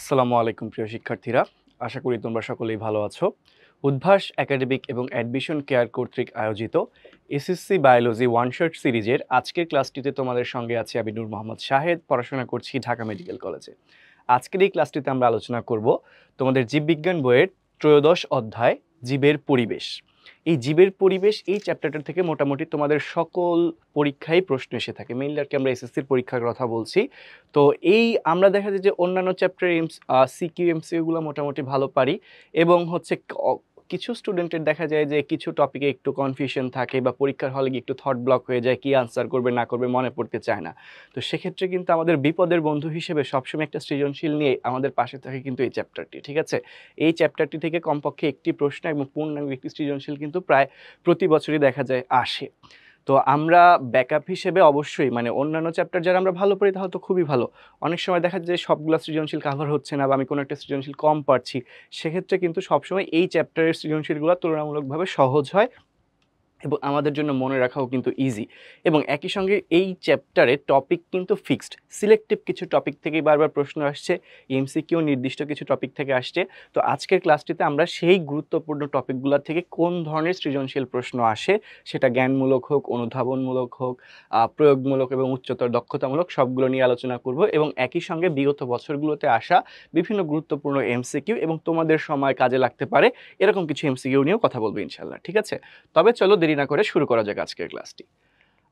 আসসালামু আলাইকুম প্রিয় শিক্ষার্থীরা, আশা করি তোমরা সকলেই ভালো আছো। উদ্ভাস একাডেমিক এবং অ্যাডমিশন কেয়ার কর্তৃক আয়োজিত এসএসসি বায়োলজি ওয়ান শট সিরিজের আজকের ক্লাসটিতে তোমাদের সঙ্গে আছি আমি নূর মোহাম্মদ শাহেদ, পড়াশোনা করছি ঢাকা মেডিকেল কলেজে। আজকের এই ক্লাসটিতে আমরা আলোচনা করব তোমাদের জীববিজ্ঞান বইয়ের ত্রয়োদশ অধ্যায় জীবের পরিবেশ। এই জীবের পরিবেশ এই চ্যাপ্টারটা থেকে মোটামুটি তোমাদের সকল পরীক্ষায় প্রশ্ন এসে থাকে। মেইনলি আর কি আমরা এসএসসির পরীক্ষার কথা বলছি। তো এই আমরা দেখা যায় যে অন্যান্য চ্যাপ্টারের সিকিউ এমসিকিউগুলো মোটামুটি ভালো পারি এবং হচ্ছে কিছু স্টুডেন্টের দেখা যায় যে কিছু টপিকে একটু কনফিউশন থাকে বা পরীক্ষার হলে গিয়ে একটু থট ব্লক হয়ে যায়, কি আনসার করবে না করবে মনে পড়তে চায় না। তো সেক্ষেত্রে কিন্তু আমাদের বিপদের বন্ধু হিসেবে সবসময় একটা সৃজনশীল নিয়ে আমাদের পাশে থাকে কিন্তু এই চ্যাপ্টারটি, ঠিক আছে? এই চ্যাপ্টারটি থেকে কমপক্ষে একটি প্রশ্ন এবং পূর্ণাঙ্গ একটি সৃজনশীল কিন্তু প্রায় প্রতি বছরই দেখা যায় আসে। তো আমরা ব্যাকআপ হিসেবে অবশ্যই মানে অন্যান্য চ্যাপ্টার যারা আমরা ভালো পারি তাহলে তো খুবই ভালো। অনেক সময় দেখা যায় সবগুলো সৃজনশীল কাভার হচ্ছে না বা আমি কোনো একটা সৃজনশীল কম পারছি, সেক্ষেত্রে কিন্তু সবসময় এই চ্যাপ্টারের সৃজনশীলগুলো তুলনামূলকভাবে সহজ হয় এবং আমাদের জন্য মনে রাখাও কিন্তু ইজি। এবং একই সঙ্গে এই চ্যাপ্টারে টপিক কিন্তু ফিক্সড, সিলেক্টিভ কিছু টপিক থেকেই বারবার প্রশ্ন আসছে, এমসিকিউ নির্দিষ্ট কিছু টপিক থেকে আসছে। তো আজকের ক্লাসটিতে আমরা সেই গুরুত্বপূর্ণ টপিকগুলো থেকে কোন ধরনের সৃজনশীল প্রশ্ন আসে, সেটা জ্ঞানমূলক হোক, অনুধাবনমূলক হোক, প্রয়োগমূলক এবং উচ্চতর দক্ষতামূলক, সবগুলো নিয়ে আলোচনা করব এবং একই সঙ্গে বিগত বছরগুলোতে আসা বিভিন্ন গুরুত্বপূর্ণ এমসিকিউ এবং তোমাদের সময় কাজে লাগতে পারে এরকম কিছু এমসিকিউ নিয়েও কথা বলবো ইনশাল্লাহ, ঠিক আছে? তবে চলো দেরি না করে শুরু করা যাক আজকের ক্লাসটি।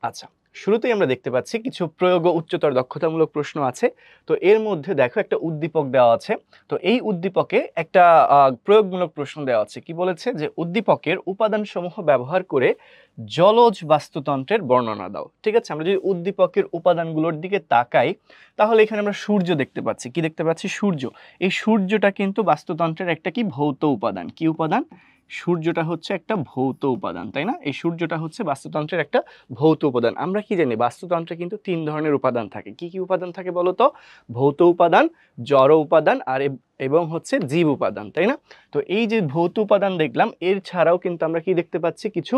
আচ্ছা, শুরুতেই আমরা দেখতে পাচ্ছি কিছু প্রয়োগ ও উচ্চতর দক্ষতামূলক প্রশ্ন আছে। তো এর মধ্যে দেখো একটা উদ্দীপক দেওয়া আছে। তো এই উদ্দীপকে একটা প্রয়োগমূলক প্রশ্ন দেওয়া আছে। কি বলেছে যে উদ্দীপকের উপাদানসমূহ ব্যবহার করে জলজ বাস্তুতন্ত্রের বর্ণনা দাও। ঠিক আছে, আমরা যদি উদ্দীপকের উপাদানগুলোর দিকে তাকাই তাহলে এখানে আমরা সূর্য দেখতে পাচ্ছি। কি দেখতে পাচ্ছি? সূর্য। এই সূর্যটা কিন্তু বাস্তুতন্ত্রের একটা কি ভৌত উপাদান। কি উপাদান? সূর্যটা হচ্ছে একটা ভৌত উপাদান, তাই না? এই সূর্যটা হচ্ছে বাস্তুতন্ত্রের একটা ভৌত উপাদান। আমরা কি জানি বাস্তুতন্ত্রে কিন্তু তিন ধরনের উপাদান থাকে। কি কি উপাদান থাকে বলো তো? ভৌত উপাদান, জড় উপাদান আর এবং হচ্ছে জীব উপাদান, তাই না? তো এই যে ভৌত উপাদান দেখলাম, এর ছাড়াও কিন্তু আমরা কি দেখতে পাচ্ছি কিছু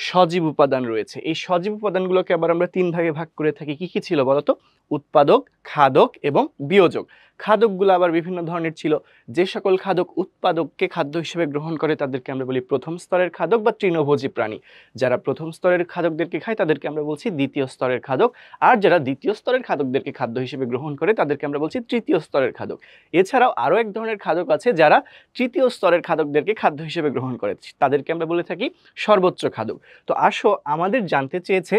সজীব উপাদান রয়েছে। এই সজীব উপাদানগুলোকে আবার আমরা তিন ভাগে ভাগ করে থাকি। কি কি ছিল বলো তো? উৎপাদক, খাদক এবং বিয়োজক। খাদকগুলো আবার বিভিন্ন ধরনের ছিল। যে সকল খাদক উৎপাদককে খাদ্য হিসেবে গ্রহণ করে তাদেরকে আমরা বলি প্রথম স্তরের খাদক বা তৃণভোজী প্রাণী। যারা প্রথম স্তরের খাদকদেরকে খায় তাদেরকে আমরা বলছি দ্বিতীয় স্তরের খাদক। আর যারা দ্বিতীয় স্তরের খাদকদেরকে খাদ্য হিসেবে গ্রহণ করে তাদেরকে আমরা বলছি তৃতীয় স্তরের খাদক। এছাড়াও আরও এক ধরনের খাদক আছে যারা তৃতীয় স্তরের খাদকদেরকে খাদ্য হিসেবে গ্রহণ করে, তাদেরকে আমরা বলে থাকি সর্বোচ্চ খাদক। তো আসো, আমাদের জানতে চেয়েছে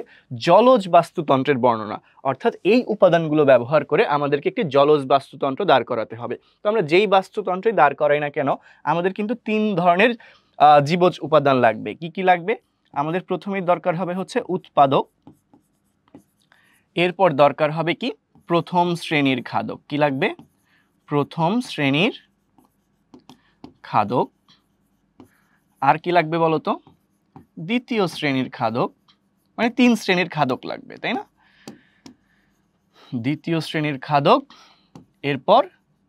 জলজ বাস্তুতন্ত্রের বর্ণনা, অর্থাৎ এই উপাদানগুলো ব্যবহার করে আমাদেরকে একটি জলজ বাস্তুতন্ত্র দাঁড় করাতে হবে। তো আমরা যেই বাস্তুতন্ত্রই দাঁড় করাই না কেন, আমাদের কিন্তু তিন ধরনের জীবজ উপাদান লাগবে। কি কি লাগবে? আমাদের প্রথমেই দরকার হবে হচ্ছে উৎপাদক, এরপর দরকার হবে কি প্রথম শ্রেণীর খাদক। কি লাগবে? প্রথম শ্রেণীর খাদক। আর কি লাগবে বলতো? দ্বিতীয় শ্রেণীর খাদক। মানে তিন শ্রেণীর খাদক লাগবে, তাই না? দ্বিতীয় শ্রেণীর খাদক, এরপর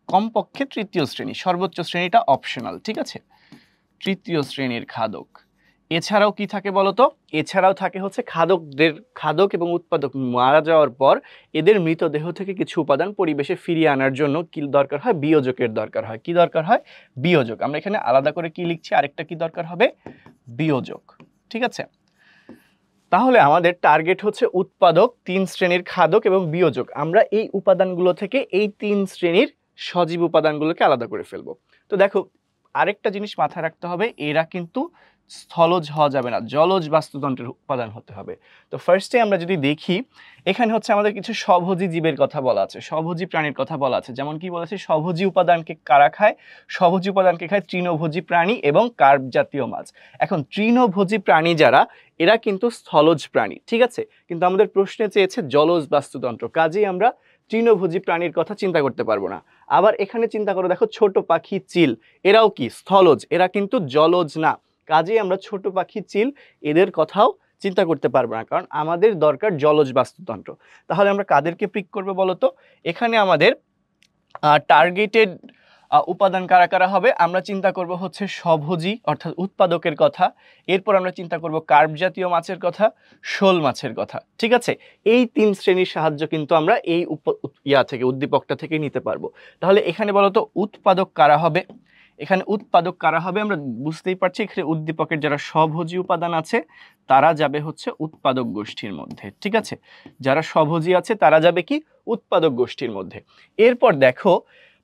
কমপক্ষে তৃতীয় শ্রেণী, সর্বোচ্চ শ্রেণীটা অপশনাল, ঠিক আছে? তৃতীয় শ্রেণীর খাদক। এছাড়াও কি থাকে বলতো? এছাড়াও থাকে হচ্ছে খাদক এবং উৎপাদক মারা যাওয়ার পর এদের মৃতদেহ থেকে কিছু উপাদান পরিবেশে ফিরিয়ে আনার জন্য কি দরকার হয়? বিয়োজকের দরকার হয়। কি দরকার হয়? বিয়োজক। আমরা এখানে আলাদা করে কি লিখছি? আরেকটা কি দরকার হবে? বিয়োজক, ঠিক আছে? তাহলে আমাদের টার্গেট হচ্ছে উৎপাদক, তিন শ্রেণীর খাদক এবং বিয়োজক। আমরা এই উপাদানগুলো থেকে এই তিন শ্রেণীর সজীব উপাদানগুলোকে আলাদা করে ফেলবো। তো দেখো, আরেকটা জিনিস মাথায় রাখতে হবে, এরা কিন্তু স্থলজ হওয়া যাবে না, জলজ বাস্তুতন্ত্রের উপাদান হতে হবে। তো ফার্স্টে আমরা যদি দেখি, এখানে হচ্ছে আমাদের কিছু স্বভোজী জীবের কথা বলা আছে, স্বভোজী প্রাণীর কথা বলা আছে। যেমন কি বলেছে, স্বভোজী উপাদানকে কারা খায়? স্বভোজী উপাদানকে খায় তৃণভোজী প্রাণী এবং কার্প জাতীয় মাছ। এখন তৃণভোজী প্রাণী যারা, এরা কিন্তু স্থলজ প্রাণী, ঠিক আছে? কিন্তু আমাদের প্রশ্নে চেয়েছে জলজ বাস্তুতন্ত্র, কাজেই আমরা তৃণভোজী প্রাণীর কথা চিন্তা করতে পারবো না। আবার এখানে চিন্তা করে দেখো, ছোট পাখি চিল, এরাও কি স্থলজ, এরা কিন্তু জলজ না। কাজেই আমরা ছোট পাখি চিল এদের কথাও চিন্তা করতে পারবো না, কারণ আমাদের দরকার জলজ বাস্তুতন্ত্র। তাহলে আমরা কাদেরকে পিক করবো বলতো? এখানে আমাদের টার্গেটেড উপাদান কারা কারা হবে, আমরা চিন্তা করব হচ্ছে স্বভোজী অর্থাৎ উৎপাদকের কথা, এরপর আমরা চিন্তা করব কার্প জাতীয় মাছের কথা, শোল মাছের কথা। ঠিক আছে, এই 3 শ্রেণীর সাহায্য কিন্তু আমরা এই উদ্দীপকটা থেকে নিতে পারবো। তাহলে এখানে বলতো উৎপাদক কারা হবে, এখানে উৎপাদক কারা হবে আমরা বুঝতেই পারছি, এখানে উদ্দীপকের যারা স্বভোজী উপাদান আছে তারা যাবে হচ্ছে উৎপাদক গোষ্ঠীর মধ্যে। ঠিক আছে, যারা স্বভোজী আছে তারা যাবে কি উৎপাদক গোষ্ঠীর মধ্যে। এরপর দেখো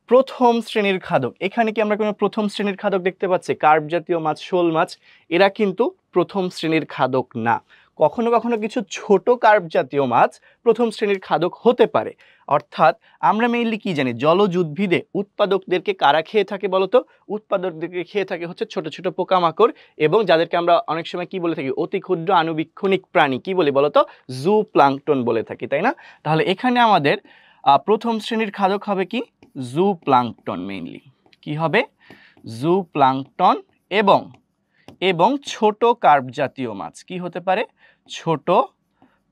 প্রথম শ্রেণীর খাদক, এখানে কি আমরা কোনো প্রথম শ্রেণীর খাদক দেখতে পাচ্ছি? কার্প জাতীয় মাছ, শোল মাছ, এরা কিন্তু প্রথম শ্রেণীর খাদক না। কখনো কখনো কিছু ছোট কার্প জাতীয় মাছ প্রথম শ্রেণীর খাদক হতে পারে। অর্থাৎ আমরা মেইনলি কি জানি, জলজ উদ্ভিদে উৎপাদকদেরকে কারা খেয়ে থাকে বলতো? উৎপাদকদেরকে খেয়ে থাকে হচ্ছে ছোট ছোট পোকামাকড়, এবং যাদেরকে আমরা অনেক সময় কি বলে থাকি, অতি ক্ষুদ্র আণুবীক্ষণিক প্রাণী কি বলি বলতো? জু প্লাঙ্কটন বলে থাকি, তাই না? তাহলে এখানে আমাদের প্রথম শ্রেণীর খাদক হবে কি জু প্লাঙ্কটন, মেইনলি কি হবে জু প্লাঙ্কটন, এবং এবং ছোট কার্প জাতীয় মাছ কি হতে পারে? ছোট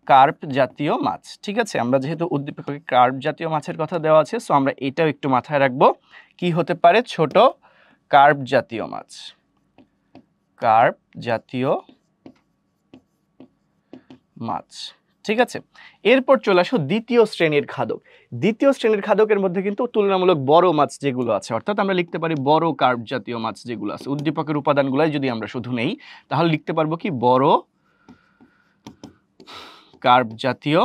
কার্প জাতীয় মাছ। ঠিক আছে, আমরা যেহেতু উদ্দীপকে কার্প জাতীয় মাছের কথা দেওয়া আছে, সো আমরা এটাও একটু মাথায় রাখবো, কি হতে পারে? ছোট কার্প জাতীয় মাছ, কার্প জাতীয় মাছ। ঠিক আছে, এরপর চলে আসো দ্বিতীয় শ্রেণীর খাদক। দ্বিতীয় শ্রেণীর খাদকের মধ্যে কিন্তু তুলনামূলক বড় মাছ যেগুলো আছে, অর্থাৎ আমরা লিখতে পারি বড় কার্প জাতীয় মাছ যেগুলো আছে, উদ্দীপকের উপাদানগুলাই যদি আমরা শুধু নেই তাহলে লিখতে পারবো কি বড় কার্প জাতীয়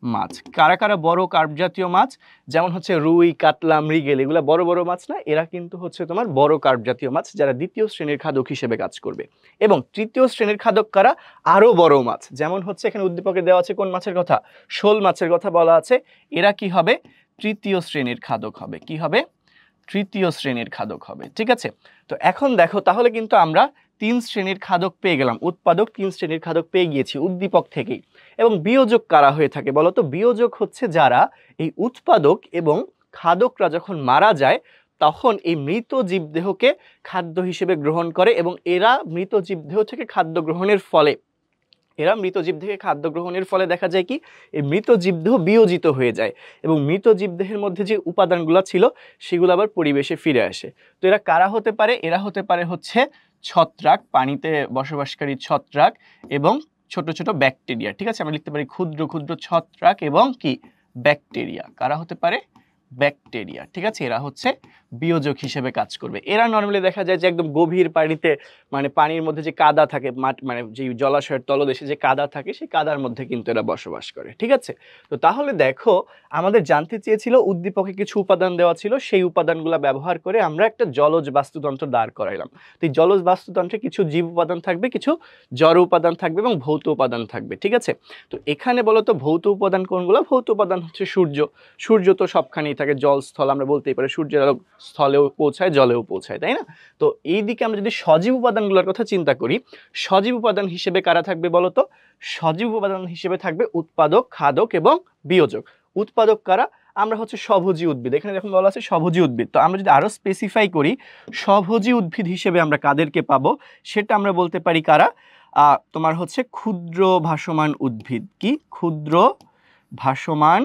মাছ। কারা কারা বড় কার্প জাতীয় মাছ? যেমন হচ্ছে রুই, কাতলা, মৃগেল, এগুলো বড় বড় মাছ না? এরা কিন্তু হচ্ছে তোমার বড় কার্প জাতীয় মাছ, যারা দ্বিতীয় শ্রেণীর খাদক হিসেবে কাজ করবে। এবং তৃতীয় শ্রেণীর খাদক কারা? আরো বড় মাছ, যেমন হচ্ছে এখানে উদ্দীপকে দেওয়া আছে কোন মাছের কথা? শোল মাছের কথা বলা আছে। এরা কি হবে? তৃতীয় শ্রেণীর খাদক হবে। কি হবে? তৃতীয় শ্রেণীর খাদক হবে। ঠিক আছে, তো এখন দেখো তাহলে কিন্তু আমরা 3 শ্রেণীর খাদক পেয়ে গেলাম, উৎপাদক 3 শ্রেণীর খাদক পেয়ে গিয়েছি উদ্দীপক থেকেই। এবং বিয়োজক কারা হয়ে থাকে বলতো? বিয়োজক হচ্ছে যারা এই উৎপাদক এবং খাদকরা যখন মারা যায় তখন এই মৃত জীবদেহকে খাদ্য হিসেবে গ্রহণ করে, এবং এরা মৃত জীবদেহ থেকে খাদ্য গ্রহণের ফলে দেখা যায় কি এই মৃত জীবদেহ বিয়োজিত হয়ে যায়, এবং মৃত জীবদেহের মধ্যে যে উপাদানগুলো ছিল সেগুলো আবার পরিবেশে ফিরে আসে। তো এরা কারা হতে পারে? এরা হতে পারে হচ্ছে ছত্রাক, পানিতে বসবাসকারী ছত্রাক এবং ছোট ছোট ব্যাকটেরিয়া। ঠিক আছে, আমরা লিখতে পারি ক্ষুদ্র ক্ষুদ্র ছত্রাক এবং কি ব্যাকটেরিয়া। কারা হতে পারে? ব্যাকটেরিয়া। ঠিক আছে, এরা হচ্ছে বিয়োজক হিসেবে কাজ করবে। এরা নর্মালি দেখা যায় যে একদম গভীর পানিতে, মানে পানির মধ্যে যে কাদা থাকে, মানে যে জলাশয়ের তলদেশে যে কাদা থাকে সেই কাদার মধ্যে কিন্তু এরা বসবাস করে। ঠিক আছে, তো তাহলে দেখো আমাদের জানতে চেয়েছিল উদ্দীপকে কিছু উপাদান দেওয়া ছিল, সেই উপাদানগুলো ব্যবহার করে আমরা একটা জলজ বাস্তুতন্ত্র দাঁড় করাইলাম। তো এই জলজ বাস্তুতন্ত্রে কিছু জীব উপাদান থাকবে, কিছু জড় উপাদান থাকবে এবং ভৌত উপাদান থাকবে। ঠিক আছে, তো এখানে বলো তো ভৌত উপাদান কোনগুলো? ভৌত উপাদান হচ্ছে সূর্য। সূর্য তো সবখানেই থাকে, জল স্থল, আমরা বলতেই পারি সূর্যের আলো স্থলেও পৌঁছায়, জলেও পৌঁছায়, তাই না? তো এই দিকে আমরা যদি সজীব উপাদানগুলোর কথা চিন্তা করি, সজীব উপাদান হিসেবে কারা থাকবে বলতো? সজীব উপাদান হিসেবে থাকবে উৎপাদক, খাদক এবং বিয়োজক। উৎপাদক কারা? আমরা হচ্ছে স্বভোজী উদ্ভিদ, এখানে যখন বলা আছে স্বভোজী উদ্ভিদ, তো আমরা যদি আরো স্পেসিফাই করি স্বভোজী উদ্ভিদ হিসেবে আমরা কাদেরকে পাবো সেটা আমরা বলতে পারি কারা? তোমার হচ্ছে ক্ষুদ্র ভাসমান উদ্ভিদ। কি? ক্ষুদ্র ভাসমান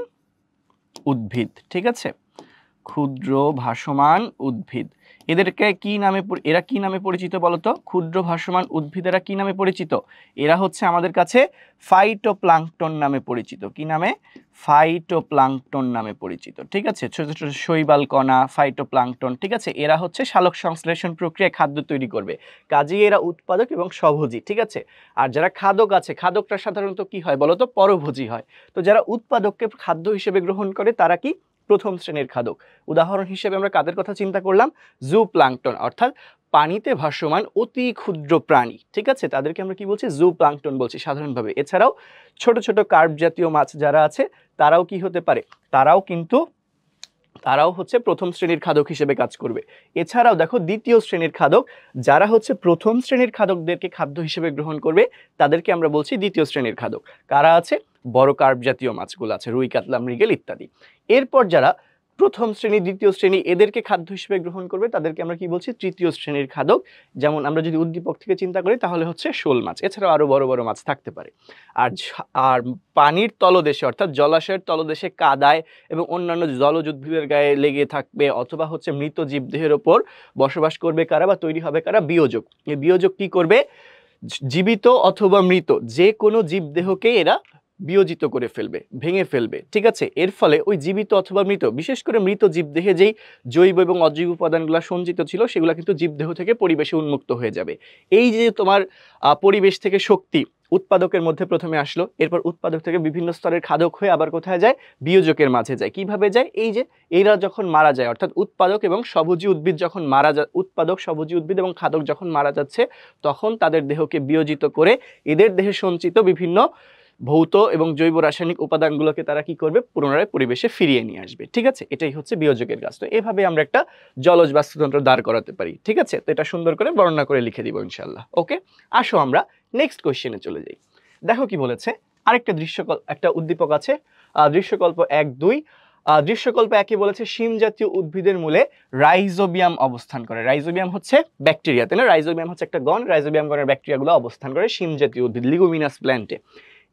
উদ্ভিদ। ঠিক আছে, ক্ষুদ্র ভাসমান উদ্ভিদ। এদেরকে কি নামে, এরা কি নামে পরিচিত বলতো? ক্ষুদ্র ভাসমান উদ্ভিদেরা কি নামে পরিচিত? এরা হচ্ছে আমাদের কাছে ফাইটোপ্লাঙ্কটন নামে পরিচিত। কি নামে? ফাইটোপ্লাঙ্কটন নামে পরিচিত। ঠিক আছে, ছোট ছোট শৈবাল কণা, ফাইটোপ্লাঙ্কটন। ঠিক আছে, এরা হচ্ছে সালোক সংশ্লেষণ প্রক্রিয়ায় খাদ্য তৈরি করবে, কাজেই এরা উৎপাদক এবং স্বভোজী। ঠিক আছে, আর যারা খাদক আছে, খাদকরা সাধারণত কি হয় বলতো? পরভোজী হয়। তো যারা উৎপাদককে খাদ্য হিসেবে গ্রহণ করে তারা কি? প্রথম শ্রেণীর খাদক। উদাহরণ হিসেবে আমরা কাদের কথা চিন্তা করলাম? জু প্লাঙ্কটন, অর্থাৎ পানিতে ভাসমান অতি ক্ষুদ্র প্রাণী। ঠিক আছে, তাদেরকে আমরা কি বলছি? জু প্লাঙ্কটন বলছি সাধারণভাবে। এছাড়াও ছোট ছোট কার্প জাতীয় মাছ যারা আছে তারাও কি হতে পারে? তারাও হচ্ছে প্রথম শ্রেণীর খাদক হিসেবে কাজ করবে। এছাড়াও দেখো দ্বিতীয় শ্রেণীর খাদক, যারা হচ্ছে প্রথম শ্রেণীর খাদকদেরকে খাদ্য হিসেবে গ্রহণ করবে তাদেরকে আমরা বলছি দ্বিতীয় শ্রেণীর খাদক। কারা আছে? বড় কার্প জাতীয় মাছগুলো আছে, রুই, কাতলা, মৃগেল ইত্যাদি। এরপর যারা প্রথম শ্রেণী দ্বিতীয় শ্রেণী এদেরকে খাদ্য হিসেবে গ্রহণ করবে, তাদেরকে আমরা কি বলছি তৃতীয় শ্রেণীর খাদক। যেমন আমরা যদি উদ্দীপক থেকে চিন্তা করি তাহলে হচ্ছে শোল মাছ, এছাড়াও আরো বড় বড় মাছ থাকতে পারে। আর পানির তলদেশে অর্থাৎ জলাশয়ের তলদেশে কাদায় এবং অন্যান্য জলজ উদ্ভিদের গায়ে লেগে থাকবে অথবা হচ্ছে মৃত জীবদেহের ওপর বসবাস করবে কারা বা তৈরি হবে কারা, বিয়োজক। এই বিয়োজক কি করবে, জীবিত অথবা মৃত যে কোনো জীবদেহকে এরা বিয়োজিত করে ফেলবে, ভেঙে ফেলবে, ঠিক আছে। এর ফলে ওই জীবিত অথবা মৃত, বিশেষ করে মৃত জীবদেহে যেই জৈব এবং অজৈব উপাদানগুলো সঞ্চিত ছিল সেগুলো কিন্তু জীবদেহ থেকে পরিবেশে উন্মুক্ত হয়ে যাবে। এই যে তোমার পরিবেশ থেকে শক্তি উৎপাদকের মধ্যে প্রথমে আসলো, এরপর উৎপাদক থেকে বিভিন্ন স্তরের খাদক হয়ে আবার কোথায় যায়, বিয়োজকের মাঝে যায়। কিভাবে যায়, এই যে এরা যখন মারা যায় অর্থাৎ উৎপাদক এবং স্বভোজী উদ্ভিদ যখন মারা যায়, উৎপাদক স্বভোজী উদ্ভিদ এবং খাদক যখন মারা যাচ্ছে তখন তাদের দেহকে বিয়োজিত করে এদের দেহে সঞ্চিত বিভিন্ন ভৌত এবং জৈব রাসায়নিক উপাদানগুলোকে তারা কি করবে, পুনরায় পরিবেশে ফিরিয়ে নিয়ে আসবে, ঠিক আছে। এটাই হচ্ছে বিয়োজকের কাজ। তো এভাবে আমরা একটা জলজ বাস্তুতন্ত্র দাঁড় করাতে পারি, ঠিক আছে। তো এটা সুন্দর করে বর্ণনা করে লিখে দিব ইনশাল্লাহ। ওকে, আসো আমরা নেক্সট কোশ্চেনে চলে যাই। দেখো কি বলেছে, আরেকটা একটা উদ্দীপক আছে, দৃশ্যকল্প 1-2। দৃশ্যকল্প 1-এ বলেছে শিম জাতীয় উদ্ভিদের মূলে রাইজোবিয়াম অবস্থান করে। রাইজোবিয়াম হচ্ছে ব্যাকটেরিয়া, তাই না? রাইজোবিয়াম হচ্ছে একটা গণ, রাইজোবিয়াম গণের ব্যাকটেরিয়াগুলো অবস্থান করে শিম জাতীয় উদ্ভিদ, লিগুমিনাস প্ল্যান্টে।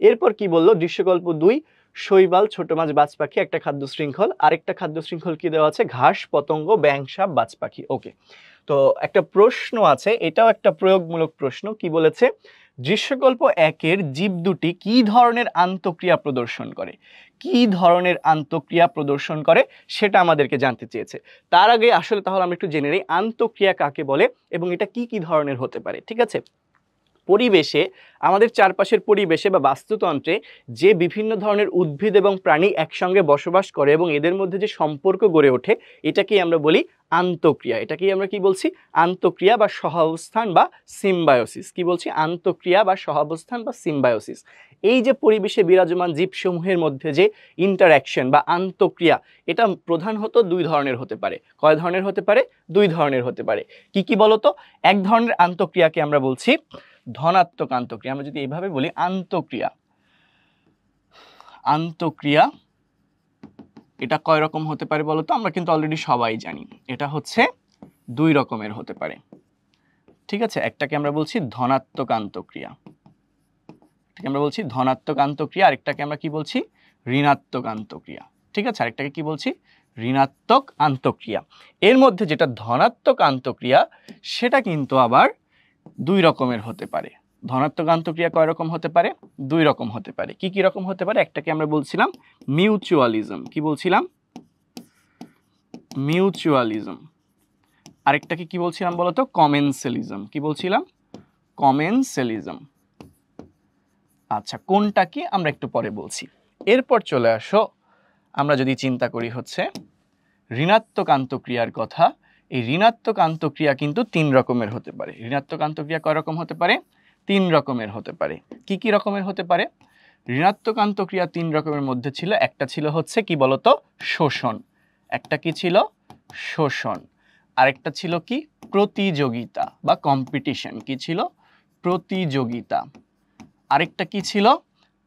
এরপর কি বললো, দৃশ্যকল্প 2 শৈবাল, ছোট মাছ, বাজ পাখি একটা খাদ্য শৃঙ্খল, আরেকটা খাদ্য শৃঙ্খল কি দেওয়া আছে, ঘাস, পতঙ্গ, ব্যাং, সাপ, বাজ পাখি। ওকে, তো একটা প্রশ্ন আছে, এটাও একটা প্রয়োগমূলক প্রশ্ন। কি বলেছে, দৃশ্যকল্প 1-এর জীব দুটি কি ধরনের আন্তঃক্রিয়া প্রদর্শন করে, কি ধরনের আন্তঃক্রিয়া প্রদর্শন করে সেটা আমাদেরকে জানতে চেয়েছে। তার আগে আসলে তাহলে আমরা একটু জেনে নিই আন্তঃক্রিয়া কাকে বলে এবং এটা কি কি ধরনের হতে পারে, ঠিক আছে। পরিবেশে, আমাদের চারপাশের পরিবেশে বা বাস্তুতন্ত্রে যে বিভিন্ন ধরনের উদ্ভিদ এবং প্রাণী একসঙ্গে বসবাস করে এবং এদের মধ্যে যে সম্পর্ক গড়ে ওঠে এটাকেই আমরা বলি আন্তঃক্রিয়া। এটাকেই আমরা কি বলছি, আন্তঃক্রিয়া বা সহাবস্থান বা সিম্বায়োসিস। কি বলছি, আন্তঃক্রিয়া বা সহাবস্থান বা সিম্বায়োসিস। এই যে পরিবেশে বিরাজমান জীবসমূহের মধ্যে যে ইন্টারঅ্যাকশন বা আন্তঃক্রিয়া, এটা প্রধানত দুই ধরনের হতে পারে। কয় ধরনের হতে পারে, দুই ধরনের হতে পারে। কি কি বলতো, এক ধরনের আন্তঃক্রিয়াকে আমরা বলছি ধনাত্মক আন্তঃক্রিয়া। আমরা যদি এইভাবে বলি আন্তঃক্রিয়া, আন্তঃক্রিয়া এটা কয় রকম হতে পারে বলতো, আমরা কিন্তু অলরেডি সবাই জানি এটা হচ্ছে দুই রকমের হতে পারে, ঠিক আছে। একটাকে আমরা বলছি ধনাত্মক আন্তঃক্রিয়া, এটাকে আমরা বলছি ধনাত্মক আন্তঃক্রিয়া, আরেকটাকে আমরা কি বলছি, ঋণাত্মক আন্তঃক্রিয়া, ঠিক আছে। আরেকটাকে কি বলছি, ঋণাত্মক আন্তঃক্রিয়া। এর মধ্যে যেটা ধনাত্মক আন্তঃক্রিয়া সেটা কিন্তু আবার দুই রকমের হতে পারে। ধনাত্মক আন্তঃক্রিয়া কয় রকম হতে পারে, দুই রকম হতে পারে। কি কি রকম হতে পারে, একটাকে আমরা বলছিলাম মিউচুয়ালিজম, কি বলছিলাম, মিউচুয়ালিজম। আরেকটাকে কি বলছিলাম বলতো, কমেন্সালিজম। কি বলছিলাম, কমেন্সালিজম। আচ্ছা, কোনটা কি আমরা একটু পরে বলছি। এরপর চলে আসো, আমরা যদি চিন্তা করি হচ্ছে ঋণাত্মক আন্তঃক্রিয়ার কথা। এই ঋণাত্মক আন্তঃক্রিয়া কিন্তু তিন রকমের হতে পারে। ঋণাত্মক আন্তঃক্রিয়া কয় রকম হতে পারে, তিন রকমের হতে পারে। কি কি রকমের হতে পারে, ঋণাত্মক আন্তঃক্রিয়া তিন রকমের মধ্যে ছিল, একটা ছিল হচ্ছে কি বলতো, শোষণ। একটা কি ছিল, শোষণ। আরেকটা ছিল কি, প্রতিযোগিতা বা কম্পিটিশন। কি ছিল, প্রতিযোগিতা। আরেকটা কি ছিল,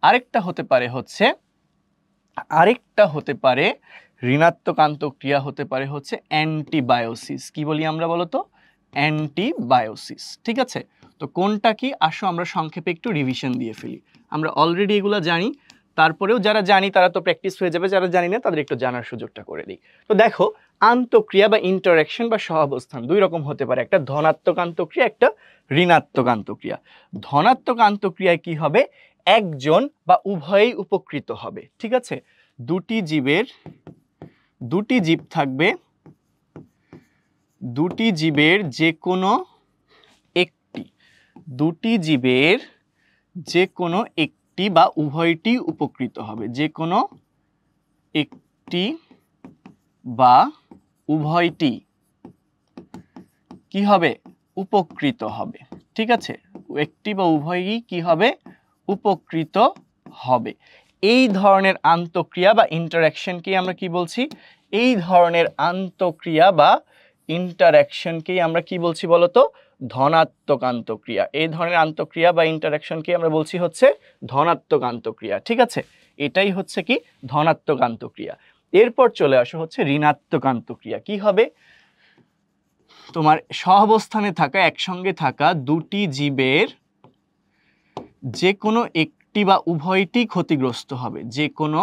আরেকটা হতে পারে হচ্ছে, আরেকটা হতে পারে ঋণাত্মক আন্তঃক্রিয়া হতে পারে হচ্ছে অ্যান্টিবায়োসিস। কি বলি আমরা বলতো, অ্যান্টিবায়োসিস, ঠিক আছে। তো কোনটা কি, আসো আমরা সংক্ষেপে একটু রিভিশন দিয়ে ফেলি। আমরা অলরেডি এগুলো জানি, তারপরেও যারা জানি তারা তো প্র্যাকটিস হয়ে যাবে, যারা জানি না তাদের একটু জানার সুযোগটা করে দিই। তো দেখো, আন্তঃক্রিয়া বা ইন্টারঅ্যাকশন বা সহাবস্থান দুই রকম হতে পারে, একটা ধনাত্মক আন্তঃক্রিয়া, একটা ঋণাত্মক আন্তঃক্রিয়া। ধনাত্মক আন্তঃক্রিয়ায় কি হবে, একজন বা উভয়ই উপকৃত হবে, ঠিক আছে। দুটি জীব থাকবে, দুটি জীবের যে কোনো একটি, দুটি জীবের যে কোনো একটি বা উভয়টি উপকৃত হবে, যে কোনো একটি বা উভয়টি কি হবে, উপকৃত হবে, ঠিক আছে। একটি বা উভয়ই কি হবে, উপকৃত হবে। এই ধরনের আন্তঃক্রিয়া বা ইন্টারঅ্যাকশনকে আমরা কি বলছি, এই ধরনের আন্তঃক্রিয়া বা ইন্টারঅ্যাকশনকেই আমরা কি বলছি বলতো, ধনাত্মক আন্তঃক্রিয়া। এই ধরনের আন্তঃক্রিয়া বা ইন্টারঅ্যাকশনকে আমরা বলছি হচ্ছে ধনাত্মক আন্তঃক্রিয়া, ঠিক আছে। এটাই হচ্ছে কি ধনাত্মক আন্তঃক্রিয়া। এরপর চলে আসো হচ্ছে ঋণাত্মক আন্তঃক্রিয়া। কি হবে? তোমার সহাবস্থানে থাকা, একসঙ্গে থাকা দুটি জীবের যে কোনো একটি বা উভয়টি ক্ষতিগ্রস্ত হবে। যে কোনো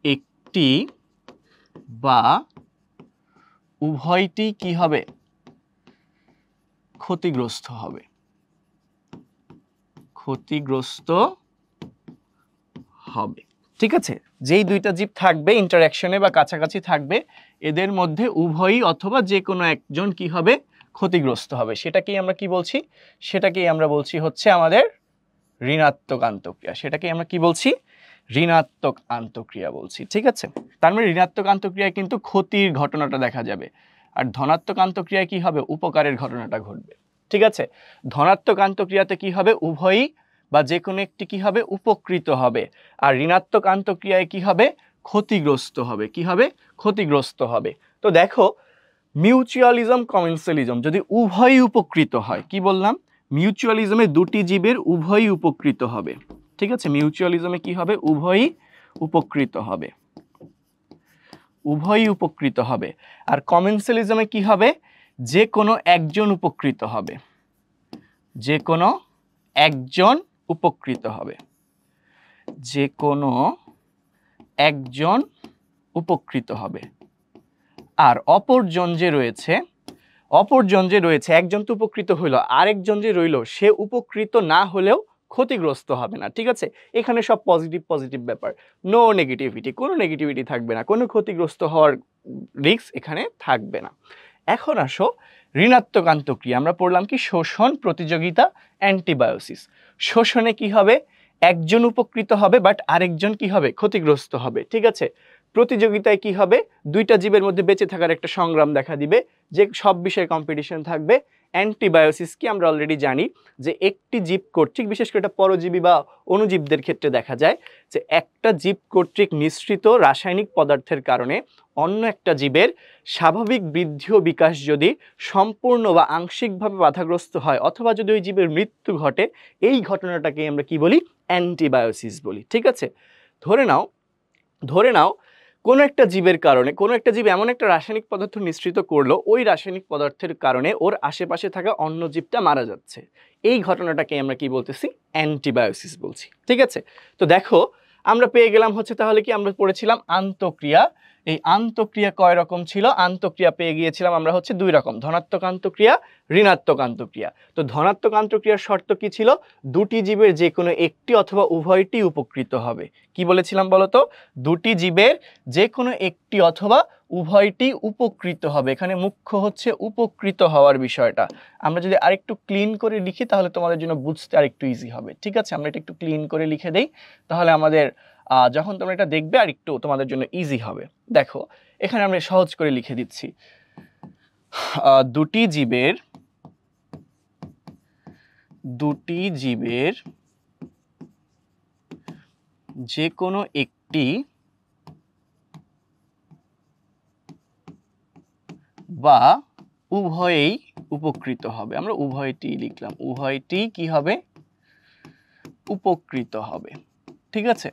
একটি বা উভয়টি কি হবে? ক্ষতিগ্রস্ত হবে। ক্ষতিগ্রস্ত হবে, ঠিক আছে? যেই দুইটা জীব থাকবে ইন্টারঅ্যাকশনে বা কাছাকাছি থাকবে, এদের মধ্যে উভয়ই অথবা যে কোনো একজন কি হবে? ক্ষতিগ্রস্ত হবে। সেটাকেই আমরা কি বলছি? সেটাকেই আমরা বলছি হচ্ছে আমাদের ঋণাত্মক আন্তঃক্রিয়া। সেটাকেই আমরা কি বলছি? ঋণাত্মক আন্তঃক্রিয়া বলছি, ঠিক আছে? তার মানে ঋণাত্মক আন্তঃক্রিয়ায় কিন্তু ক্ষতির ঘটনাটা দেখা যাবে, আর ধনাত্মক আন্তঃক্রিয়ায় কি হবে? উপকারের ঘটনাটা ঘটবে, ঠিক আছে? ধনাত্মক আন্তঃক্রিয়াতে কি হবে? উভয়ই বা যে কোনো একটি কি হবে? উপকৃত হবে। আর ঋণাত্মক আন্তঃক্রিয়ায় কি হবে? ক্ষতিগ্রস্ত হবে। কি হবে? ক্ষতিগ্রস্ত হবে। তো দেখো, মিউচুয়ালিজম কমেন্সালিজম যদি উভয়ই উপকৃত হয়, কি বললাম? মিউচুয়ালিজমে দুটি জীবের উভয়ই উপকৃত হবে, ঠিক আছে? মিউচুয়ালিজমে কি হবে? উভয়ই উপকৃত হবে। উভয়ই উপকৃত হবে। আর কমেন্সালিজমে কি হবে? যে কোনো একজন উপকৃত হবে। যে কোনো একজন উপকৃত হবে। যে কোনো একজন উপকৃত হবে। আর অপরজন যে রয়েছে, একজন তো উপকৃত হইল, আরেকজন যে রইল সে উপকৃত না হলেও ক্ষতিগ্রস্ত হবে না, ঠিক আছে? এখানে সব পজিটিভ পজিটিভ ব্যাপার, নো নেগেটিভিটি, কোনো নেগেটিভিটি থাকবে না, কোনো ক্ষতিগ্রস্ত হওয়ার রিস্ক এখানে থাকবে না। এখন আসো ঋণাত্মক আন্তঃক্রিয়া। আমরা পড়লাম কি? শোষণ, প্রতিযোগিতা, অ্যান্টিবায়োসিস। শোষণে কি হবে? একজন উপকৃত হবে বাট আরেকজন কি হবে? ক্ষতিগ্রস্ত হবে, ঠিক আছে? প্রতিযোগিতায় কি হবে? দুইটা জীবের মধ্যে বেঁচে থাকার একটা সংগ্রাম দেখা দিবে, যে সব বিষয়ে কম্পিটিশন থাকবে। অ্যান্টিবায়োসিস কি? আমরা অলরেডি জানি যে একটি জীব কর্তৃক, বিশেষ করে এটা পরজীবী বা অণুজীবদের ক্ষেত্রে দেখা যায়, যে একটা জীব কর্তৃক নিঃসৃত রাসায়নিক পদার্থের কারণে অন্য একটা জীবের স্বাভাবিক বৃদ্ধি ও বিকাশ যদি সম্পূর্ণ বা আংশিকভাবে বাধাগ্রস্ত হয়, অথবা যদি ওই জীবের মৃত্যু ঘটে, এই ঘটনাটাকে আমরা কি বলি? অ্যান্টিবায়োসিস বলি, ঠিক আছে? ধরে নাও কোনো একটা জীবের কারণে, কোনো একটা জীব এমন একটা রাসায়নিক পদার্থ নিঃসৃত করলো, ওই রাসায়নিক পদার্থের কারণে ওর আশেপাশে থাকা অন্য জীবটা মারা যাচ্ছে। এই ঘটনাটাকে আমরা কি বলতেছি? অ্যান্টিবায়োসিস বলছি, ঠিক আছে? তো দেখো, আমরা পেয়ে গেলাম হচ্ছে তাহলে কি? আমরা পড়েছিলাম আন্তঃক্রিয়া। এই আন্তঃক্রিয়া কয় রকম ছিল? আন্তঃক্রিয়া পেয়ে গিয়েছিলাম আমরা হচ্ছে দুই রকম, ধনাত্মক আন্তঃক্রিয়া, ঋণাত্মক আন্তঃক্রিয়া। তো ধনাত্মক আন্তঃক্রিয়ার শর্ত কি ছিল? দুটি জীবের যে কোনো একটি অথবা উভয়টি উপকৃত হবে। কি বলেছিলাম বলতো? দুটি জীবের যে কোনো একটি অথবা উভয়টি উপকৃত হবে। এখানে মুখ্য হচ্ছে উপকৃত হওয়ার বিষয়টা। আমরা যদি আরেকটু ক্লিন করে লিখি তাহলে তোমাদের জন্য বুঝতে আরেকটু ইজি হবে, ঠিক আছে? আমরা এটা একটু ক্লিন করে লিখে দেই, তাহলে আমাদের যখন তোমরা এটা দেখবে আর একটু তোমাদের জন্য ইজি হবে। দেখো, এখানে আমরা সহজ করে লিখে দিচ্ছি, দুটি জীবের যে কোনো একটি বা উভয়েই উপকৃত হবে। আমরা উভয়টি লিখলাম, উভয়টি কি হবে? উপকৃত হবে, ঠিক আছে?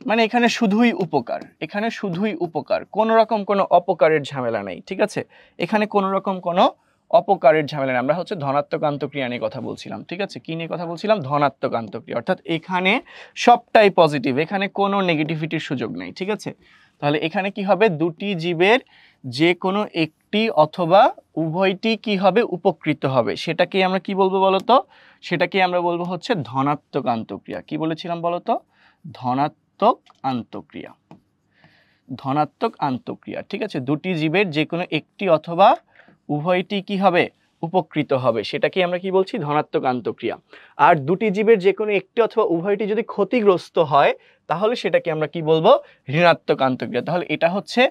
মানে এখানে শুধুই উপকার, এখানে শুধুই উপকার, কোনো রকম কোনো অপকারের ঝামেলা নেই, ঠিক আছে? এখানে কোনো রকম কোনো অপকারের ঝামেলা নেই। আমরা হচ্ছে ধনাত্মক আন্তঃক্রিয়া নিয়ে কথা বলছিলাম, ঠিক আছে? কি নিয়ে কথা বলছিলাম? ধনাত্মক আন্তঃক্রিয়া, অর্থাৎ এখানে সবটাই পজিটিভ, এখানে কোনো নেগেটিভিটির সুযোগ নেই, ঠিক আছে? তাহলে এখানে কি হবে? দুটি জীবের যে কোনো একটি অথবা উভয়টি কি হবে? উপকৃত হবে। সেটাকে আমরা কি বলবো বলতো? সেটাকে আমরা বলবো হচ্ছে ধনাত্মক আন্তঃক্রিয়া। কি বলেছিলাম বলতো? ধনাত্মক আন্তঃক্রিয়া। ধনাত্মক আন্তঃক্রিয়া, ঠিক আছে? দুটি জীবের যে কোনো একটি অথবা উভয়টি কি হবে? উপকৃত হবে। সেটাকে আমরা কি বলছি? ধনাত্মক আন্তঃক্রিয়া। আর দুটি জীবের যে কোনো একটি অথবা উভয়টি যদি ক্ষতিগ্রস্ত হয়, তাহলে সেটাকে আমরা কি বলবো? ঋণাত্মক আন্তঃক্রিয়া। তাহলে এটা হচ্ছে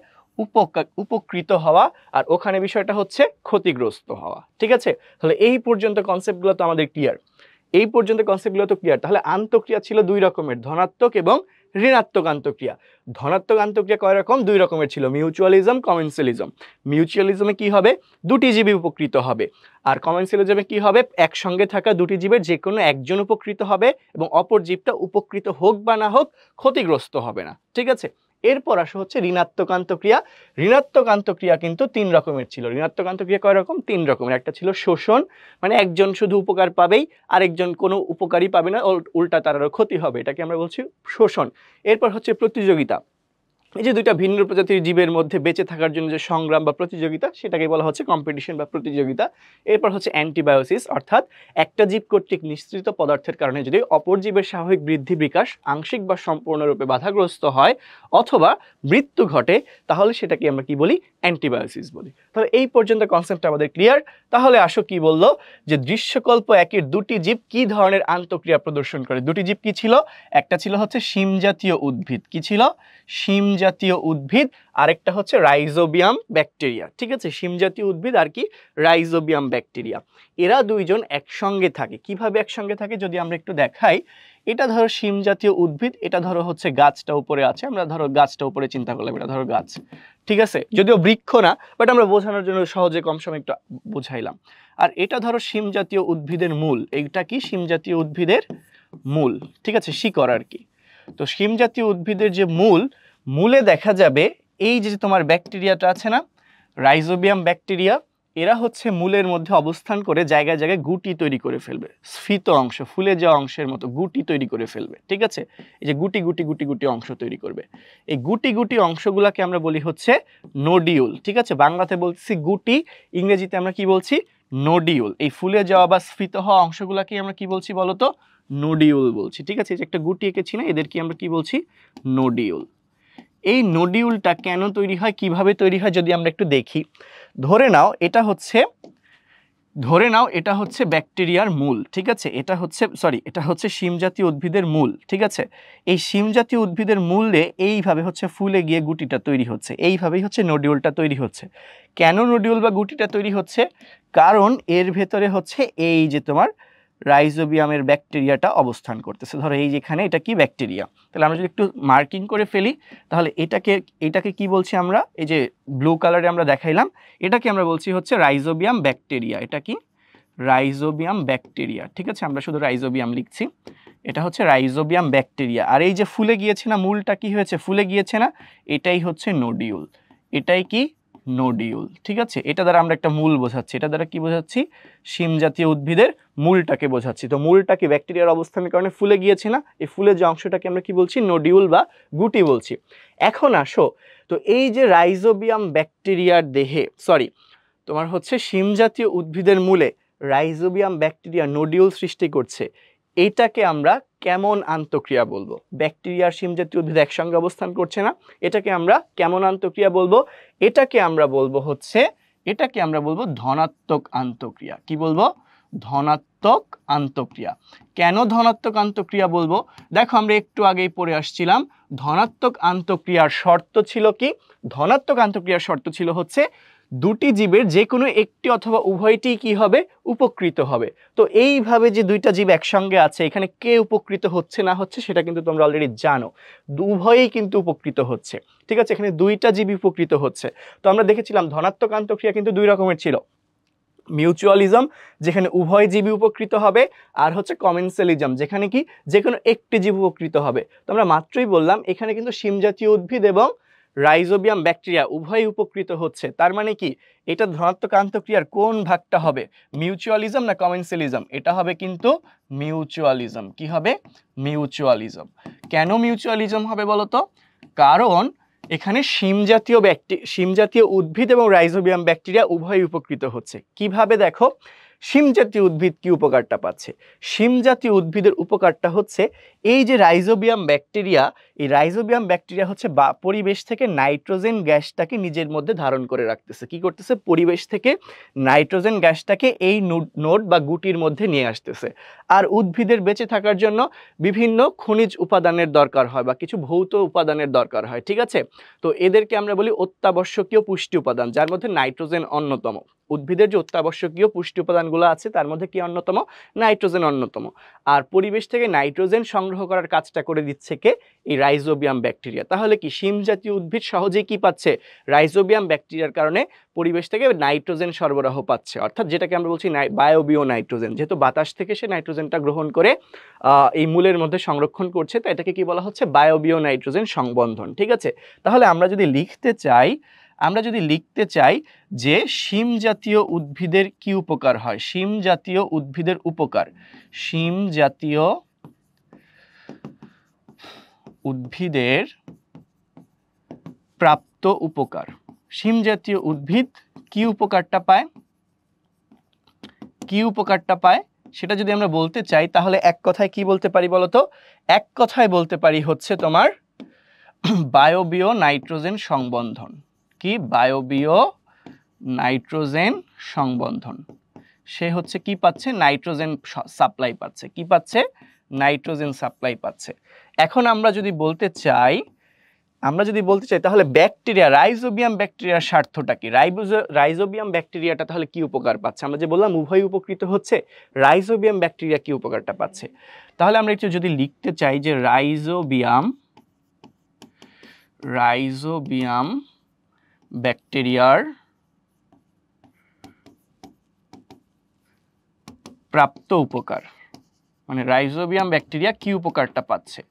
উপকৃত হওয়া, আর ওখানে বিষয়টা হচ্ছে ক্ষতিগ্রস্ত হওয়া, ঠিক আছে? তাহলে এই পর্যন্ত কনসেপ্টগুলো তো আমাদের ক্লিয়ার। এই পর্যন্ত কনসেপ্টগুলো তো ক্লিয়ার। তাহলে আন্তঃক্রিয়া ছিল দুই রকমের, ধনাত্মক এবং ঋণাত্মক আন্তঃক্রিয়া। ধনাত্মক আন্তঃক্রিয়া কয় রকম? দুই রকমের ছিল, মিউচুয়ালিজম, কমেন্সালিজম। মিউচুয়ালিজমে কি হবে? দুটি জীবই উপকৃত হবে। আর কমেন্সালিজমে কি হবে? একসঙ্গে থাকা দুটি জীবের যে কোনো একজন উপকৃত হবে এবং অপর জীবটা উপকৃত হোক বা না হোক ক্ষতিগ্রস্ত হবে না, ঠিক আছে? এরপর আসো হচ্ছে ঋণাত্মক আন্তঃক্রিয়া। ঋণাত্মক আন্তঃক্রিয়া কিন্তু 3 রকমের ছিল। ঋণাত্মক আন্তঃক্রিয়া কয় রকম? 3 রকমের। একটা ছিল শোষণ, মানে একজন শুধু উপকার পাবেই, আরেকজন কোনো উপকারই পাবে না, উল্টা তারও ক্ষতি হবে, এটাকে আমরা বলছি শোষণ। এরপর হচ্ছে প্রতিযোগিতা। এই যে দুইটা ভিন্ন প্রজাতির জীবের মধ্যে বেঁচে থাকার জন্য যে সংগ্রাম বা প্রতিযোগিতা, সেটাকে বলা হচ্ছে কম্পিটিশন বা প্রতিযোগিতা। এরপর হচ্ছে অ্যান্টিবায়োসিস, অর্থাৎ একটা জীব কর্তৃক নিঃসৃত পদার্থের কারণে যদি অপর জীবের স্বাভাবিক বৃদ্ধি বিকাশ আংশিক বা সম্পূর্ণরূপে বাধাগ্রস্ত হয় অথবা মৃত্যু ঘটে, তাহলে সেটাকে আমরা কি বলি? অ্যান্টিবায়োসিস বলি। তাহলে এই পর্যন্ত কনসেপ্ট আমাদের ক্লিয়ার। তাহলে আসো কি বললো, যে দৃশ্যকল্প একের দুটি জীব কি ধরনের আন্তঃক্রিয়া প্রদর্শন করে। দুটি জীব কি ছিল? একটা ছিল হচ্ছে শিম জাতীয় উদ্ভিদ, কি ছিল? শিম জাতীয় উদ্ভিদ। আরেকটা হচ্ছে রাইজোবিয়াম ব্যাকটেরিয়া। ঠিক আছে, শিম জাতীয় উদ্ভিদ আর কি রাইজোবিয়াম ব্যাকটেরিয়া। এরা দুইজন একসঙ্গে থাকে। কিভাবে একসঙ্গে থাকে যদি আমরা একটু দেখাই, এটা ধরো শিম জাতীয় উদ্ভিদ, এটা ধরো হচ্ছে গাছটা উপরে আছে, আমরা ধরো গাছটা উপরে চিন্তা করলাম, এটা ধরো গাছ, ঠিক আছে, যদিও বৃক্ষ না, বাট আমরা বোঝানোর জন্য সহজে কম সময় একটু বুঝাইলাম। আর এটা ধরো শিম জাতীয় উদ্ভিদের মূল, এইটা কি শিম জাতীয় উদ্ভিদের মূল, ঠিক আছে, শিকড় আর কি। তো শিম জাতীয় উদ্ভিদের যে মূলে দেখা যাবে এই যে তোমার ব্যাকটেরিয়াটা আছে না, রাইজোবিয়াম ব্যাকটেরিয়া, এরা হচ্ছে মূলের মধ্যে অবস্থান করে জায়গায় জায়গায় গুটি তৈরি করে ফেলবে, স্ফীত অংশ, ফুলে যাওয়া অংশের মতো গুটি তৈরি করে ফেলবে, ঠিক আছে। এই যে গুটি গুটি গুটি গুটি অংশ তৈরি করবে, এই গুটি গুটি অংশগুলোকে আমরা বলি হচ্ছে নোডিউল, ঠিক আছে। বাংলাতে বলছি গুটি, ইংরেজিতে আমরা কি বলছি? নোডিউল। এই ফুলে যাওয়া বা স্ফীত হওয়া অংশগুলোকে আমরা কি বলছি বলতো? নোডিউল বলছি, ঠিক আছে। এই যে একটা গুটি এঁকেছি না, এদেরকে আমরা কি বলছি? নোডিউল। এই নোডিউলটা কেন তৈরি হয়, কিভাবে তৈরি হয় যদি আমরা একটু দেখি, ধরে নাও এটা হচ্ছে ব্যাকটেরিয়ার মূল, ঠিক আছে, এটা হচ্ছে শিম জাতীয় উদ্ভিদের মূল, ঠিক আছে। এই শিম জাতীয় উদ্ভিদের মূলে এইভাবে হচ্ছে ফুলে গিয়ে গুটিটা তৈরি হচ্ছে, এইভাবেই হচ্ছে নোডিউলটা তৈরি হচ্ছে। কেন নোডিউল বা গুটিটা তৈরি হচ্ছে? কারণ এর ভেতরে হচ্ছে এই যে তোমার রাইজোবিয়ামের ব্যাকটেরিয়াটা অবস্থান করতেছে। ধরো এই যেখানে এটা কি ব্যাকটেরিয়া, তাহলে আমরা যদি একটু মার্কিং করে ফেলি, তাহলে এটাকে কি বলছি আমরা? এই যে ব্লু কালারে আমরা দেখাইলাম, এটাকে আমরা বলছি হচ্ছে রাইজোবিয়াম ব্যাকটেরিয়া। এটা কি? রাইজোবিয়াম ব্যাকটেরিয়া, ঠিক আছে, আমরা শুধু রাইজোবিয়াম লিখছি, এটা হচ্ছে রাইজোবিয়াম ব্যাকটেরিয়া। আর এই যে ফুলে গিয়েছে না, মূলটা কি হয়েছে? ফুলে গিয়েছে না, এটাই হচ্ছে নোডিউল, এটাই কি? নোডিউল, ঠিক আছে। এটা দ্বারা আমরা একটা মূল বোঝাচ্ছি, এটা দ্বারা কি বোঝাচ্ছি? শিম জাতীয় উদ্ভিদের মূলটাকে বোঝাচ্ছি। তো মূলটা কি ব্যাকটেরিয়ার অবস্থানের কারণে ফুলে গিয়েছে না, এই ফুলের যে অংশটাকে আমরা কি বলছি? নোডিউল বা গুটি বলছি। এখন আসো, তো এই যে রাইজোবিয়াম ব্যাকটেরিয়ার দেহে, তোমার হচ্ছে শিম জাতীয় উদ্ভিদের মূলে রাইজোবিয়াম ব্যাকটেরিয়া নোডিউল সৃষ্টি করছে, এইটাকে আমরা কেমন আন্তঃক্রিয়া বলবো? ব্যাকটেরিয়ার শিম জাতীয় উদ্ভিদ একসঙ্গে অবস্থান করছে না, এটাকে আমরা কেমন আন্তঃক্রিয়া বলবো? এটাকে আমরা বলবো ধনাত্মক আন্তঃক্রিয়া। কি বলবো? ধনাত্মক আন্তঃক্রিয়া। কেন ধনাত্মক আন্তঃক্রিয়া বলবো? দেখো আমরা একটু আগেই পড়ে আসছিলাম, ধনাত্মক আন্তঃক্রিয়ার শর্ত ছিল কি? ধনাত্মক আন্তঃক্রিয়ার শর্ত ছিল হচ্ছে দুটি জীবের যে কোনো একটি অথবা উভয়টি কি হবে? উপকৃত হবে। তো এইভাবে যে দুইটা জীব একসঙ্গে আছে, এখানে কে উপকৃত হচ্ছে না হচ্ছে সেটা কিন্তু তোমরা অলরেডি জানো, উভয়ই কিন্তু উপকৃত হচ্ছে, ঠিক আছে। এখানে দুইটা জীব উপকৃত হচ্ছে। তো আমরা দেখেছিলাম ধনাত্মক আন্তঃক্রিয়া কিন্তু দুই রকমের ছিল, মিউচুয়ালিজম যেখানে উভয় জীবই উপকৃত হবে, আর হচ্ছে কমেন্সালিজম যেখানে কি যে কোনো একটি জীব উপকৃত হবে। তো আমরা মাত্রই বললাম এখানে কিন্তু শিম জাতীয় উদ্ভিদ এবং রাইজোবিয়াম ব্যাকটেরিয়া উভয়ই উপকৃত হচ্ছে। তার মানে কি এটা ধনাত্মক আন্তঃক্রিয়ার কোন ভাগটা হবে? মিউচুয়ালিজম না কমেন্সালিজম? এটা হবে কিন্তু মিউচুয়ালিজম। কি হবে? মিউচুয়ালিজম। কেন মিউচুয়ালিজম হবে বলো তো? কারণ এখানে শিম জাতীয় উদ্ভিদ এবং রাইজোবিয়াম ব্যাকটেরিয়া উভয়ই উপকৃত হচ্ছে। কিভাবে দেখো, শিম জাতীয় উদ্ভিদ কি উপকারটা পাচ্ছে? শিম জাতীয় উদ্ভিদের উপকারটা হচ্ছে এই যে রাইজোবিয়াম ব্যাকটেরিয়া, এই রাইজোবিয়াম ব্যাকটেরিয়া হচ্ছে পরিবেশ থেকে নাইট্রোজেন গ্যাসটাকে নিজের মধ্যে ধারণ করে রাখতেছে। কি করতেছে? পরিবেশ থেকে নাইট্রোজেন গ্যাসটাকে এই নোড বা গুটির মধ্যে নিয়ে আসতেছে। আর উদ্ভিদের বেঁচে থাকার জন্য বিভিন্ন খনিজ উপাদানের দরকার হয় বা কিছু ভৌত উপাদানের দরকার হয়, ঠিক আছে। তো এদেরকে আমরা বলি অত্যাবশ্যকীয় পুষ্টি উপাদান, যার মধ্যে নাইট্রোজেন অন্যতম। উদ্ভিদের যে অত্যাবশ্যকীয় পুষ্টি উপাদানগুলো আছে তার মধ্যে কি অন্যতম? নাইট্রোজেন অন্যতম। আর পরিবেশ থেকে নাইট্রোজেন সংগ্রহ করার কাজটা করে দিচ্ছে কে? এই রাইজোবিয়াম ব্যাকটেরিয়া। তাহলে কি শিম জাতীয় উদ্ভিদ সহজেই কি পাচ্ছে? রাইজোবিয়াম ব্যাকটেরিয়ার কারণে পরিবেশ থেকে নাইট্রোজেন সরবরাহ পাচ্ছে, অর্থাৎ যেটাকে আমরা বলছি বায়োবিও নাইট্রোজেন। যেহেতু বাতাস থেকে সে নাইট্রোজেনটা গ্রহণ করে এই মূলের মধ্যে সংরক্ষণ করছে, তাই এটাকে কি বলা হচ্ছে? বায়োবিও নাইট্রোজেন সংবন্ধন। ঠিক আছে, তাহলে আমরা যদি লিখতে চাই যে শিম জাতীয় উদ্ভিদের কি উপকার হয়, শিম জাতীয় উদ্ভিদের উপকার, শিম জাতীয় উদ্ভিদের প্রাপ্ত উপকার, শিম জাতীয় উদ্ভিদ কি উপকারটা পায়, কি উপকারটা পায় সেটা যদি আমরা বলতে চাই তাহলে এক কথায় কি বলতে পারি বলতো? এক কথায় বলতে পারি হচ্ছে তোমার বায়োবিও নাইট্রোজেন সংবন্ধন। কি? বায়োবিও নাইট্রোজেন সংবন্ধন। সে হচ্ছে কি পাচ্ছে? নাইট্রোজেন সাপ্লাই পাচ্ছে। কি পাচ্ছে? নাইট্রোজেন সাপ্লাই পাচ্ছে। এখন আমরা যদি বলতে চাই তাহলে ব্যাকটেরিয়া, রাইজোবিয়াম ব্যাকটেরিয়ার স্বার্থটা কি? রাইজোবিয়াম ব্যাকটেরিয়াটা তাহলে কি উপকার পাচ্ছে? আমরা যে বললাম উভয় উপকৃত হচ্ছে, রাইজোবিয়াম ব্যাকটেরিয়া কি উপকারটা পাচ্ছে? তাহলে আমরা একটু যদি লিখতে চাই যে রাইজোবিয়াম ব্যাকটেরিয়ার প্রাপ্ত উপকার, মানে রাইজোবিয়াম ব্যাকটেরিয়া কি উপকারটা পাচ্ছে,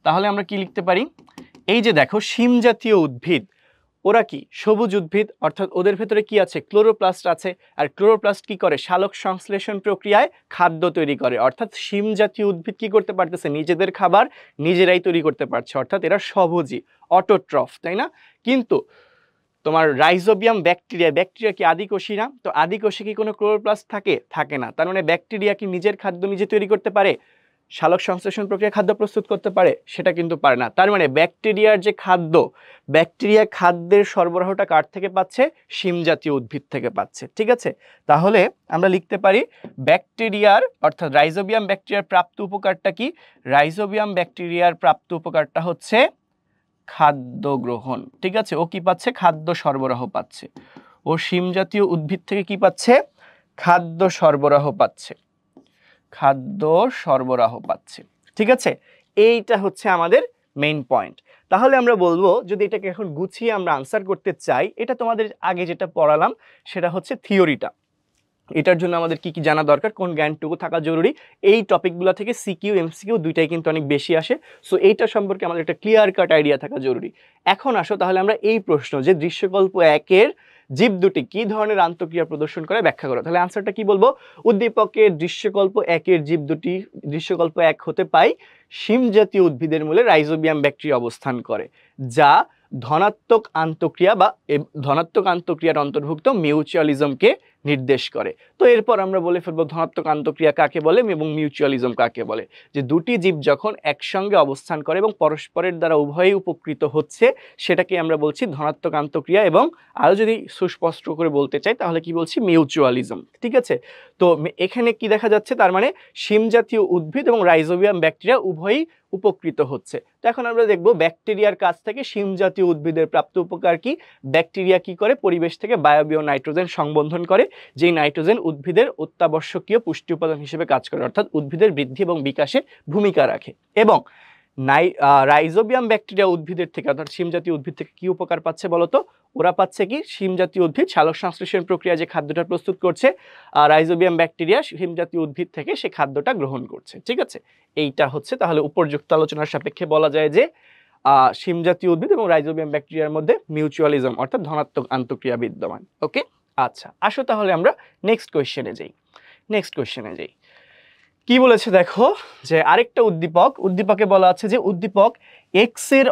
তাহলে আমরা কি লিখতে পারি? এই যে দেখো শিম জাতীয় উদ্ভিদ, ওরা কি সবুজ উদ্ভিদ, অর্থাৎ ওদের ভেতরে কি আছে? ক্লোরোপ্লাস্ট আছে। আর ক্লোরোপ্লাস্ট কি করে? সালোক সংশ্লেষণ প্রক্রিয়ায় খাদ্য তৈরি করে। অর্থাৎ শিম জাতীয় উদ্ভিদ কি করতে পারতেছে? নিজেদের খাবার নিজেরাই তৈরি করতে পারছে, অর্থাৎ এরা সবুজী, অটোট্রফ, তাই না? কিন্তু তোমার রাইজোবিয়াম ব্যাকটেরিয়া কি আদিকোষী না? তো আদিকোষে কি কোনো ক্লোরোপ্লাস্ট থাকে না। তার মানে ব্যাকটেরিয়া কি নিজের খাদ্য নিজে তৈরি করতে পারে? সালোক সংশ্লেষণ প্রক্রিয়া খাদ্য প্রস্তুত করতে পারে? সেটা কিন্তু পারে না। তার মানে ব্যাকটেরিয়ার যে খাদ্য, ব্যাকটেরিয়া খাদ্যের সরবরাহটা কার থেকে পাচ্ছে? শিম জাতীয় উদ্ভিদ থেকে পাচ্ছে। ঠিক আছে, তাহলে আমরা লিখতে পারি ব্যাকটেরিয়ার অর্থাৎ রাইজোবিয়াম ব্যাকটেরিয়ার প্রাপ্ত উপকারটা কি? রাইজোবিয়াম ব্যাকটেরিয়ার প্রাপ্ত উপকারটা হচ্ছে খাদ্য গ্রহণ। ঠিক আছে, ও কি পাচ্ছে? খাদ্য সরবরাহ পাচ্ছে। ও শিম জাতীয় উদ্ভিদ থেকে কি পাচ্ছে? খাদ্য সরবরাহ পাচ্ছে, খাদ্য সরবরাহ পাচ্ছে। ঠিক আছে, এইটা হচ্ছে আমাদের মেইন পয়েন্ট। তাহলে আমরা বলবো, যদি এটাকে এখন গুছিয়ে আমরা আনসার করতে চাই, এটা তোমাদের আগে যেটা পড়ালাম সেটা হচ্ছে থিওরিটা। এটার জন্য আমাদের কি কি জানা দরকার, কোন জ্ঞানটুকু থাকা জরুরি, এই টপিকগুলো থেকে সিকিউ এমসিকিউ দুইটাই কিন্তু অনেক বেশি আসে। সো এইটা সম্পর্কে আমাদের একটা ক্লিয়ার কাট আইডিয়া থাকা জরুরি। এখন আসো তাহলে আমরা এই প্রশ্ন যে দৃশ্যকল্প একের জীব দুটি কি ধরনের আন্তঃক্রিয়া প্রদর্শন করে ব্যাখ্যা করো, তাহলে আনসারটা কি বলবো? উদ্দীপকের দৃশ্যকল্প একের জীব দুটি, দৃশ্যকল্প এক হতে পাই শিম জাতীয় উদ্ভিদের মূলে রাইজোবিয়াম ব্যাকটেরিয়া অবস্থান করে, যা ধনাত্মক আন্তঃক্রিয়ার অন্তর্ভুক্ত মিউচুয়ালিজমকে নির্দেশ করে। তো এরপর আমরা বলে ফেলবো ধনাত্মক আন্তঃক্রিয়া কাকে বলে এবং মিউচুয়ালিজম কাকে বলে। যে দুটি জীব যখন একসঙ্গে অবস্থান করে এবং পরস্পরের দ্বারা উভয়ই উপকৃত হচ্ছে, সেটাকে আমরা বলছি ধনাত্মক আন্তঃক্রিয়া, এবং আরো যদি সুস্পষ্ট করে বলতে চাই তাহলে কি বলছি? মিউচুয়ালিজম। ঠিক আছে, তো এখানে কি দেখা যাচ্ছে? তার মানে শিম জাতীয় উদ্ভিদ এবং রাইজোবিয়াম ব্যাকটেরিয়া উভয়ই উপকৃত হচ্ছে। তো এখন আমরা দেখব ব্যাকটেরিয়ার কাছ থেকে শিম জাতীয় উদ্ভিদের প্রাপ্ত উপকার কি। ব্যাকটেরিয়া কি করে? পরিবেশ থেকে বায়োবিও নাইট্রোজেন সংবন্ধন করে, যেই নাইট্রোজেন উদ্ভিদের অত্যাবশ্যকীয় পুষ্টি উপাদান হিসেবে কাজ করে, অর্থাৎ উদ্ভিদের বৃদ্ধি এবং বিকাশে ভূমিকা রাখে। এবং রাইজোবিয়াম ব্যাকটেরিয়া উদ্ভিদের থেকে অর্থাৎ শিম জাতীয় উদ্ভিদ থেকে কি উপকার পাচ্ছে বলতো? ওরা পাচ্ছে কি? শিম জাতীয় উদ্ভিদ সালোক সংশ্লেষণ প্রক্রিয়া যে খাদ্যটা প্রস্তুত করছে, রাইজোবিয়াম ব্যাকটেরিয়া শিম জাতীয় উদ্ভিদ থেকে সে খাদ্যটা গ্রহণ করছে। ঠিক আছে, এইটা হচ্ছে তাহলে উপর্যুক্ত আলোচনার সাপেক্ষে বলা যায় যে শিম জাতীয় উদ্ভিদ এবং রাইজোবিয়াম ব্যাকটেরিয়ার মধ্যে মিউচুয়ালিজম অর্থাৎ ধনাত্মক আন্তঃক্রিয়া বিদ্যমান। ওকে, আচ্ছা আসো তাহলে আমরা নেক্সট কোয়েশ্চেনে যাই। কি বলেছে দেখো, যে আরেকটা উদ্দীপকে বলা আছে যে উদ্দীপক এক্স এর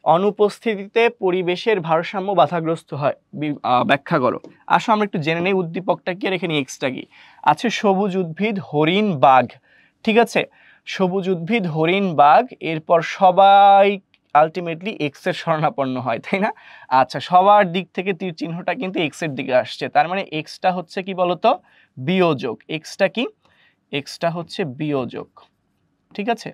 অনুপস্থিতিতে পরিবেশের ভারসাম্য বাধাগ্রস্ত হয়, ব্যাখ্যা করো। আসো আমরা একটু জেনে নেই উদ্দীপকটা কি আর এখানে এক্সটা কি আছে। সবুজ উদ্ভিদ, হরিণ, বাঘ। ঠিক আছে, সবুজ উদ্ভিদ, হরিণ, বাঘ, এরপর সবাই আলটিমেটলি এক্স এর শরণাপন্ন হয়, তাই না? আচ্ছা, সবার দিক থেকে তীর চিহ্নটা কিন্তু এক্স এর দিকে আসছে, তার মানে এক্সটা হচ্ছে কি বলতো? বিয়োজক। এক্সটা কি? এক্সটা হচ্ছে বিয়োজক। ঠিক আছে,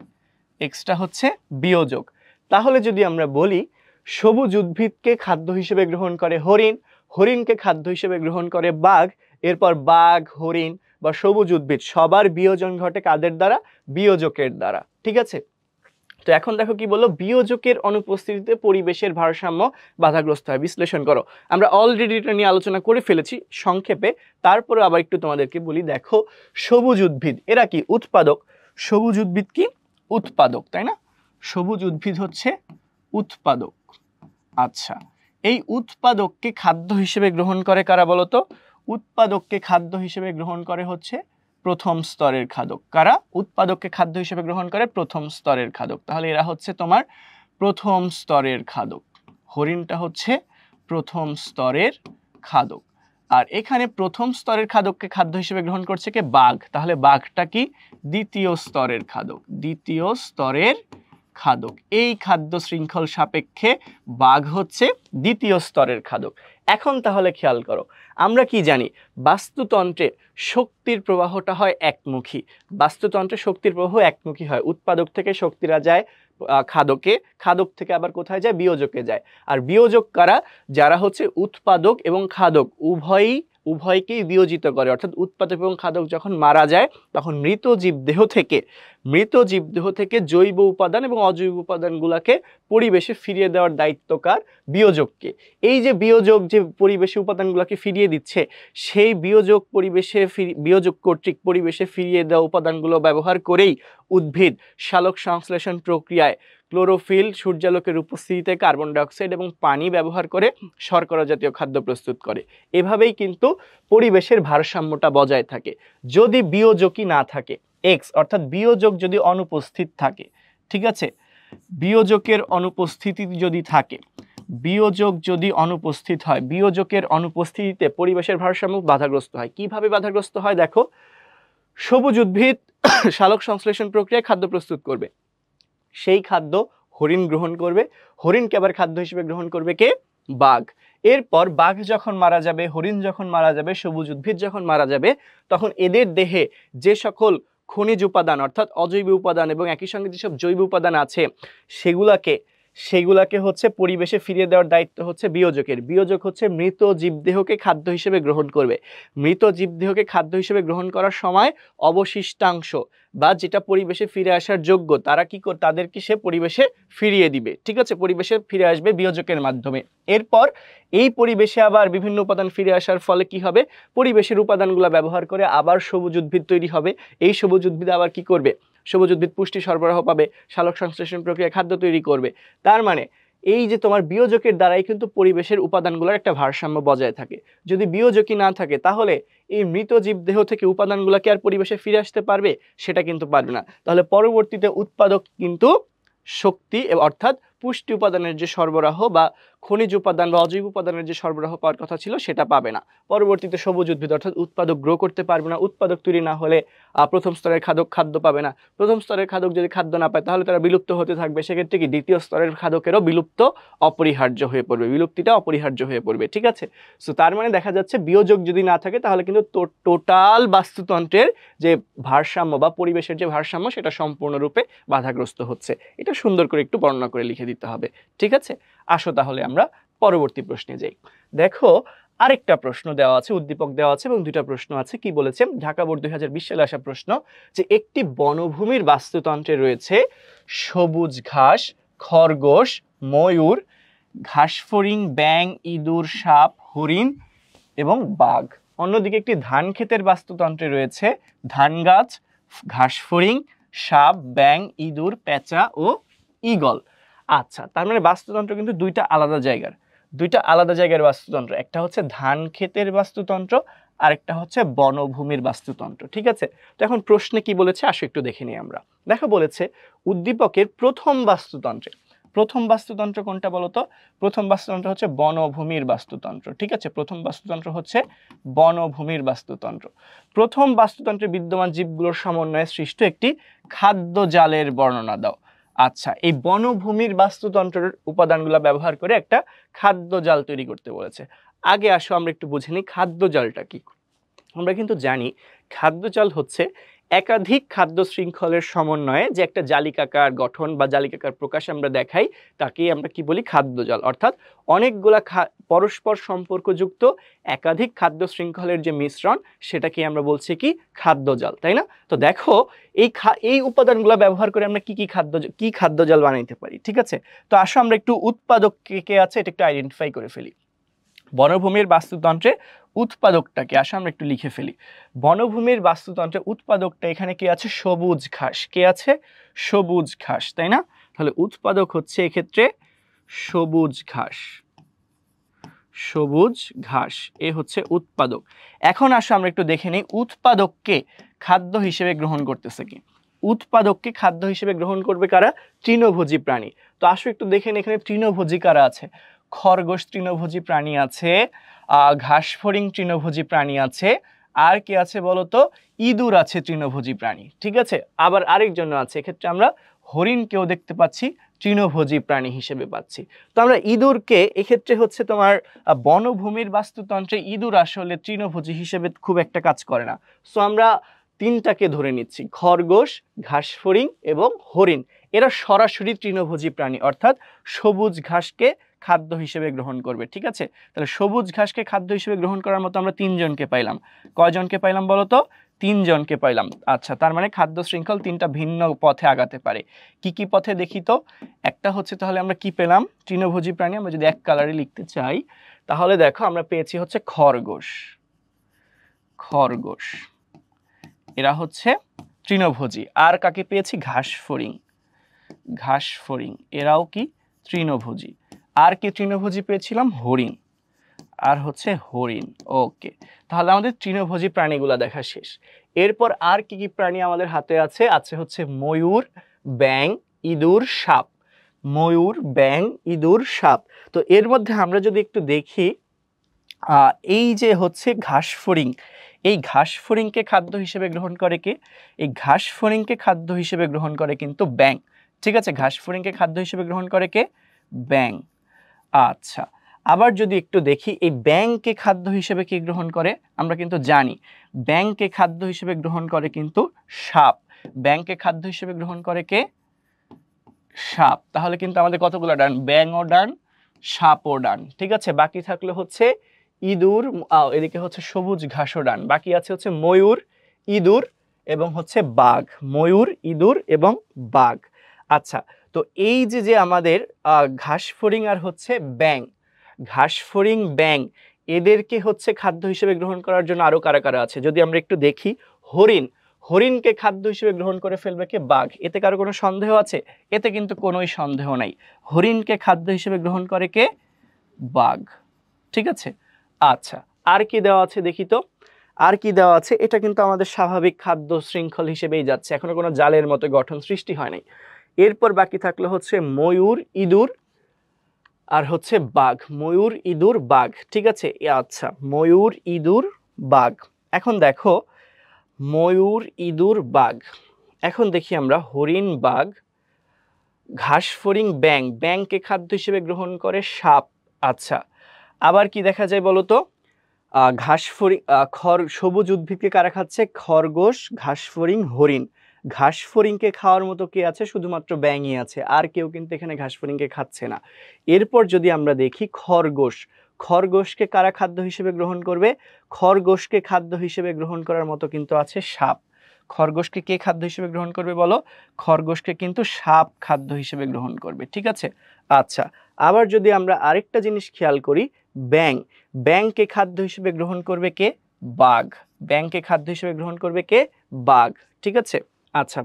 এক্সটা হচ্ছে বিয়োজক। তাহলে যদি আমরা বলি সবুজ উদ্ভিদকে খাদ্য হিসেবে গ্রহণ করে হরিণ, হরিণকে খাদ্য হিসেবে গ্রহণ করে বাঘ, এরপর বাঘ, হরিণ বা সবুজ উদ্ভিদ সবার বিয়োজন ঘটে কাদের দ্বারা? বিয়োজকের দ্বারা। ঠিক আছে, তো এখন দেখো কি বললো, বিয়োজকের অনুপস্থিতিতে পরিবেশের ভারসাম্য বাধাগ্রস্ত হয়। বিশ্লেষণ করো। আমরা অলরেডি এটা নিয়ে আলোচনা করে ফেলেছি সংক্ষেপে, তারপরে আবার একটু তোমাদেরকে বলি। দেখো, সবুজ উদ্ভিদ এরা কি? উৎপাদক। সবুজ উদ্ভিদ কি? উৎপাদক, তাই না? সবুজ উদ্ভিদ হচ্ছে উৎপাদক। আচ্ছা, এই উৎপাদককে খাদ্য হিসেবে গ্রহণ করে কারা বলতো? উৎপাদককে খাদ্য হিসেবে গ্রহণ করে হচ্ছে প্রথম স্তরের খাদক। কারা উৎপাদককে খাদ্য হিসেবে গ্রহণ করে? প্রথম স্তরের খাদক। তাহলে এরা হচ্ছে তোমার প্রথম স্তরের খাদক। হরিণটা হচ্ছে প্রথম স্তরের খাদক। আর এখানে প্রথম স্তরের খাদককে খাদ্য হিসেবে গ্রহণ করছে কে? বাঘ। তাহলে বাঘটা কি? দ্বিতীয় স্তরের খাদক। দ্বিতীয় স্তরের খাদক। এই খাদ্য শৃঙ্খল সাপেক্ষে বাঘ হচ্ছে দ্বিতীয় স্তরের খাদক। এখন তাহলে খেয়াল করো, আমরা কি জানি? বাস্তুতন্ত্রে শক্তির প্রবাহটা হয় একমুখী। বাস্তুতন্ত্রে শক্তির প্রবাহ একমুখী হয়। উৎপাদক থেকে শক্তিরা যায় খাদকে, খাদক থেকে আবার কোথায় যায়? বিয়োজকে যায়। আর বিয়োজক কারা? যারা হচ্ছে উৎপাদক এবং খাদক উভয়কেই বিয়োজিত করে। অর্থাৎ উৎপাদক এবং খাদক যখন মারা যায় তখন মৃত জীবদেহ থেকে জৈব উপাদান এবং অজৈব উপাদানগুলোকে পরিবেশে ফিরিয়ে দেওয়ার দায়িত্ব কার? বিয়োজককে। এই যে বিয়োজক যে পরিবেশে উপাদানগুলোকে ফিরিয়ে দিচ্ছে, সেই বিয়োজক কর্তৃক পরিবেশে ফিরিয়ে দেওয়া উপাদানগুলো ব্যবহার করেই উদ্ভিদ সালোক সংশ্লেষণ প্রক্রিয়ায় ক্লোরোফিল, সূর্যালোকের উপস্থিতিতে কার্বন ডাইঅক্সাইড এবং পানি ব্যবহার করে শর্করা জাতীয় খাদ্য প্রস্তুত করে। এভাবেই কিন্তু পরিবেশের ভারসাম্যটা বজায় থাকে। যদি বিয়োজকই না থাকে, এক্স অর্থাৎ বিয়োজক যদি অনুপস্থিত থাকে, ঠিক আছে, বিয়োজকের অনুপস্থিতি যদি থাকে, বিয়োজক যদি অনুপস্থিত হয়, বিয়োজকের অনুপস্থিতিতে পরিবেশের ভারসাম্য বাধাগ্রস্ত হয়। কিভাবে বাধাগ্রস্ত হয়? দেখো, সবুজ উদ্ভিদ সালোক সংশ্লেষণ প্রক্রিয়ায় খাদ্য প্রস্তুত করবে, সেই খাদ্য হরিণ গ্রহণ করবে, হরিণকে আবার খাদ্য হিসেবে গ্রহণ করবে কে? বাঘ। এরপর বাঘ যখন মারা যাবে, হরিণ যখন মারা যাবে, সবুজ উদ্ভিদ যখন মারা যাবে, তখন এদের দেহে যে সকল খনিজ উপাদান অর্থাৎ অজৈব উপাদান এবং একই সঙ্গে যেসব জৈব উপাদান আছে সেগুলাকে হচ্ছে পরিবেশে ফিরিয়ে দেওয়ার দায়িত্ব হচ্ছে বিয়োজকের। বিয়োজক হচ্ছে মৃত জীবদেহকে খাদ্য হিসেবে গ্রহণ করবে। মৃত জীবদেহকে খাদ্য হিসেবে গ্রহণ করার সময় অবশিষ্টাংশ বা যেটা পরিবেশে ফিরে আসার যোগ্য তাদেরকে সে পরিবেশে ফিরিয়ে দিবে। ঠিক আছে, পরিবেশে ফিরে আসবে বিয়োজকের মাধ্যমে। এরপর এই পরিবেশে আবার বিভিন্ন উপাদান ফিরে আসার ফলে কি হবে? পরিবেশের উপাদানগুলো ব্যবহার করে আবার সবুজ উদ্ভিদ তৈরি হবে। এই সবুজ উদ্ভিদ আবার কি করবে? সবুজ উদ্ভিদ পুষ্টি সরবরাহ পাবে, সালোক সংশ্লেষণ প্রক্রিয়া খাদ্য তৈরি করবে। তার মানে এই যে তোমার বিয়োজকের দ্বারাই কিন্তু পরিবেশের উপাদানগুলোর একটা ভারসাম্য বজায় থাকে। যদি বিয়োজকই না থাকে তাহলে এই মৃত জীবদেহ থেকে উপাদানগুলো কি আর পরিবেশে ফিরে আসতে পারবে? সেটা কিন্তু পারবে না। তাহলে পরবর্তীতে উৎপাদক কিন্তু শক্তি অর্থাৎ পুষ্টি উপাদানের যে সরবরাহ বা খনিজ উপাদান বা অজৈব উপাদানের যে সরবরাহ পাওয়ার কথা ছিল সেটা পাবে না। পরবর্তীতে সবুজ উদ্ভিদ অর্থাৎ উৎপাদক গ্রো করতে পারবে না। উৎপাদক তৈরি না হলে প্রথম স্তরের খাদ্য পাবে না। প্রথম স্তরের খাদক যদি খাদ্য না পায় তাহলে তারা বিলুপ্ত হতে থাকবে। সেক্ষেত্রে কি দ্বিতীয় স্তরের খাদকেরও বিলুপ্তিটা অপরিহার্য হয়ে পড়বে। ঠিক আছে, সো তার মানে দেখা যাচ্ছে বিয়োজক যদি না থাকে তাহলে কিন্তু টোটাল বাস্তুতন্ত্রের যে ভারসাম্য বা পরিবেশের যে ভারসাম্য সেটা সম্পূর্ণরূপে বাধাগ্রস্ত হচ্ছে। এটা সুন্দর করে একটু বর্ণনা করে লিখে দিতে হবে। ঠিক আছে, আসো তাহলে আমরা পরবর্তী প্রশ্নে যাই। দেখো, আরেকটা প্রশ্ন দেওয়া আছে, উদ্দীপক দেওয়া আছে এবং দুইটা প্রশ্ন আছে। কি বলেছে? ঢাকা বোর্ড 2020 সালে আসা প্রশ্ন যে একটি বনভূমির বাস্তুতন্ত্রে রয়েছে সবুজ ঘাস, খরগোশ, ময়ূর, ঘাসফড়িং, ব্যাং, ইঁদুর, সাপ, হরিণ এবং বাঘ। অন্যদিকে একটি ধান ক্ষেতের বাস্তুতন্ত্রে রয়েছে ধান গাছ, ঘাসফড়িং, সাপ, ব্যাং, ইঁদুর, পেঁচা ও ঈগল। আচ্ছা, তার মানে বাস্তুতন্ত্র কিন্তু দুইটা আলাদা জায়গার বাস্তুতন্ত্র। একটা হচ্ছে ধান ক্ষেতের বাস্তুতন্ত্র, আরেকটা হচ্ছে বনভূমির বাস্তুতন্ত্র। ঠিক আছে, তো এখন প্রশ্নে কি বলেছে আসো একটু দেখে নিই আমরা। দেখো, বলেছে উদ্দীপকের প্রথম বাস্তুতন্ত্র কোনটা বলতো? প্রথম বাস্তুতন্ত্র হচ্ছে বনভূমির বাস্তুতন্ত্র। ঠিক আছে, প্রথম বাস্তুতন্ত্র হচ্ছে বনভূমির বাস্তুতন্ত্র। প্রথম বাস্তুতন্ত্রে বিদ্যমান জীবগুলোর সমন্বয়ে সৃষ্ট একটি খাদ্য জালের বর্ণনা দাও। আচ্ছা, এই বনভূমির বাস্তুতন্ত্রের উপাদানগুলো ব্যবহার করে একটা খাদ্য জাল তৈরি করতে বলেছে। আগে আসো আমরা একটু বুঝে নিই খাদ্য জালটা কি। আমরা কিন্তু জানি খাদ্য জাল হচ্ছে একাধিক খাদ্য শৃঙ্খলের সমন্বয়ে যে একটা জালিকাকার গঠন বা জালিকাকার প্রকাশ আমরা দেখাই তাকেই আমরা কি বলি, খাদ্যজাল। অর্থাৎ অনেকগুলা পরস্পর সম্পর্কযুক্ত একাধিক খাদ্য শৃঙ্খলের যে মিশ্রণ সেটাকে আমরা বলছি কি, খাদ্যজাল, তাই না? তো দেখো এই উপাদানগুলো ব্যবহার করে আমরা কি খাদ্যজাল বানাইতে পারি, ঠিক আছে? তো আসো আমরা একটু উৎপাদক কে আছে এটা একটু আইডেন্টিফাই করে ফেলি। বনভূমির বাস্তুতন্ত্রে উৎপাদকটাকে আসে আমরা একটু লিখে ফেলি। বনভূমির বাস্তুতন্ত্রে উৎপাদকটা এখানে কি আছে, সবুজ ঘাস। কে আছে, সবুজ ঘাস, তাই না? তাহলে উৎপাদক হচ্ছে এক্ষেত্রে সবুজ ঘাস। সবুজ ঘাস এ হচ্ছে উৎপাদক। এখন আসো আমরা একটু দেখে নিই উৎপাদককে খাদ্য হিসেবে গ্রহণ করতেছে কি। উৎপাদককে খাদ্য হিসেবে গ্রহণ করবে কারা, তৃণভোজী প্রাণী। তো আসো একটু দেখেন এখানে তৃণভোজী কারা আছে। খরগোশ তৃণভোজী প্রাণী আছে, ঘাসফড়িং তৃণভোজী প্রাণী আছে, আর কি আছে বলতো, ইঁদুর আছে তৃণভোজী প্রাণী, ঠিক আছে? আবার আরেকজন আছে, এক্ষেত্রে আমরা হরিণকেও দেখতে পাচ্ছি তৃণভোজী প্রাণী হিসেবে পাচ্ছি। তো আমরা ইঁদুরকে এক্ষেত্রে হচ্ছে তোমার বনভূমির বাস্তুতন্ত্রে ইঁদুর আসলে তৃণভোজী হিসেবে খুব একটা কাজ করে না। সো আমরা তিনটাকে ধরে নিচ্ছি, খরগোশ, ঘাসফড়িং এবং হরিণ, এরা সরাসরি তৃণভোজী প্রাণী, অর্থাৎ সবুজ ঘাসকে খাদ্য হিসেবে গ্রহণ করবে, ঠিক আছে? তাহলে সবুজ ঘাসকে খাদ্য হিসেবে গ্রহণ করার মতো আমরা তিনজনকে পাইলাম। কয়জনকে পাইলাম বলতো, তিনজনকে পাইলাম। আচ্ছা, তার মানে খাদ্য শৃঙ্খল তিনটা ভিন্ন পথে আগাতে পারে। কি কি পথে দেখি তো। একটা হচ্ছে, তাহলে আমরা কি পেলাম, তৃণভোজী প্রাণী আমরা যদি এক কালারে লিখতে চাই তাহলে দেখো আমরা পেয়েছি হচ্ছে খরগোশ। খরগোশ এরা হচ্ছে তৃণভোজী। আর কাকে পেয়েছি, ঘাসফড়িং। ঘাসফড়িং এরাও কি, তৃণভোজী। আর কি তৃণভোজী পেয়েছিলাম, হরিণ। আর হচ্ছে হরিণ। ওকে, তাহলে আমাদের তৃণভোজী প্রাণীগুলা দেখা শেষ। এরপর আর কি কি প্রাণী আমাদের হাতে আছে, আছে হচ্ছে ময়ূর, ব্যাং, ইঁদুর, সাপ। ময়ূর, ব্যাং, ইঁদুর, সাপ। তো এর মধ্যে আমরা যদি একটু দেখি, এই যে হচ্ছে ঘাসফড়িং, এই ঘাসফড়িংকে খাদ্য হিসেবে গ্রহণ করে কে, এই ঘাসফড়িংকে খাদ্য হিসেবে গ্রহণ করে কিন্তু ব্যাং, ঠিক আছে? ঘাসফড়িংকে খাদ্য হিসেবে গ্রহণ করে কে, ব্যাং। আচ্ছা, আবার যদি একটু দেখি এই ব্যাংকে খাদ্য হিসেবে কি গ্রহণ করে, আমরা কিন্তু জানি ব্যাংকে খাদ্য হিসেবে গ্রহণ করে কিন্তু সাপ। ব্যাংকে খাদ্য হিসেবে গ্রহণ করে কে, সাপ। তাহলে কিন্তু আমাদের কতগুলো ডান, ব্যাংও ডান, সাপও ডান, ঠিক আছে? বাকি থাকলে হচ্ছে ইঁদুর, এদিকে হচ্ছে সবুজ ঘাসও ডান। বাকি আছে হচ্ছে ময়ূর, ইঁদুর এবং হচ্ছে বাঘ। ময়ূর, ইঁদুর এবং বাঘ। আচ্ছা, তো এই যে আমাদের ঘাসফড়িং আর হচ্ছে ব্যাং, ঘাসফড়িং, ব্যাং, এদেরকে হচ্ছে খাদ্য হিসেবে গ্রহণ করার জন্য আরো কারা কারা আছে যদি আমরা একটু দেখি। হরিণ, হরিণকে খাদ্য হিসেবে গ্রহণ করে ফেলবে কে, বাঘ। এতে কারো কোনো সন্দেহ আছে? এতে কিন্তু কোনোই সন্দেহ নাই। হরিণকে খাদ্য হিসেবে গ্রহণ করে কে, বাঘ, ঠিক আছে? আচ্ছা, আর কি দেওয়া আছে দেখি তো। আর কি দেওয়া আছে, এটা কিন্তু আমাদের স্বাভাবিক খাদ্য শৃঙ্খল হিসেবেই যাচ্ছে, এখনো কোনো জালের মতো গঠন সৃষ্টি হয় নাই। এরপর বাকি থাকলো হচ্ছে ময়ূর, ইঁদুর আর হচ্ছে বাঘ। ময়ূর, ইঁদুর, বাঘ, ঠিক আছে? আচ্ছা, ময়ূর, ইঁদুর, বাঘ। এখন দেখো ময়ূর, ইঁদুর, বাঘ। এখন দেখি আমরা হরিণ, বাঘ, ঘাসফড়িং, ব্যাং। ব্যাংকে খাদ্য হিসেবে গ্রহণ করে সাপ। আচ্ছা, আবার কি দেখা যায় বলতো, ঘাসফড়িং, সবুজ উদ্ভিদকে কারা খাচ্ছে, খরগোশ, ঘাসফড়িং, হরিণ। ঘাসফড়িংকে খাওয়ার মতো কে আছে, শুধুমাত্র ব্যাঙই আছে, আর কেউ কিন্তু এখানে ঘাসফড়িংকে খাচ্ছে না। এরপর যদি আমরা দেখি খরগোশ, খরগোশকে কারা খাদ্য হিসেবে গ্রহণ করবে, খরগোশকে খাদ্য হিসেবে গ্রহণ করার মতো কিন্তু আছে সাপ। খরগোশকে কে খাদ্য হিসেবে গ্রহণ করবে বলো, খরগোশকে কিন্তু সাপ খাদ্য হিসেবে গ্রহণ করবে, ঠিক আছে? আচ্ছা, আবার যদি আমরা আরেকটা জিনিস খেয়াল করি, ব্যাং, ব্যাংকে খাদ্য হিসেবে গ্রহণ করবে কে, বাঘ। ব্যাংকে খাদ্য হিসেবে গ্রহণ করবে কে, বাঘ, ঠিক আছে? আচ্ছা,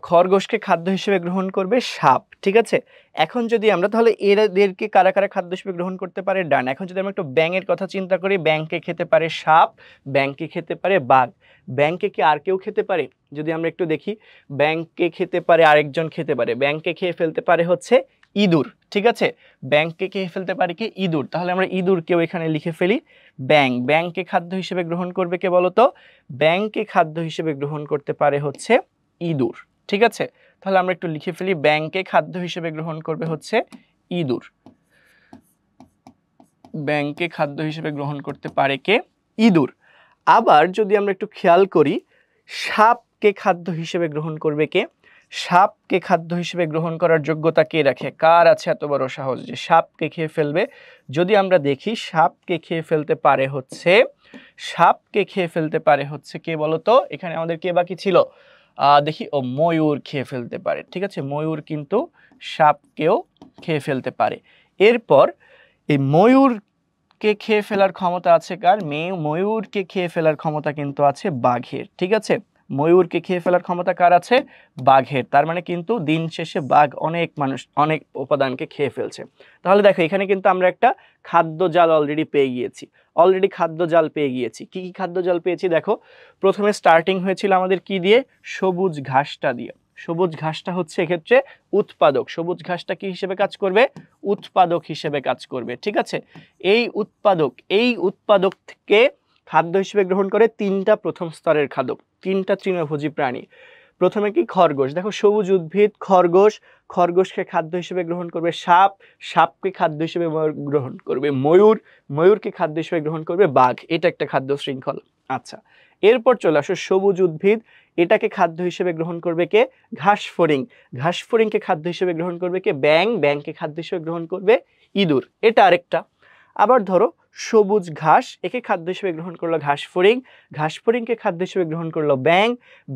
খরগোশকে খাদ্য হিসেবে গ্রহণ করবে সাপ, ঠিক আছে? এখন যদি আমরা তাহলে এদেরকে কারা কারা খাদ্য হিসেবে গ্রহণ করতে পারে, ডান। এখন যদি আমরা একটু ব্যাঙের কথা চিন্তা করি, ব্যাংকে খেতে পারে সাপ, ব্যাংকে খেতে পারে বাঘ। ব্যাংকে কি আর কেউ খেতে পারে যদি আমরা একটু দেখি, ব্যাংকে খেতে পারে আরেকজন, খেতে পারে ব্যাংকে খেয়ে ফেলতে পারে হচ্ছে ইঁদুর, ঠিক আছে? ব্যাংকে খেয়ে ফেলতে পারে কি, ইঁদুর। তাহলে আমরা ইঁদুরকেও এখানে লিখে ফেলি ব্যাং। ব্যাংকে খাদ্য হিসেবে গ্রহণ করবে কে বলতো, ব্যাংকে খাদ্য হিসেবে গ্রহণ করতে পারে হচ্ছে ইঁদুর, ঠিক আছে? তাহলে আমরা একটু লিখে ফেলি ব্যাংকে খাদ্য হিসেবে গ্রহণ করবে হচ্ছে ইঁদুর। ব্যাংকে খাদ্য হিসেবে গ্রহণ করতে পারে কে, ইঁদুর। আবার যদি আমরা একটু খেয়াল করি, সাপ সাপকে খাদ্য হিসেবে গ্রহণ করবে কে? সাপকে খাদ্য হিসেবে গ্রহণ করার যোগ্যতা কে রাখে? কার আছে এত বড় সাহস যে সাপকে খেয়ে ফেলবে? যদি আমরা দেখি সাপকে খেয়ে ফেলতে পারে হচ্ছে, সাপকে খেয়ে ফেলতে পারে হচ্ছে কে বলতো? এখানে আমাদের কে বাকি ছিল? দেখি, ও ময়ূর খেয়ে ফেলতে পারে। ঠিক আছে, ময়ূর কিন্তু সাপকেও খেয়ে ফেলতে পারে। এরপর এই ময়ূরকে খেয়ে ফেলার ক্ষমতা আছে কার? ময়ূরকে খেয়ে ফেলার ক্ষমতা কিন্তু আছে বাঘের। ঠিক আছে, ময়ূরকে খেয়ে ফেলার ক্ষমতা কার আছে? বাঘের। তার মানে কিন্তু দিন শেষে বাঘ অনেক উপাদানকে খেয়ে ফেলছে। তাহলে দেখো এখানে কিন্তু আমরা একটা খাদ্য জাল অলরেডি পেয়ে গিয়েছি। কি কি খাদ্য জাল পেয়েছি দেখো। প্রথমে স্টার্টিং হয়েছিল আমাদের কি দিয়ে? সবুজ ঘাসটা দিয়ে। সবুজ ঘাসটা হচ্ছে এক্ষেত্রে উৎপাদক। সবুজ ঘাসটা কি হিসেবে কাজ করবে? উৎপাদক হিসেবে কাজ করবে। ঠিক আছে, এই উৎপাদককে খাদ্য হিসেবে গ্রহণ করে তিনটা প্রথম স্তরের খাদক, তিনটা তৃণভোজী প্রাণী। প্রথমে কি? খরগোশ। দেখো সবুজ উদ্ভিদ, খরগোশকে খাদ্য হিসেবে গ্রহণ করবে সাপকে খাদ্য হিসেবে গ্রহণ করবে ময়ূরকে খাদ্য হিসেবে গ্রহণ করবে বাঘ। এটা একটা খাদ্য শৃঙ্খল। আচ্ছা, এরপর চলে আসো সবুজ উদ্ভিদ, এটাকে খাদ্য হিসেবে গ্রহণ করবে কে? ঘাসফড়িংকে খাদ্য হিসেবে গ্রহণ করবে কে? ব্যাঙকে খাদ্য হিসেবে গ্রহণ করবে ইঁদুর। এটা আরেকটা। আবার ধরো সবুজ ঘাস, একে খাদ্য হিসেবে গ্রহণ করলো ঘাসফড়িংকে খাদ্য হিসেবে গ্রহণ করলো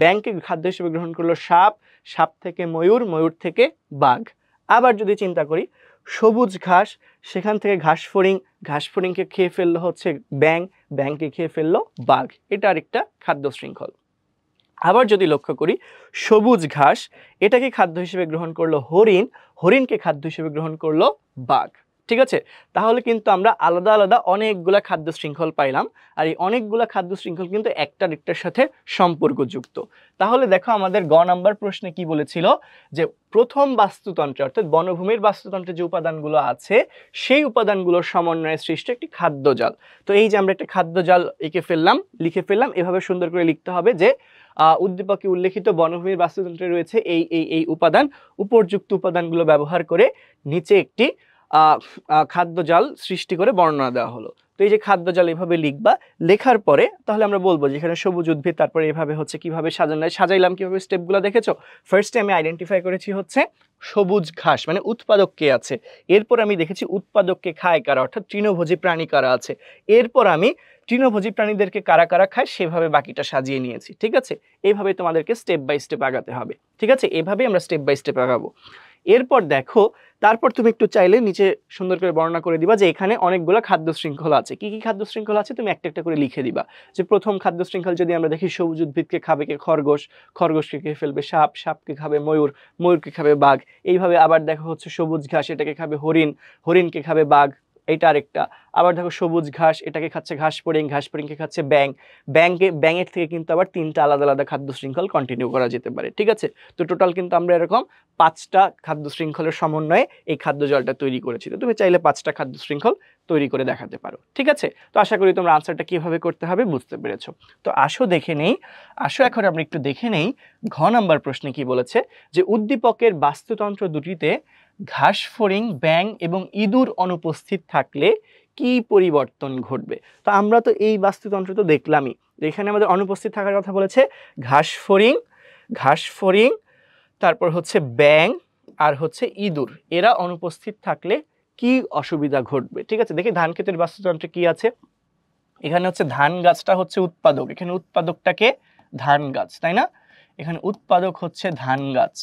ব্যাঙকে খাদ্য হিসেবে গ্রহণ করলো সাপ থেকে ময়ূর থেকে বাঘ। আবার যদি চিন্তা করি সবুজ ঘাস, সেখান থেকে ঘাসফড়িংকে খেয়ে ফেললো হচ্ছে ব্যাঙকে খেয়ে ফেললো বাঘ। এটা আরেকটা খাদ্য শৃঙ্খল। আবার যদি লক্ষ্য করি সবুজ ঘাস, এটাকে খাদ্য হিসেবে গ্রহণ করলো হরিণকে খাদ্য হিসেবে গ্রহণ করলো বাঘ। ঠিক আছে, তাহলে কিন্তু আমরা আলাদা আলাদা অনেকগুলা খাদ্য শৃঙ্খল পাইলাম। আর এই অনেকগুলা খাদ্য শৃঙ্খল কিন্তু একটার সাথে সম্পর্কযুক্ত। তাহলে দেখো আমাদের গ নাম্বার প্রশ্নে কি বলেছিল যে প্রথম বাস্তুতন্ত্রে অর্থাৎ বনভূমির বাস্তুতন্ত্রে যে উপাদানগুলো আছে সেই উপাদানগুলোর সমন্বয়ে সৃষ্ট একটি খাদ্যজাল। তো এই যে আমরা একটা খাদ্যজাল লিখে ফেললাম। এভাবে সুন্দর করে লিখতে হবে যে উদ্দীপকে উল্লেখিত বনভূমির বাস্তুতন্ত্রে রয়েছে এই উপাদান, উপযুক্ত উপাদানগুলো ব্যবহার করে নিচে একটি খাদ্যজাল সৃষ্টি করে বর্ণনা দেওয়া হলো। তো এই যে খাদ্যজাল এভাবে লিখবা, লেখার পরে তাহলে আমরা বলবো যে এখানে সবুজ উদ্ভিদ, তারপরে এভাবে হচ্ছে কিভাবে সাজাইলাম, কিভাবে স্টেপগুলো দেখেছো। ফার্স্টে আমি আইডেন্টিফাই করেছি হচ্ছে সবুজ ঘাস, মানে উৎপাদক কে আছে। এরপর আমি দেখেছি উৎপাদককে খায় কারা, অর্থাৎ তৃণভোজী প্রাণী কারা আছে। এরপর আমি তৃণভোজী প্রাণীদেরকে কারা কারা খায় সেভাবে বাকিটা সাজিয়ে নিয়েছি। ঠিক আছে, এইভাবে তোমাদেরকে স্টেপ বাই স্টেপ আগাতে হবে। ঠিক আছে, এভাবে আমরা স্টেপ বাই স্টেপ আগাবো। এরপর দেখো, তারপর তুমি একটু চাইলে নিচে সুন্দর করে বর্ণনা করে দিবা যে এখানে অনেকগুলো খাদ্য শৃঙ্খল আছে। কি কি খাদ্য শৃঙ্খল আছে তুমি একটা করে লিখে দিবা। যে প্রথম খাদ্য শৃঙ্খল যদি আমরা দেখি, সবুজ উদ্ভিদকে খাবে কে? খরগোশকে খেয়ে ফেলবে সাপকে খাবে ময়ূরকে খাবে বাঘ। এইভাবে আবার দেখো হচ্ছে সবুজ ঘাস, এটাকে খাবে হরিণকে খাবে বাঘ। এটা আরেকটা। আবার দেখো সবুজ ঘাস, এটাকে খাচ্ছে ঘাসফড়িংকে খাচ্ছে ব্যাঙের থেকে কিন্তু আবার তিনটা আলাদা আলাদা খাদ্য শৃঙ্খল কন্টিনিউ করা যেতে পারে। ঠিক আছে, তো টোটাল কিন্তু আমরা এরকম 5টা খাদ্য শৃঙ্খলের সমন্বয়ে এই খাদ্যজালটা তৈরি করেছি। তো তুমি চাইলে 5টা খাদ্য শৃঙ্খল তৈরি করে দেখাতে পারো। ঠিক আছে, তো আশা করি তোমরা আনসারটা কিভাবে করতে হবে বুঝতে পেরেছো। তো আসো এখন আমরা একটু দেখে নেই ঘ নাম্বার প্রশ্নে কি বলেছে যে উদ্দীপকের বাস্তুতন্ত্র দুটিতে ঘাসফড়িং, ব্যাঙ এবং ইঁদুর অনুপস্থিত থাকলে কি পরিবর্তন ঘটবে। তো আমরা তো এই বাস্তুতন্ত্র তো দেখলামই, এখানে আমাদের অনুপস্থিত থাকার কথা বলেছে ঘাসফড়িং, তারপর হচ্ছে ব্যাঙ আর হচ্ছে ইঁদুর। এরা অনুপস্থিত থাকলে কি অসুবিধা ঘটবে। ঠিক আছে, দেখি ধান ক্ষেতের বাস্তুতন্ত্রে কি আছে। এখানে হচ্ছে ধান গাছটা হচ্ছে উৎপাদক, এখানে উৎপাদকটাকে ধান গাছ, তাই না? এখানে উৎপাদক হচ্ছে ধান গাছ।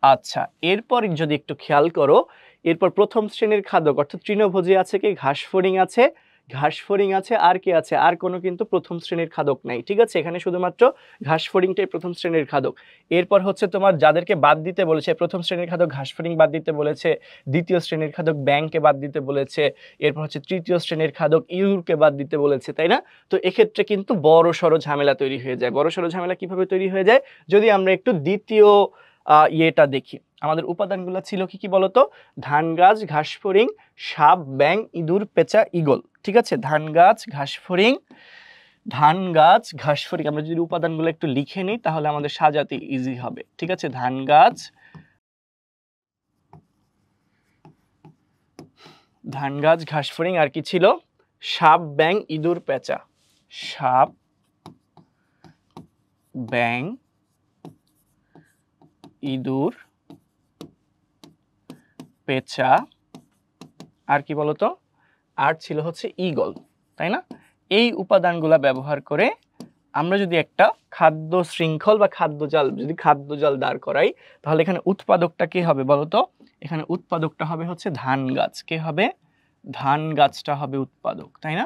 আচ্ছা, এরপর যদি একটু খেয়াল করো, এরপর প্রথম শ্রেণীর খাদক অর্থাৎ তৃণভোজী আছে কি? ঘাসফড়িং আছে আর কি আছে? আর কোনো কিন্তু প্রথম শ্রেণীর খাদক নাই। ঠিক আছে, এখানে শুধুমাত্র ঘাসফড়িংটাই প্রথম শ্রেণীর খাদক। এরপর হচ্ছে তোমার যাদেরকে বাদ দিতে বলেছে, প্রথম শ্রেণীর খাদক ঘাসফড়িং বাদ দিতে বলেছে, দ্বিতীয় শ্রেণীর খাদক ব্যাঙকে বাদ দিতে বলেছে, এরপর হচ্ছে তৃতীয় শ্রেণীর খাদক ইঁদুরকে বাদ দিতে বলেছে, তাই না? তো এক্ষেত্রে কিন্তু বড় সড়ো ঝামেলা তৈরি হয়ে যায়। বড় সড়ো ঝামেলা কিভাবে তৈরি হয়ে যায়? যদি আমরা একটু দ্বিতীয় ইয়েটা দেখি, আমাদের উপাদানগুলো ছিল কি কি বলতো? ধান গাছ, ঘাসফড়িং, সাপ, ব্যাঙ, ইঁদুর, পেঁচা, ঈগল। ঠিক আছে, ধান গাছ ঘাসফড়িং, আমরা যদি উপাদানগুলো একটু লিখে নিই তাহলে আমাদের সাজাতে ইজি হবে। ঠিক আছে, ধান গাছ ঘাসফড়িং, আর কি ছিল? সাপ, ব্যাঙ, ইঁদুর, পেঁচা। সাপ, ব্যাঙ, ইঁদুর, পেঁচা, আর কি বলতো, আর ছিল হচ্ছে ঈগল, তাই না? এই উপাদানগুলা ব্যবহার করে আমরা যদি একটা খাদ্য শৃঙ্খল বা খাদ্যজাল, যদি খাদ্যজাল দাঁড় করাই, তাহলে এখানে উৎপাদকটা কি হবে বলতো? এখানে উৎপাদকটা হবে হচ্ছে ধান গাছ। কে হবে? ধান গাছটা হবে উৎপাদক, তাই না?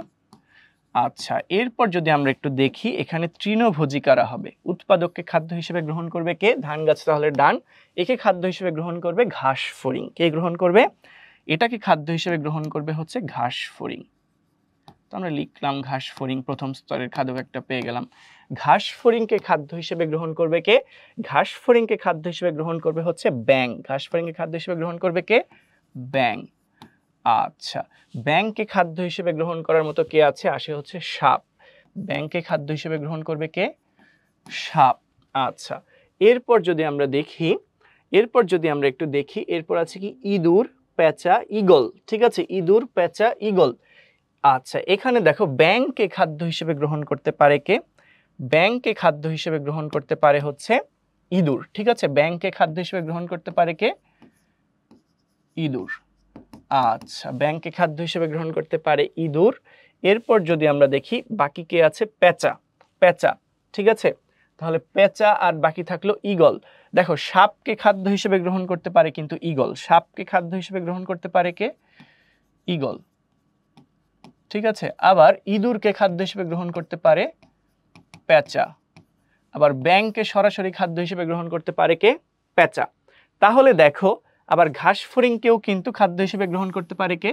আচ্ছা, এরপর যদি আমরা একটু দেখি, এখানে তৃণভোজী কারা হবে? উৎপাদককে খাদ্য হিসেবে গ্রহণ করবে কে? ধান গাছ, তাহলে ডান। একে খাদ্য হিসেবে গ্রহণ করবে ঘাস ফড়িং। কে গ্রহণ করবে? এটাকে খাদ্য হিসেবে গ্রহণ করবে হচ্ছে ঘাস ফড়িং। তো আমরা লিখলাম ঘাস ফড়িং, প্রথম স্তরের খাদ্য একটা পেয়ে গেলাম। ঘাস ফড়িংকে খাদ্য হিসেবে গ্রহণ করবে কে? ঘাস ফড়িংকে খাদ্য হিসেবে গ্রহণ করবে হচ্ছে ব্যাং। ঘাস ফড়িংকে খাদ্য হিসেবে গ্রহণ করবে কে? ব্যাং। আচ্ছা, ব্যাংকে খাদ্য হিসেবে গ্রহণ করার মতো কে আছে? আসে হচ্ছে সাপ। ব্যাংকে খাদ্য হিসেবে গ্রহণ করবে কে? সাপ। আচ্ছা, এরপর যদি আমরা দেখি, এরপর আছে কি? ইঁদুর, পেঁচা, ঈগল। ঠিক আছে, ইঁদুর, পেঁচা, ঈগল। আচ্ছা, এখানে দেখো ব্যাংকে খাদ্য হিসেবে গ্রহণ করতে পারে কে? ব্যাংকে খাদ্য হিসেবে গ্রহণ করতে পারে হচ্ছে ইঁদুর। ঠিক আছে, ব্যাংকে খাদ্য হিসেবে গ্রহণ করতে পারে কে? ইঁদুর। আচ্ছা, ব্যাংকে খাদ্য হিসেবে গ্রহণ করতে পারে ইঁদুর। এরপর যদি আমরা দেখি বাকি কে আছে? পেঁচা। পেঁচা, ঠিক আছে, তাহলে পেঁচা আর বাকি থাকলো ঈগল। দেখো, সাপকে খাদ্য হিসেবে গ্রহণ করতে পারে কিন্তু ঈগল। সাপকে খাদ্য হিসেবে গ্রহণ করতে পারে কে? ঈগল। ঠিক আছে, আবার ইঁদুরকে খাদ্য হিসেবে গ্রহণ করতে পারে পেঁচা। আবার ব্যাংকে সরাসরি খাদ্য হিসেবে গ্রহণ করতে পারে কে? পেঁচা। তাহলে দেখো, আবার ঘাস ফড়িংকেও কিন্তু খাদ্য হিসেবে গ্রহণ করতে পারে কে?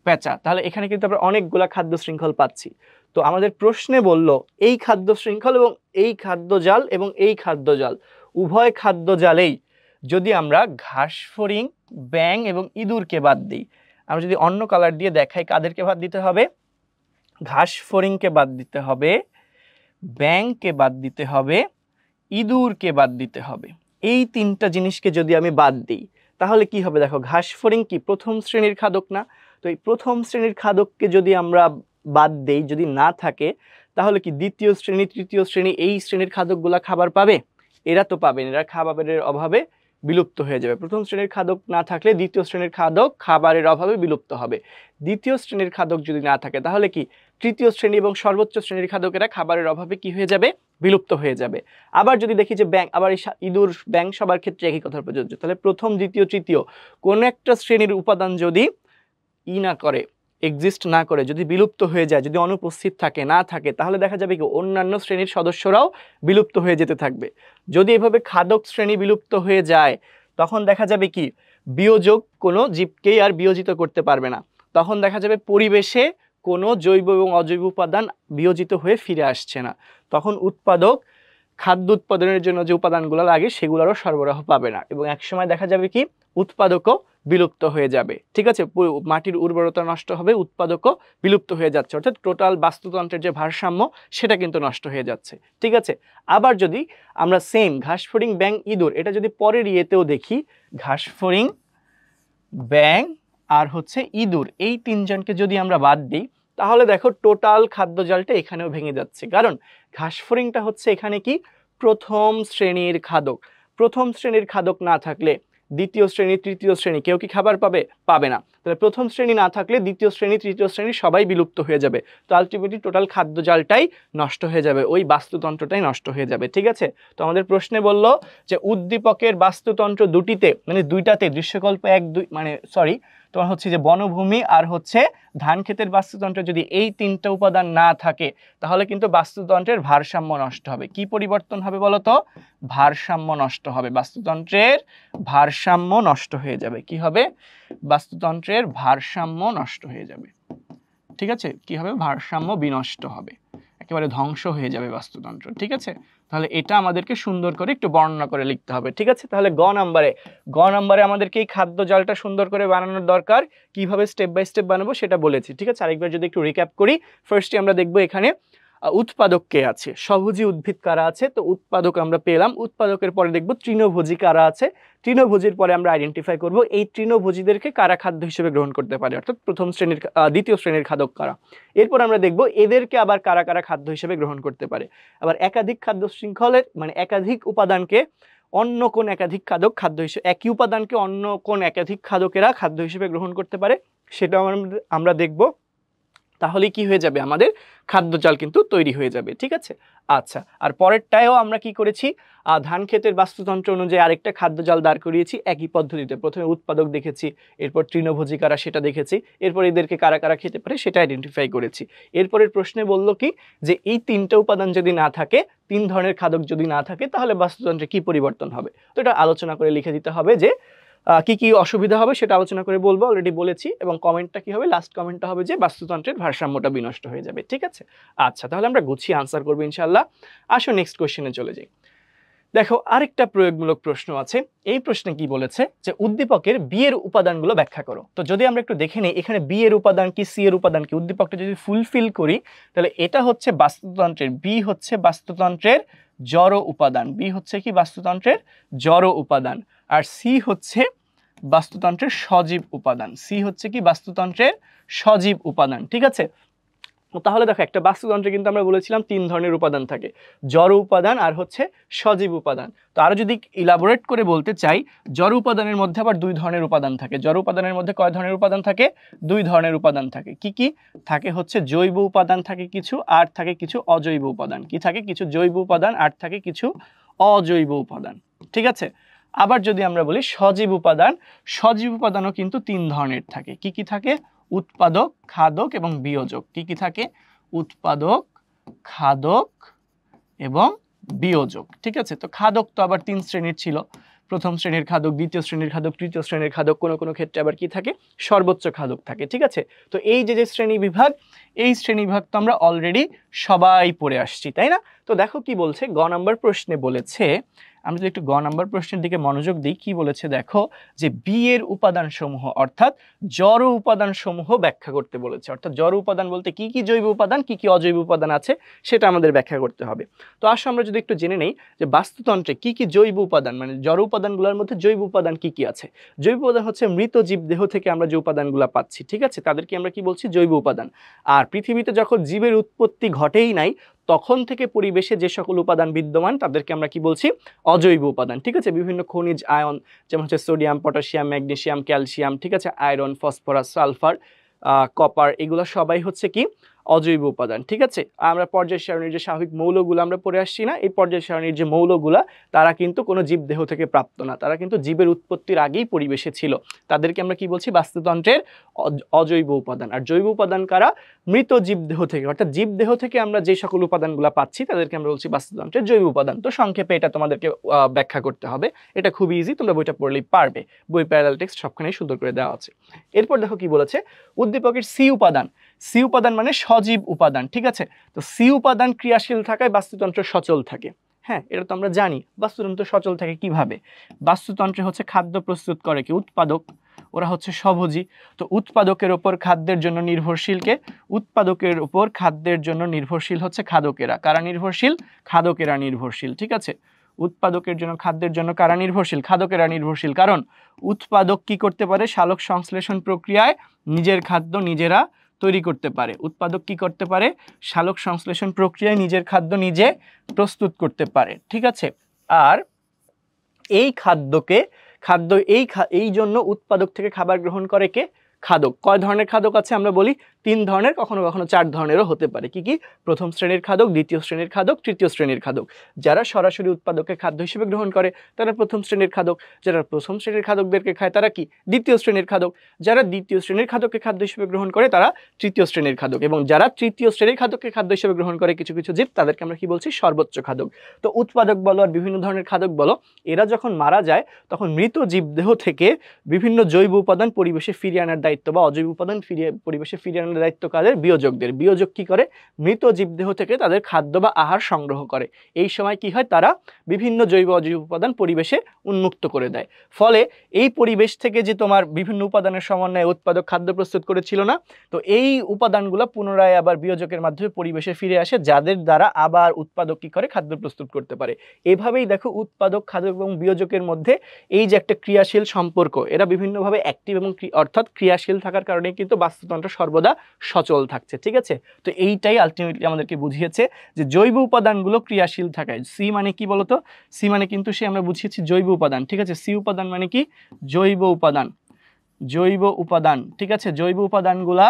পেঁচা। তাহলে এখানে কিন্তু আমরা অনেকগুলা খাদ্য শৃঙ্খল পাচ্ছি। তো আমাদের প্রশ্নে বলল এই খাদ্য শৃঙ্খল এবং এই খাদ্যজাল এবং এই খাদ্যজাল, উভয় খাদ্যজালেই যদি আমরা ঘাস ফড়িং, ব্যাং এবং ইঁদুরকে বাদ দিই, আমরা যদি অন্য কালার দিয়ে দেখাই, কাদেরকে বাদ দিতে হবে? ঘাস ফড়িংকে বাদ দিতে হবে, ব্যাংকে বাদ দিতে হবে, ইঁদুরকে বাদ দিতে হবে। এই তিনটা জিনিসকে যদি আমি বাদ দিই, তাহলে কি হবে? দেখো, ঘাস ফড়িং কি প্রথম শ্রেণীর খাদক না? তো এই প্রথম শ্রেণীর খাদককে যদি আমরা বাদ দেই, যদি না থাকে, তাহলে কি দ্বিতীয় শ্রেণী, তৃতীয় শ্রেণী, এই শ্রেণীর খাদকগুলা খাবার পাবে? এরা তো পাবেন, এরা খাবারের অভাবে বিলুপ্ত হয়ে যাবে। প্রথম শ্রেণীর খাদক না থাকলে দ্বিতীয় শ্রেণীর খাদক খাবারের অভাবে বিলুপ্ত হবে। দ্বিতীয় শ্রেণীর খাদক যদি না থাকে, তাহলে কি তৃতীয় শ্রেণী এবং সর্বোচ্চ শ্রেণীর খাদকেরা খাবারের অভাবে কি হয়ে যাবে? বিলুপ্ত হয়ে যাবে। আবার যদি দেখি যে ব্যাং, আবার ইঁদুর, ব্যাং সবার ক্ষেত্রে একই কথা প্রযোজ্য। তাহলে প্রথম, দ্বিতীয়, তৃতীয় কোন একটা শ্রেণীর উপাদান যদি না করে, এক্সিস্ট না করে, যদি বিলুপ্ত হয়ে যায়, যদি অনুপস্থিত থাকে, না থাকে, তাহলে দেখা যাবে কি অন্যান্য শ্রেণীর সদস্যরাও বিলুপ্ত হয়ে যেতে থাকবে। যদি এভাবে খাদক শ্রেণী বিলুপ্ত হয়ে যায়, তখন দেখা যাবে কি বিয়োজক কোনো জীবকেই আর বিয়োজিত করতে পারবে না। তখন দেখা যাবে পরিবেশে কোনো জৈব এবং অজৈব উপাদান বিয়োজিত হয়ে ফিরে আসছে না। তখন উৎপাদক খাদ্য উৎপাদনের জন্য যে উপাদানগুলো লাগে সেগুলোরও সরবরাহ পাবে না, এবং একসময় দেখা যাবে কি উৎপাদকও বিলুপ্ত হয়ে যাবে। ঠিক আছে, মাটির উর্বরতা নষ্ট হবে, উৎপাদকও বিলুপ্ত হয়ে যাচ্ছে, অর্থাৎ টোটাল বাস্তুতন্ত্রের যে ভারসাম্য সেটা কিন্তু নষ্ট হয়ে যাচ্ছে। ঠিক আছে, আবার যদি আমরা সেম ঘাস ফড়িং, ব্যাং, ইঁদুর, এটা যদি পরের ইয়েতেও দেখি, ঘাস ফড়িং, ব্যাং আর হচ্ছে ইঁদুর, এই তিনজনকে যদি আমরা বাদ দিই, তাহলে দেখো টোটাল খাদ্যজালটা এখানেও ভেঙে যাচ্ছে। কারণ ঘাস ফড়িংটা হচ্ছে এখানে কি প্রথম শ্রেণীর খাদক। প্রথম শ্রেণীর খাদক না থাকলে দ্বিতীয় শ্রেণী, তৃতীয় শ্রেণী কেউ কি খাবার পাবে? পাবে না। তাহলে প্রথম শ্রেণী না থাকলে দ্বিতীয় শ্রেণী, তৃতীয় শ্রেণী সবাই বিলুপ্ত হয়ে যাবে। তো আলটিমেটলি টোটাল খাদ্যজালটাই নষ্ট হয়ে যাবে, ওই বাস্তুতন্ত্রটাই নষ্ট হয়ে যাবে। ঠিক আছে, তো আমাদের প্রশ্নে বলল যে উদ্দীপকের বাস্তুতন্ত্র দুটিতে, মানে দুইটাতে, দৃশ্যকল্প 1, 2, মানে সরি, তোমার হচ্ছে যে বনভূমি আর হচ্ছে ধান ক্ষেতের বাস্তুতন্ত্র, যদি এই তিনটা উপাদান না থাকে, তাহলে কিন্তু বাস্তুতন্ত্রের ভারসাম্য নষ্ট হবে। কি পরিবর্তন হবে বলতো? ভারসাম্য নষ্ট হবে, বাস্তুতন্ত্রের ভারসাম্য নষ্ট হয়ে যাবে। কি হবে? বাস্তুতন্ত্রের ভারসাম্য নষ্ট হয়ে যাবে। ঠিক আছে, কি হবে? ভারসাম্য বিনষ্ট হবে, একেবারে ধ্বংস হয়ে যাবে বাস্তুতন্ত্র। ঠিক আছে, তাহলে এটা আমাদেরকে সুন্দর করে একটু বর্ণনা করে লিখতে হবে। ঠিক আছে, তাহলে গ নাম্বারে আমাদেরকে এই খাদ্য জালটা সুন্দর করে বানানোর দরকার। কিভাবে স্টেপ বাই স্টেপ বানাবো সেটা বলেছি। ঠিক আছে, আরেকবার যদি একটু রিক্যাপ করি, ফার্স্টে আমরা দেখবো এখানে উৎপাদক কে আছে, স্বভোজী উদ্ভিদ কারা আছে, তো উৎপাদক আমরা পেলাম। উৎপাদকের পরে দেখবো তৃণভোজী কারা আছে, তৃণভোজীর পরে আমরা আইডেন্টিফাই করব এই তৃণভোজীদেরকে কারা খাদ্য হিসেবে গ্রহণ করতে পারে, অর্থাৎ প্রথম শ্রেণীর, দ্বিতীয় শ্রেণীর খাদক কারা। এরপর আমরা দেখব এদেরকে আবার কারা কারা খাদ্য হিসেবে গ্রহণ করতে পারে। আবার একাধিক খাদ্য শৃঙ্খলের, মানে একাধিক উপাদানকে অন্য কোন একাধিক খাদক খাদ্য হিসেবে, একই উপাদানকে অন্য কোন একাধিক খাদকেরা খাদ্য হিসেবে গ্রহণ করতে পারে সেটাও আমরা দেখব। তাহলে কি হয়ে যাবে, আমাদের খাদ্যজাল কিন্তু তৈরি হয়ে যাবে। ঠিক আছে, আচ্ছা, আর পরেরটায়ও আমরা কি করেছি, ধান ক্ষেতের বাস্তুতন্ত্র অনুযায়ী আরেকটা খাদ্যজাল দাঁড় করিয়েছি একই পদ্ধতিতে। প্রথমে উৎপাদক দেখেছি, এরপর তৃণভোজী কারা সেটা দেখেছি, এরপর এদেরকে কারা কারা খেতে পারে সেটা আইডেন্টিফাই করেছি। এরপরের প্রশ্নে বলল কি যে এই তিনটা উপাদান যদি না থাকে, তিন ধরনের খাদক যদি না থাকে, তাহলে বাস্তুতন্ত্রে কি পরিবর্তন হবে। তো এটা আলোচনা করে লিখে দিতে হবে যে কি কি অসুবিধা হবে সেটা আলোচনা করে বলবো, অলরেডি বলেছি। এবং কমেন্টটা কি হবে, লাস্ট কমেন্টটা হবে যে বাস্তুতন্ত্রের ভারসাম্যটা বিনষ্ট হয়ে যাবে। ঠিক আছে, আচ্ছা, তাহলে আমরা গুছিয়ে আনসার করবো ইনশাআল্লাহ। আসো নেক্সট কোশ্চেনে চলে যাই। দেখো, আরেকটা প্রয়োগমূলক প্রশ্ন আছে। এই প্রশ্নে কি বলেছে যে উদ্দীপকের বি এর উপাদানগুলো ব্যাখ্যা করো। তো যদি আমরা একটু দেখে নিই, এখানে বি এর উপাদান কি, সি এর উপাদান কি, উদ্দীপকটা যদি ফুলফিল করি তাহলে এটা হচ্ছে বাস্তুতন্ত্রের, বি হচ্ছে বাস্তুতন্ত্রের জড় উপাদান, বি হচ্ছে কি বাস্তুতন্ত্রের জড় উপাদান, আর সি হচ্ছে বাস্তুতন্ত্রের সজীব উপাদান, সি হচ্ছে কি বাস্তুতন্ত্রের সজীব উপাদান। ঠিক আছে, তাহলে দেখো একটা বাস্তুতন্ত্রে কিন্তু আমরা বলেছিলাম তিন ধরনের উপাদান থাকে, জড় উপাদান আর হচ্ছে সজীব উপাদান। তো আরো যদি ইলাবোরেট করে বলতে চাই, জড় উপাদানের মধ্যে আবার দুই ধরনের উপাদান থাকে। জড় উপাদানের মধ্যে কয় ধরনের উপাদান থাকে, দুই ধরনের উপাদান থাকে। কি কি থাকে, হচ্ছে জৈব উপাদান থাকে কিছু, আর থাকে কিছু অজৈব উপাদান। কি থাকে, কিছু জৈব উপাদান আর থাকে কিছু অজৈব উপাদান। ঠিক আছে, আবার যদি আমরা বলি সজীব উপাদান, সজীব উপাদানও কিন্তু তিন ধরনের থাকে। কি কি থাকে, উৎপাদক, খাদক এবং বিয়োজক। কি কি থাকে, উৎপাদক, খাদক এবং বিয়োজক। ঠিক আছে, তো খাদক তো আবার তিন শ্রেণীর ছিল, প্রথম শ্রেণীর খাদক, দ্বিতীয় শ্রেণীর খাদক, তৃতীয় শ্রেণীর খাদক, কোনো কোনো ক্ষেত্রে আবার কি থাকে, সর্বোচ্চ খাদক থাকে। ঠিক আছে, তো এই যে শ্রেণী বিভাগ, এই শ্রেণী বিভাগ তো আমরা অলরেডি সবাই পড়ে আসছি, তাই না? তো দেখো কি বলছে, গ নাম্বার প্রশ্নে বলেছে, আমরা যদি একটু গ নাম্বার প্রশ্নের দিকে মনোযোগ দিই, কি বলেছে দেখো, যে বি এর উপাদান সমূহ অর্থাৎ জড় উপাদান সমূহ ব্যাখ্যা করতে বলেছে। অর্থাৎ জড় উপাদান বলতে কি কি জৈব উপাদান, কি কি অজৈব উপাদান আছে সেটা আমাদের ব্যাখ্যা করতে হবে। তো আসো আমরা যদি একটু জেনে নেই যে বাস্তুতন্ত্রে কি কি জৈব উপাদান, মানে জড় উপাদানগুলোর মধ্যে জৈব উপাদান কি কি আছে। জৈব উপাদান হচ্ছে মৃত জীব দেহ থেকে আমরা যে উপাদানগুলো পাচ্ছি। ঠিক আছে, তাদেরকে আমরা কি বলছি, জৈব উপাদান। আর পৃথিবীতে যখন জীবের উৎপত্তি ঘটেই নাই, তখন থেকে পরিবেশে যে সকল উপাদান বিদ্যমান তাদেরকে আমরা কি বলছি, অজৈব উপাদান। ঠিক আছে, বিভিন্ন খনিজ আয়ন যেমন হচ্ছে সোডিয়াম, পটাশিয়াম, ম্যাগনেসিয়াম, ক্যালসিয়াম, ঠিক আছে, আয়রন, ফসফরাস, সালফার, কপার, এগুলো সবাই হচ্ছে কি অজৈব উপাদান। ঠিক আছে, আমরা পর্যায় সারণীর যে স্বাভাবিক মৌলগুলো আমরা পড়ে আসছি না, এই পর্যায় সারণীর যে মৌলগুলা তারা কিন্তু কোনো জীব দেহ থেকে প্রাপ্ত না, তারা কিন্তু জীবের উৎপত্তির আগেই পরিবেশে ছিল। তাদেরকে আমরা কি বলছি, বাস্তুতন্ত্রের অজৈব উপাদান। আর জৈব উপাদান কারা, মৃত জীব দেহ থেকে, অর্থাৎ জীব দেহ থেকে আমরা যে সকল উপাদানগুলো পাচ্ছি তাদেরকে আমরা বলছি বাস্তুতন্ত্রের জৈব উপাদান। তো সংক্ষেপে এটা তোমাদেরকে ব্যাখ্যা করতে হবে, এটা খুব ইজি, তোমরা বইটা পড়লেই পারবে, বই প্যারালাল টেক্সট সবখানেই সুন্দর করে দেওয়া আছে। এরপর দেখো কি বলেছে, উদ্দীপকের সি উপাদান, সি উপাদান মানে সজীব উপাদান। ঠিক আছে, তো সি উপাদান ক্রিয়াশীল থাকায় বাস্তুতন্ত্র সচল থাকে। হ্যাঁ, এটা তো আমরা জানি। বাস্তুতন্ত্র সচল থাকে কিভাবে, বাস্তুতন্ত্রে হচ্ছে খাদ্য প্রস্তুত করে কি, উৎপাদক, ওরা হচ্ছে স্বভোজী। তো উৎপাদকের ওপর খাদ্যের জন্য নির্ভরশীল কে, উৎপাদকের উপর খাদ্যের জন্য নির্ভরশীল হচ্ছে খাদকেরা। কারা নির্ভরশীল, খাদকেরা নির্ভরশীল। ঠিক আছে, উৎপাদকের জন্য খাদ্যের জন্য কারা নির্ভরশীল, খাদকেরা নির্ভরশীল। কারণ উৎপাদক কি করতে পারে, সালোক সংশ্লেষণ প্রক্রিয়ায় নিজের খাদ্য নিজেরা তৈরি করতে পারে। উৎপাদক কি করতে পারে, সালোক সংশ্লেষণ প্রক্রিয়ায় নিজের খাদ্য নিজে প্রস্তুত করতে পারে। ঠিক আছে, আর এই খাদ্যকে এই জন্য উৎপাদক থেকে খাবার গ্রহণ করে কে, খাদক। কয় ধরনের খাদক আছে আমরা বলি, তিন ধরনের, কখনো কখনো চার ধরনেরও হতে পারে। কি কি, প্রথম শ্রেণীর খাদক, দ্বিতীয় শ্রেণীর খাদক, তৃতীয় শ্রেণীর খাদক। যারা সরাসরি উৎপাদককে খাদ্য হিসেবে গ্রহণ করে তারা প্রথম শ্রেণীর খাদক, যারা প্রথম শ্রেণীর খাদকদেরকে খায় তারা কি, দ্বিতীয় শ্রেণীর খাদক, যারা দ্বিতীয় শ্রেণীর খাদককে খাদ্য হিসেবে গ্রহণ করে তারা তৃতীয় শ্রেণীর খাদক, এবং যারা তৃতীয় শ্রেণীর খাদককে খাদ্য হিসেবে গ্রহণ করে কিছু কিছু জীব, তাদেরকে আমরা কি বলছি, সর্বোচ্চ খাদক। তো উৎপাদক বলো আর বিভিন্ন ধরনের খাদক বলো, এরা যখন মারা যায় তখন মৃত জীবদেহ থেকে বিভিন্ন জৈব উপাদান পরিবেশে ফিরিয়ে আনার দায়িত্ব বা অজৈব উপাদান পরিবেশে ফিরিয়ে আনার দায়িত্ব কাদের, বিয়োজকদের। বিয়োজক কি করে, মৃত জীবদেহ থেকে তাদের খাদ্য বা আহার সংগ্রহ করে। এই সময় কি হয়, তারা বিভিন্ন জৈব অজৈব উপাদান পরিবেশে উন্মুক্ত করে দেয়। ফলে এই পরিবেশ থেকে যে তোমার বিভিন্ন উপাদানের সমন্বয়ে উৎপাদক খাদ্য প্রস্তুত করেছিল না, তো এই উপাদানগুলো পুনরায় আবার বিয়োজকের মাধ্যমে পরিবেশে ফিরে আসে, যাদের দ্বারা আবার উৎপাদক কি করে, খাদ্য প্রস্তুত করতে পারে। এভাবেই দেখো উৎপাদক, খাদক এবং বিয়োজকের মধ্যে এই যে একটা ক্রিয়াশীল সম্পর্ক, এরা বিভিন্নভাবে অ্যাক্টিভ এবং অর্থাৎ ক্রিয়াশীল থাকার কারণে কিন্তু বাস্তুতন্ত্র সর্বদা সচল থাকছে, ঠিক আছে। তো এইটাই আলটিমেটলি আমাদেরকে বুঝিয়েছে যে জৈব উপাদানগুলো ক্রিয়াশীল থাকায়। সি মানে কি বলতো? সি মানে কিন্তু সে আমরা বুঝিয়েছি জৈব উপাদান, ঠিক আছে। সি উপাদান মানে কি? জৈব উপাদান, জৈব উপাদান, ঠিক আছে। জৈব উপাদানগুলা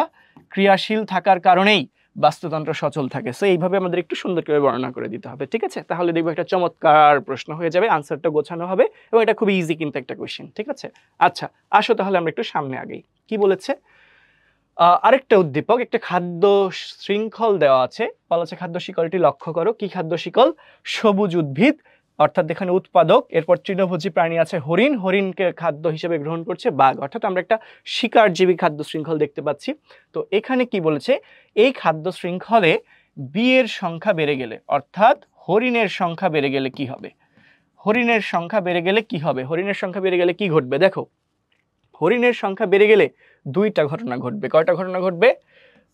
ক্রিয়াশীল থাকার কারণেই বাস্তুতন্ত্র সচল থাকে। সো এইভাবে আমাদের একটু সুন্দর করে বর্ণনা করে দিতে হবে, ঠিক আছে। তাহলে দেখবো একটা চমৎকার প্রশ্ন হয়ে যাবে, আনসারটা গোছানো হবে এবং এটা খুব ইজি কিন্তু একটা কোয়েশ্চেন, ঠিক আছে। আচ্ছা আসো তাহলে আমরা একটু সামনে আগেই। কি বলেছে? আরেকটা উদ্দীপক, একটা খাদ্য শৃঙ্খল দেওয়া আছে, বলা আছে খাদ্য শিকলটি লক্ষ্য করো। কি খাদ্য শিকল? সবুজ উদ্ভিদ, অর্থাৎ এখানে উৎপাদক, এরপর তৃণভোজী প্রাণী আছে হরিণ, হরিণকে খাদ্য হিসেবে গ্রহণ করছে বাঘ, অর্থাৎ আমরা একটা শিকারজীবী খাদ্য শৃঙ্খল দেখতে পাচ্ছি। তো এখানে কি বলেছে? এই খাদ্য শৃঙ্খলে বি এর সংখ্যা বেড়ে গেলে, অর্থাৎ হরিণের সংখ্যা বেড়ে গেলে কি হবে? হরিণের সংখ্যা বেড়ে গেলে কি হবে? হরিণের সংখ্যা বেড়ে গেলে কি ঘটবে? দেখো, হরিণের সংখ্যা বেড়ে গেলে দুইটা ঘটনা ঘটবে। কয়টা ঘটনা ঘটবে?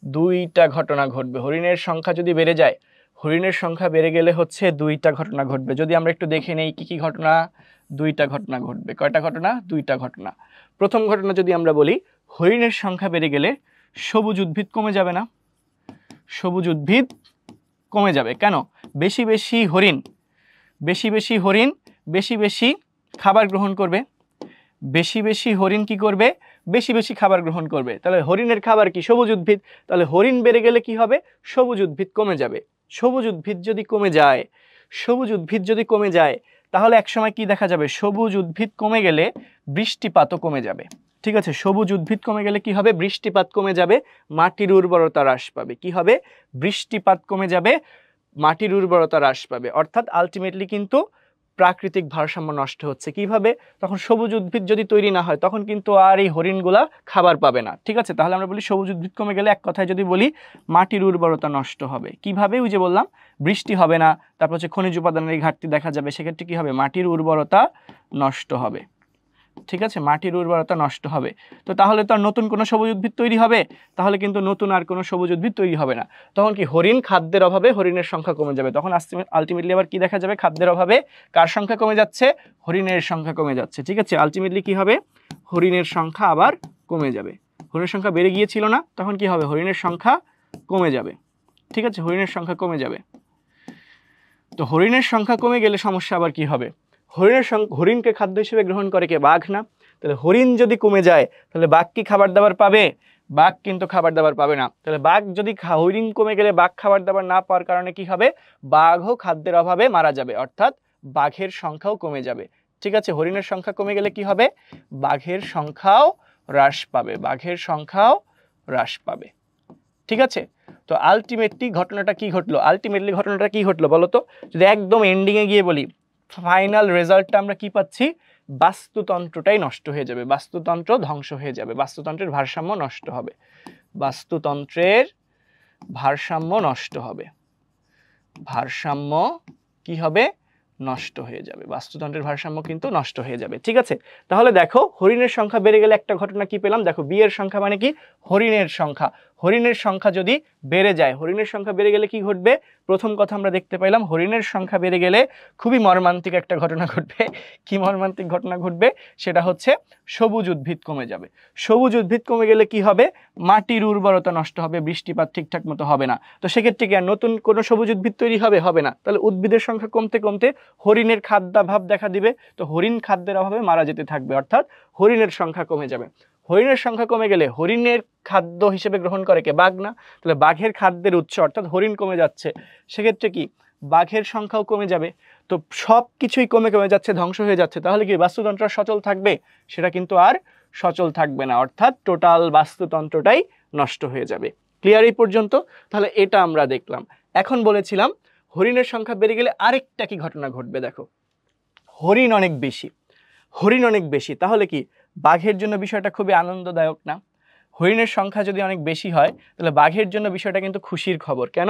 দুইটা ঘটনা ঘটবে। হরিণের সংখ্যা যদি বেড়ে যায়, হরিণের সংখ্যা বেড়ে গেলে হচ্ছে দুইটা ঘটনা ঘটবে। যদি আমরা একটু দেখে নেই কি কি ঘটনা? দুইটা ঘটনা ঘটবে। কয়টা ঘটনা? দুইটা ঘটনা। প্রথম ঘটনা যদি আমরা বলি, হরিণের সংখ্যা বেড়ে গেলে সবুজ উদ্ভিদ কমে যাবে না? সবুজ উদ্ভিদ কমে যাবে। কেন? বেশি বেশি হরিণ, বেশি বেশি হরিণ বেশি বেশি খাবার গ্রহণ করবে। বেশি বেশি হরিণ কি করবে? বেশি বেশি খাবার গ্রহণ করবে। তাহলে হরিণের খাবার কি? সবুজ উদ্ভিদ। তাহলে হরিণ বেড়ে গেলে কি হবে? সবুজ উদ্ভিদ কমে যাবে। সবুজ উদ্ভিদ যদি কমে যায়, সবুজ উদ্ভিদ যদি কমে যায়, তাহলে একসময় কি দেখা যাবে? সবুজ উদ্ভিদ কমে গেলে বৃষ্টিপাতও কমে যাবে, ঠিক আছে। সবুজ উদ্ভিদ কমে গেলে কি হবে? বৃষ্টিপাত কমে যাবে, মাটির উর্বরতা হ্রাস পাবে। কি হবে? বৃষ্টিপাত কমে যাবে, মাটির উর্বরতা হ্রাস পাবে। অর্থাৎ আলটিমেটলি কিন্তু প্রাকৃতিক ভারসাম্য নষ্ট হচ্ছে। কিভাবে? তখন সবুজ উদ্ভিদ যদি তৈরি না হয়, তখন কিন্তু আর এই হরিণগুলা খাবার পাবে না, ঠিক আছে। তাহলে আমরা বলি সবুজ উদ্ভিদ কমে গেলে এক কথায় যদি বলি মাটির উর্বরতা নষ্ট হবে। কিভাবে? ওই যে বললাম, বৃষ্টি হবে না, তারপর হচ্ছে খনিজ উপাদানের ঘাটতি দেখা যাবে, সেক্ষেত্রে কি হবে? মাটির উর্বরতা নষ্ট হবে, ঠিক আছে। মাটির উর্বরতা নষ্ট হবে। তো তাহলে তো আর নতুন কোনো সবুজ উদ্ভিদ তৈরি হবে? তাহলে কিন্তু নতুন আর কোনো সবুজ উদ্ভিদ তৈরি হবে না। তখন কি? হরিণ খাদ্যের অভাবে হরিণের সংখ্যা কমে যাবে। তখন আলটিমেটলি আবার কি দেখা যাবে? খাদ্যের অভাবে কার সংখ্যা কমে যাচ্ছে? হরিণের সংখ্যা কমে যাচ্ছে, ঠিক আছে। আলটিমেটলি কি হবে? হরিণের সংখ্যা আবার কমে যাবে। হরিণের সংখ্যা বেড়ে গিয়েছিল না? তখন কি হবে? হরিণের সংখ্যা কমে যাবে, ঠিক আছে। হরিণের সংখ্যা কমে যাবে। তো হরিণের সংখ্যা কমে গেলে সমস্যা আবার কি হবে? হরিণকে খাদ্য হিসেবে গ্রহণ করে কে? বাঘ না? তাহলে হরিণ যদি কমে যায়, তাহলে বাঘ কি খাবার দাবার পাবে? বাঘ কিন্তু খাবার দাবার পাবে না। তাহলে বাঘ যদি হরিণ কমে গেলে বাঘ খাবার দাবার না পাওয়ার কারণে কি হবে? বাঘও খাদ্যের অভাবে মারা যাবে, অর্থাৎ বাঘের সংখ্যাও কমে যাবে, ঠিক আছে। হরিণের সংখ্যা কমে গেলে কি হবে? বাঘের সংখ্যাও হ্রাস পাবে, বাঘের সংখ্যাও হ্রাস পাবে, ঠিক আছে। তো আলটিমেটলি ঘটনাটা কি ঘটলো? আলটিমেটলি ঘটনাটা কি ঘটলো বলো তো? যদি একদম এন্ডিংয়ে গিয়ে বলি, ফাইনাল রেজাল্টটা আমরা কি পাচ্ছি? বাস্তুতন্ত্রটাই নষ্ট হয়ে যাবে, বাস্তুতন্ত্র ধ্বংস হয়ে যাবে, বাস্তুতন্ত্রের ভারসাম্য নষ্ট হবে, বাস্তুতন্ত্রের ভারসাম্য নষ্ট হবে, ভারসাম্য কি হবে? নষ্ট হয়ে যাবে, বাস্তুতন্ত্রের ভারসাম্য কিন্তু নষ্ট হয়ে যাবে, ঠিক আছে। তাহলে দেখো, হরিণের সংখ্যা বেড়ে গেলে একটা ঘটনা কি পেলাম? দেখো, বি এর সংখ্যা মানে কি? হরিণের সংখ্যা। হরিণের সংখ্যা যদি বেড়ে যায়, হরিণের সংখ্যা বেড়ে গেলে কি ঘটবে? প্রথম কথা আমরা দেখতে পাইলাম, হরিণের সংখ্যা বেড়ে গেলে খুবই মর্মান্তিক একটা ঘটনা ঘটবে। কি মর্মান্তিক ঘটনা ঘটবে? সেটা হচ্ছে সবুজ উদ্ভিদ কমে যাবে। সবুজ উদ্ভিদ কমে গেলে কি হবে? মাটির উর্বরতা নষ্ট হবে, বৃষ্টিপাত ঠিকঠাক মতো হবে না। তো সেক্ষেত্রে কি আর নতুন কোনো সবুজ উদ্ভিদ তৈরি হবে? হবে না। তাহলে উদ্ভিদের সংখ্যা কমতে কমতে হরিণের খাদ্যাভাব দেখা দিবে। তো হরিণ খাদ্যের অভাবে মারা যেতে থাকবে, অর্থাৎ হরিণের সংখ্যা কমে যাবে। হরিণের সংখ্যা কমে গেলে হরিণের খাদ্য হিসেবে গ্রহণ করে কে? বাঘ না? তাহলে বাঘের খাদ্যের উৎস অর্থাৎ হরিণ কমে যাচ্ছে, সেক্ষেত্রে কি? বাঘের সংখ্যাও কমে যাবে। তো সব কিছুই কমে কমে যাচ্ছে, ধ্বংস হয়ে যাচ্ছে। তাহলে কি বাস্তুতন্ত্র সচল থাকবে? সেটা কিন্তু আর সচল থাকবে না, অর্থাৎ টোটাল বাস্তুতন্ত্রটাই নষ্ট হয়ে যাবে। ক্লিয়ার এই পর্যন্ত? তাহলে এটা আমরা দেখলাম। এখন বলেছিলাম হরিণের সংখ্যা বেড়ে গেলে আরেকটা কি ঘটনা ঘটবে? দেখো, হরিণ অনেক বেশি, হরিণ অনেক বেশি, তাহলে কি বাঘের জন্য বিষয়টা খুবই আনন্দদায়ক না? হরিণের সংখ্যা যদি অনেক বেশি হয়, তাহলে বাঘের জন্য বিষয়টা কিন্তু খুশির খবর। কেন?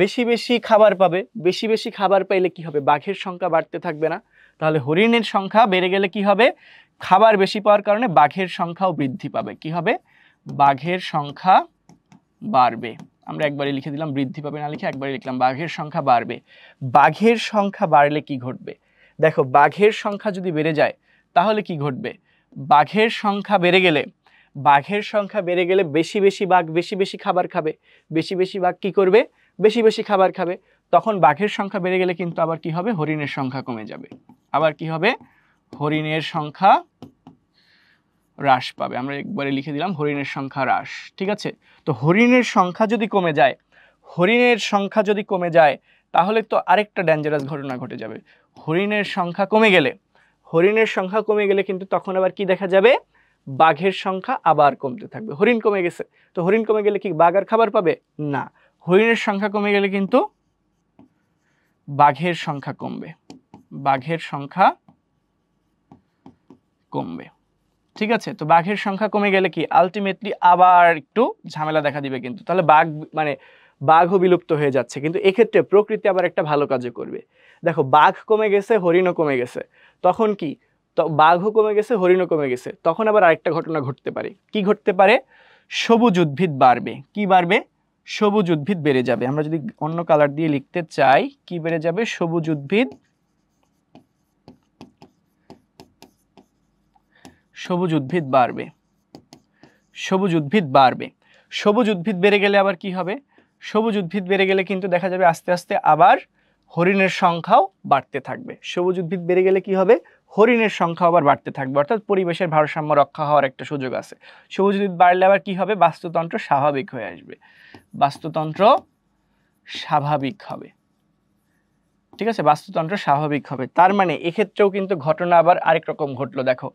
বেশি বেশি খাবার পাবে, বেশি বেশি খাবার পাইলে কি হবে? বাঘের সংখ্যা বাড়তে থাকবে না? তাহলে হরিণের সংখ্যা বেড়ে গেলে কি হবে? খাবার বেশি পাওয়ার কারণে বাঘের সংখ্যাও বৃদ্ধি পাবে। কি হবে? বাঘের সংখ্যা বাড়বে। আমরা একবারই লিখে দিলাম, বৃদ্ধি পাবে না লিখে একবারই লিখলাম, বাঘের সংখ্যা বাড়বে। বাঘের সংখ্যা বাড়লে কি ঘটবে? দেখো, বাঘের সংখ্যা যদি বেড়ে যায় তাহলে কি ঘটবে? বাঘের সংখ্যা বেড়ে গেলে বাঘের সংখ্যা বেড়ে গেলে বেশি বেশি বাঘ বেশি বেশি খাবার খাবে, বেশি বেশি বাঘ কি করবে, বেশি বেশি খাবার খাবে। তখন বাঘের সংখ্যা বেড়ে গেলে কিন্তু আবার কি হবে, হরিণের সংখ্যা কমে যাবে। আবার কি হবে, হরিণের সংখ্যা হ্রাস পাবে। আমরা একবারে লিখে দিলাম হরিণের সংখ্যা হ্রাস। ঠিক আছে, তো হরিণের সংখ্যা যদি কমে যায়, হরিণের সংখ্যা যদি কমে যায় তাহলে তো আরেকটা ডেঞ্জারাস ঘটনা ঘটে যাবে। হরিণের সংখ্যা কমে গেলে, হরিণের সংখ্যা কমে গেলে কিন্তু তখন আবার কি দেখা যাবে, বাঘের সংখ্যা আবার কমতে থাকবে। হরিণ কমে গেছে, তো হরিণ কমে গেলে কি বাঘ আর খাবার পাবে না, হরিণের সংখ্যা কমে গেলে কিন্তু বাঘের সংখ্যা কমবে, বাঘের সংখ্যা কমবে। ঠিক আছে, তো বাঘের সংখ্যা কমে গেলে কি আলটিমেটলি আবার একটু ঝামেলা দেখা দিবে কিন্তু, তাহলে বাঘ মানে বাঘও বিলুপ্ত হয়ে যাচ্ছে। কিন্তু এক্ষেত্রে প্রকৃতি আবার একটা ভালো কাজও করবে। দেখো বাঘ কমে গেছে, হরিণও কমে গেছে, তখন কি, তো বাঘও কমে গেছে, হরিণও কমে গেছে, তখন আবার আরেকটা ঘটনা ঘটতে পারে। কি ঘটতে পারে, সবুজ উদ্ভিদ বাড়বে। কি বাড়বে, সবুজ উদ্ভিদ বেড়ে যাবে। আমরা যদি অন্য কালার দিয়ে লিখতে চাই, কি বেড়ে যাবে, সবুজ উদ্ভিদ, সবুজ উদ্ভিদ বাড়বে, সবুজ উদ্ভিদ বাড়বে। সবুজ উদ্ভিদ বেড়ে গেলে আবার কি হবে, সবুজ উদ্ভিদ বেড়ে গেলে কিন্তু দেখা যাবে আস্তে আস্তে আবার হরিণের সংখ্যাও বাড়তে থাকবে। সবুজ উদ্ভিদ বেড়ে গেলে কি হবে, হরিণের সংখ্যা আবার বাড়তে থাকবে, অর্থাৎ পরিবেশের ভারসাম্য রক্ষা হওয়ার একটা সুযোগ আছে। সবুজ উদ্ভিদ বাড়লে আবার কি হবে, বাস্তুতন্ত্র স্বাভাবিক হয়ে আসবে, বাস্তুতন্ত্র স্বাভাবিক হবে। ঠিক আছে, বাস্তুতন্ত্র স্বাভাবিক হবে। তার মানে এক্ষেত্রেও কিন্তু ঘটনা আবার আরেক রকম ঘটলো। দেখো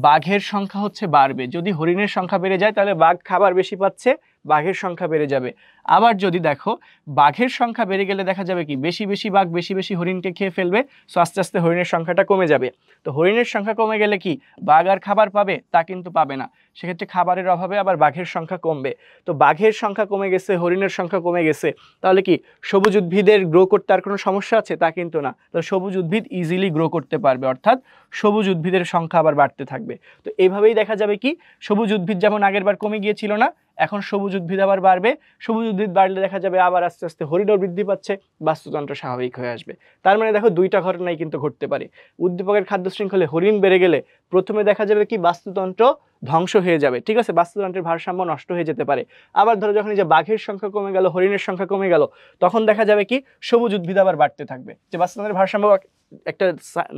বাঘের সংখ্যা হচ্ছে বাড়বে, যদি হরিণের সংখ্যা বেড়ে যায় তাহলে বাঘ খাবার বেশি পাচ্ছে, বাঘের সংখ্যা বেড়ে যাবে। আবার যদি দেখো বাঘের সংখ্যা বেড়ে গেলে দেখা যাবে কি বেশি বেশি বাঘ বেশি বেশি হরিণকে খেয়ে ফেলবে, সো আস্তে আস্তে হরিণের সংখ্যাটা কমে যাবে। তো হরিণের সংখ্যা কমে গেলে কি বাঘ আর খাবার পাবে, তা কিন্তু পাবে না, সেক্ষেত্রে খাবারের অভাবে আবার বাঘের সংখ্যা কমবে। তো বাঘের সংখ্যা কমে গেছে, হরিণের সংখ্যা কমে গেছে, তাহলে কি সবুজ উদ্ভিদের গ্রো করতে আর কোনো সমস্যা আছে, তা কিন্তু না। তো সবুজ উদ্ভিদ ইজিলি গ্রো করতে পারবে, অর্থাৎ সবুজ উদ্ভিদের সংখ্যা আবার বাড়তে থাকবে। তো এইভাবেই দেখা যাবে কি সবুজ উদ্ভিদ যেমন আগের বার কমে গিয়েছিল না, এখন সবুজ উদ্ভিদ আবার বাড়বে। সবুজ উদ্ভিদ বাড়লে দেখা যাবে আবার আস্তে আস্তে হরিণও বৃদ্ধি পাচ্ছে, বাস্তুতন্ত্র স্বাভাবিক হয়ে আসবে। তার মানে দেখো দুইটা ঘটনাই কিন্তু ঘটতে পারে। উদ্দীপকের খাদ্য শৃঙ্খলে হরিণ বেড়ে গেলে প্রথমে দেখা যাবে কি বাস্তুতন্ত্র ধ্বংস হয়ে যাবে, ঠিক আছে, বাস্তুতন্ত্রের ভারসাম্য নষ্ট হয়ে যেতে পারে। আবার ধরো যখন এই যে বাঘের সংখ্যা কমে গেল, হরিণের সংখ্যা কমে গেল, তখন দেখা যাবে কি সবুজ উদ্ভিদ আবার বাড়তে থাকবে, যে বাস্তুতন্ত্রের ভারসাম্য একটা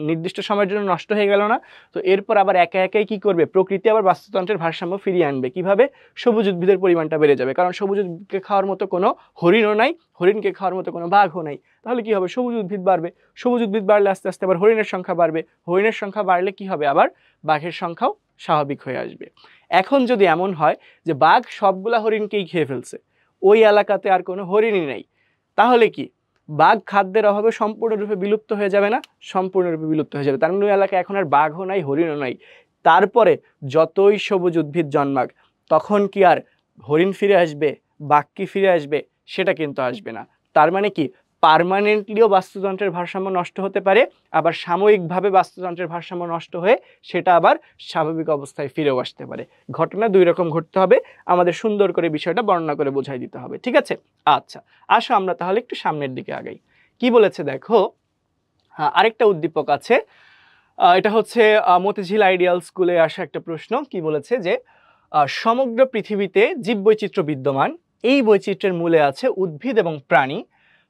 নির্দিষ্ট সময়ের জন্য নষ্ট হয়ে গেল না, তো এরপর আবার একা একাই কি করবে, প্রকৃতি আবার বাস্তুতন্ত্রের ভারসাম্য ফিরিয়ে আনবে। কিভাবে, সবুজ উদ্ভিদের পরিমাণটা বেড়ে যাবে, কারণ সবুজ উদ্ভিদকে খাওয়ার মতো কোনো হরিণও নাই, হরিণকে খাওয়ার মতো কোনো বাঘও নাই, তাহলে কি হবে, সবুজ উদ্ভিদ বাড়বে। সবুজ উদ্ভিদ বাড়লে আস্তে আস্তে আবার হরিণের সংখ্যা বাড়বে, হরিণের সংখ্যা বাড়লে কি হবে, আবার বাঘের সংখ্যাও স্বাভাবিক হয়ে আসবে। এখন যদি এমন হয় যে বাঘ সবগুলা হরিণকেই খেয়ে ফেলছে, ওই এলাকাতে আর কোনো হরিণই নেই, তাহলে কি বাঘ খাদ্যের অভাবে সম্পূর্ণরূপে বিলুপ্ত হয়ে যাবে না, সম্পূর্ণরূপে বিলুপ্ত হয়ে যাবে। তার মানে ওই এলাকায় এখন আর বাঘও নাই, হরিণও নাই। তারপরে যতই সবুজ উদ্ভিদ জন্মাক, তখন কি আর হরিণ ফিরে আসবে, বাঘ কি ফিরে আসবে, সেটা কিন্তু আসবে না। তার মানে কি পার্মানেন্টলিও বাস্তুতন্ত্রের ভারসাম্য নষ্ট হতে পারে, আবার সাময়িকভাবে বাস্তুতন্ত্রের ভারসাম্য নষ্ট হয়ে সেটা আবার স্বাভাবিক অবস্থায় ফিরেও আসতে পারে। ঘটনা দুই রকম ঘটতে হবে, আমাদের সুন্দর করে বিষয়টা বর্ণনা করে বোঝাই দিতে হবে, ঠিক আছে। আচ্ছা আসো আমরা তাহলে একটু সামনের দিকে আগাই। কি বলেছে দেখো, আরেকটা উদ্দীপক আছে, এটা হচ্ছে মতিঝিল আইডিয়াল স্কুলে আসা একটা প্রশ্ন। কি বলেছে যে সমগ্র পৃথিবীতে জীববৈচিত্র্য বিদ্যমান, এই বৈচিত্র্যের মূলে আছে উদ্ভিদ এবং প্রাণী,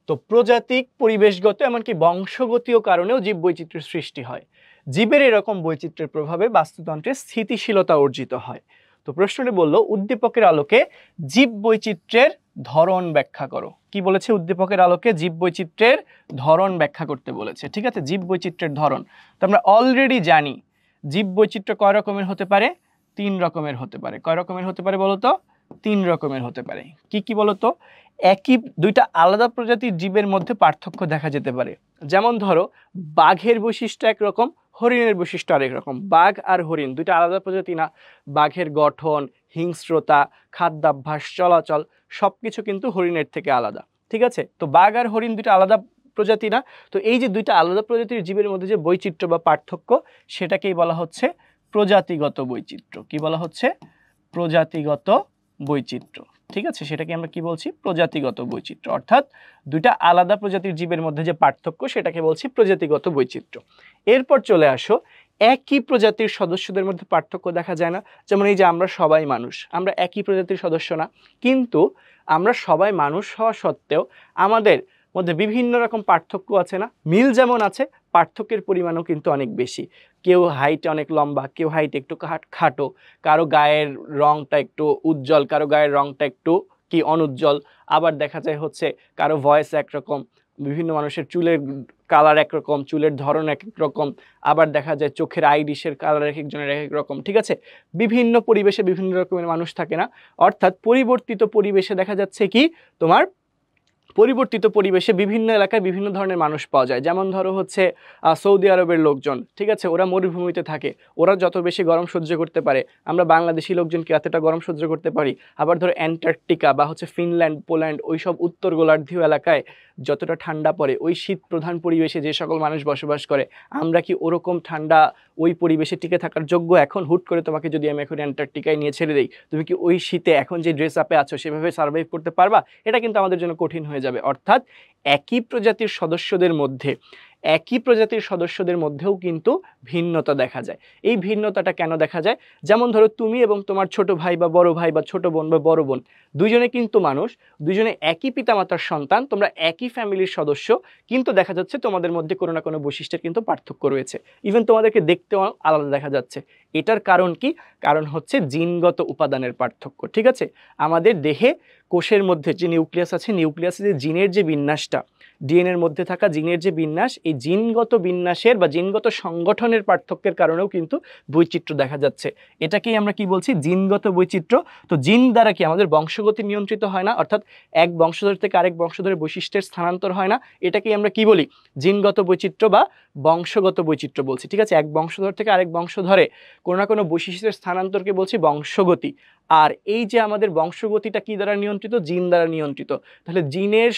তো প্রজাতিক, পরিবেশগত, এমনকি বংশগতীয় কারণেও জীববৈচিত্র্যের সৃষ্টি হয়। জীবের এরকম বৈচিত্র্যের প্রভাবে বাস্তুতন্ত্রের স্থিতিশীলতা অর্জিত হয়। তো প্রশ্নটি বলল উদ্দীপকের আলোকে জীববৈচিত্র্যের ধরন ব্যাখ্যা করো। কি বলেছে, উদ্দীপকের আলোকে জীববৈচিত্র্যের ধরন ব্যাখ্যা করতে বলেছে, ঠিক আছে। জীববৈচিত্র্যের ধরন তো আমরা অলরেডি জানি, জীববৈচিত্র্য কয় রকমের হতে পারে, 3 রকমের হতে পারে। কয় রকমের হতে পারে বলতো, 3 রকমের হতে পারে। কি কি বলতো, একই দুইটা আলাদা প্রজাতির জীবের মধ্যে পার্থক্য দেখা যেতে পারে। যেমন ধরো বাঘের বৈশিষ্ট্য একরকম, হরিণের বৈশিষ্ট্য আরেক রকম। বাঘ আর হরিণ দুইটা আলাদা প্রজাতি না, বাঘের গঠন, হিংস্রতা, খাদ্যাভ্যাস, চলাচল সবকিছু কিন্তু হরিণের থেকে আলাদা, ঠিক আছে। তো বাঘ আর হরিণ দুইটা আলাদা প্রজাতি না, তো এই যে দুইটা আলাদা প্রজাতির জীবের মধ্যে যে বৈচিত্র্য বা পার্থক্য, সেটাকেই বলা হচ্ছে প্রজাতিগত বৈচিত্র্য। কি বলা হচ্ছে, প্রজাতিগত বৈচিত্র্য, ঠিক আছে। সেটাকে আমরা কি বলছি, প্রজাতিগত বৈচিত্র্য, অর্থাৎ দুইটা আলাদা প্রজাতির জীবের মধ্যে যে পার্থক্য, সেটাকে বলছি প্রজাতিগত বৈচিত্র্য। এরপর চলে আসো, একই প্রজাতির সদস্যদের মধ্যে পার্থক্য দেখা যায় না। যেমন এই যে আমরা সবাই মানুষ, আমরা একই প্রজাতির সদস্য না, কিন্তু আমরা সবাই মানুষ হওয়া সত্ত্বেও আমাদের মধ্যে বিভিন্ন রকম পার্থক্য আছে না? মিল যেমন আছে, পার্থক্যের পরিমাণও কিন্তু অনেক বেশি। কেউ হাইটে অনেক লম্বা, কেউ হাইটে একটু খাটো, কারো গায়ের রংটা একটু উজ্জ্বল, কারো গায়ের রংটা একটু কি অনুজ্জ্বল। আবার দেখা যায় হচ্ছে কারো ভয়েস একরকম, বিভিন্ন মানুষের চুলের কালার একরকম, চুলের ধরন এক এক রকম, আবার দেখা যায় চোখের আইরিশের কালার এক একজনের এক এক রকম, ঠিক আছে? বিভিন্ন পরিবেশে বিভিন্ন রকমের মানুষ থাকে না? অর্থাৎ পরিবর্তিত পরিবেশে দেখা যাচ্ছে কি তোমার পরিবর্তিত পরিবেশে বিভিন্ন এলাকায় বিভিন্ন ধরনের মানুষ পাওয়া যায়। যেমন ধরো হচ্ছে সৌদি আরবের লোকজন, ঠিক আছে, ওরা মরুভূমিতে থাকে, ওরা যত বেশি গরম সহ্য করতে পারে, আমরা বাংলাদেশি লোকজন কি এতটা গরম সহ্য করতে পারি? আবার ধরো অ্যান্টার্কটিকা বা হচ্ছে ফিনল্যান্ড, পোল্যান্ড, ওই সব উত্তর গোলার্ধীয় এলাকায় যতটা ঠান্ডা পড়ে, ওই শীত প্রধান পরিবেশে যে সকল মানুষ বসবাস করে, আমরা কি ওরকম ঠান্ডা ওই পরিবেশে টিকে থাকার যোগ্য? এখন হুট করে তোমাকে যদি আমি এখন অ্যান্টার্কটিকায় নিয়ে ছেড়ে দিই, তুমি কি ওই শীতে এখন যে ড্রেস আপে আছো সেভাবে সার্ভাইভ করতে পারবা? এটা কিন্তু আমাদের জন্য কঠিন হয়ে যাবে। অর্থাৎ একই প্রজাতির সদস্যদের মধ্যেও কিন্তু ভিন্নতা দেখা যায়। এই ভিন্নতাটা কেন দেখা যায়? যেমন ধরো তুমি এবং তোমার ছোট ভাই বা বড় ভাই বা ছোট বোন বা বড় বোন, দুইজনে কিন্তু মানুষ, দুইজনে একই পিতামাতার সন্তান, তোমরা একই ফ্যামিলির সদস্য, কিন্তু দেখা যাচ্ছে তোমাদের মধ্যে কোনো না কোনো বৈশিষ্ট্যের কিন্তু পার্থক্য রয়েছে। ইভেন তোমাদেরকে দেখতেও আলাদা দেখা যাচ্ছে। এটার কারণ কি? কারণ হচ্ছে জিনগত উপাদানের পার্থক্য, ঠিক আছে? আমাদের দেহে কোষের মধ্যে যে নিউক্লিয়াস আছে, নিউক্লিয়াসে যে জিনের যে বিন্যাসটা, ডিএনএর মধ্যে থাকা জিনের যে বিন্যাস, এই জিনগত বিন্যাসের বা জিনগত সংগঠনের পার্থক্যের কারণেও কিন্তু বৈচিত্র্য দেখা যাচ্ছে। এটাকেই আমরা কি বলছি? জিনগত বৈচিত্র্য। তো জিন দ্বারা কি আমাদের বংশগতি নিয়ন্ত্রিত হয় না? অর্থাৎ এক বংশধর থেকে আরেক বংশধরের বৈশিষ্ট্যের স্থানান্তর হয় না? এটাকেই আমরা কি বলি? জিনগত বৈচিত্র্য বা বংশগত বৈচিত্র্য বলছি, ঠিক আছে? এক বংশধর থেকে আরেক বংশধরে কোনো না কোনো বৈশিষ্ট্যের স্থানান্তরকে বলছি বংশগতি। আর এই যে আমাদের বংশগতিটা কি দ্বারা নিয়ন্ত্রিত? জিন দ্বারা নিয়ন্ত্রিত। তাহলে জিনের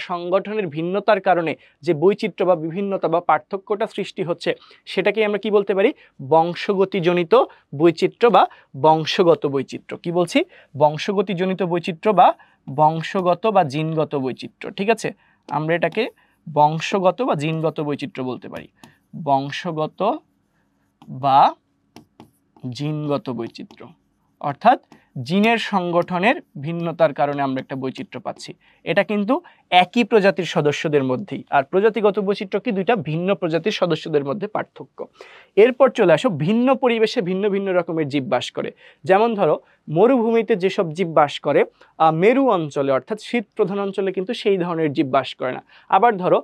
সংগঠনের ভিন্নতার কারণে যে বৈচিত্র্য বা বিভিন্নতা বা পার্থক্যটা সৃষ্টি হচ্ছে, সেটাকে আমরা কি বলতে পারি? বংশগতিজনিত বৈচিত্র্য বা বংশগত বৈচিত্র্য। কি বলছি? বংশগতিজনিত বৈচিত্র্য বা বংশগত বা জিনগত বৈচিত্র্য, ঠিক আছে? আমরা এটাকে বংশগত বা জিনগত বৈচিত্র্য বলতে পারি। বংশগত বা জিনগত বৈচিত্র্য, অর্থাৎ জিনের সংগঠনের ভিন্নতার কারণে আমরা একটা বৈচিত্র্য পাচ্ছি। এটা কিন্তু একই প্রজাতির সদস্যদের মধ্যেই। আর প্রজাতিগত বৈচিত্র্য কি? দুইটা ভিন্ন প্রজাতির সদস্যদের মধ্যে পার্থক্য। এরপর চলে আসো, ভিন্ন পরিবেশে ভিন্ন ভিন্ন রকমের জীব বাস করে। যেমন ধরো মরুভূমিতে যেসব জীব বাস করে, মেরু অঞ্চলে অর্থাৎ শীত প্রধান অঞ্চলে কিন্তু সেই ধরনের জীব বাস করে না। আবার ধরো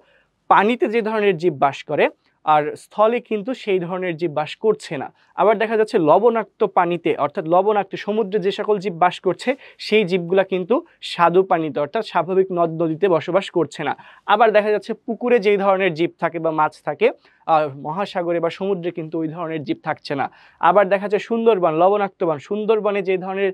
পানিতে যে ধরনের জীব বাস করে, আর স্থলে কিন্তু সেই ধরনের জীব বাস করছে না। আবার দেখা যাচ্ছে লবণাক্ত পানিতে অর্থাৎ লবণাক্ত সমুদ্রে যে সকল জীব বাস করছে, সেই জীবগুলা কিন্তু স্বাদু পানিতে অর্থাৎ স্বাভাবিক নদ নদীতে বসবাস করছে না। আবার দেখা যাচ্ছে পুকুরে যেই ধরনের জীব থাকে বা মাছ থাকে, মহাসাগরে বা সমুদ্রে কিন্তু ওই ধরনের জীব থাকছে না। আবার দেখা যায় সুন্দরবন, লবণাক্ত বন, সুন্দরবনে যে ধরনের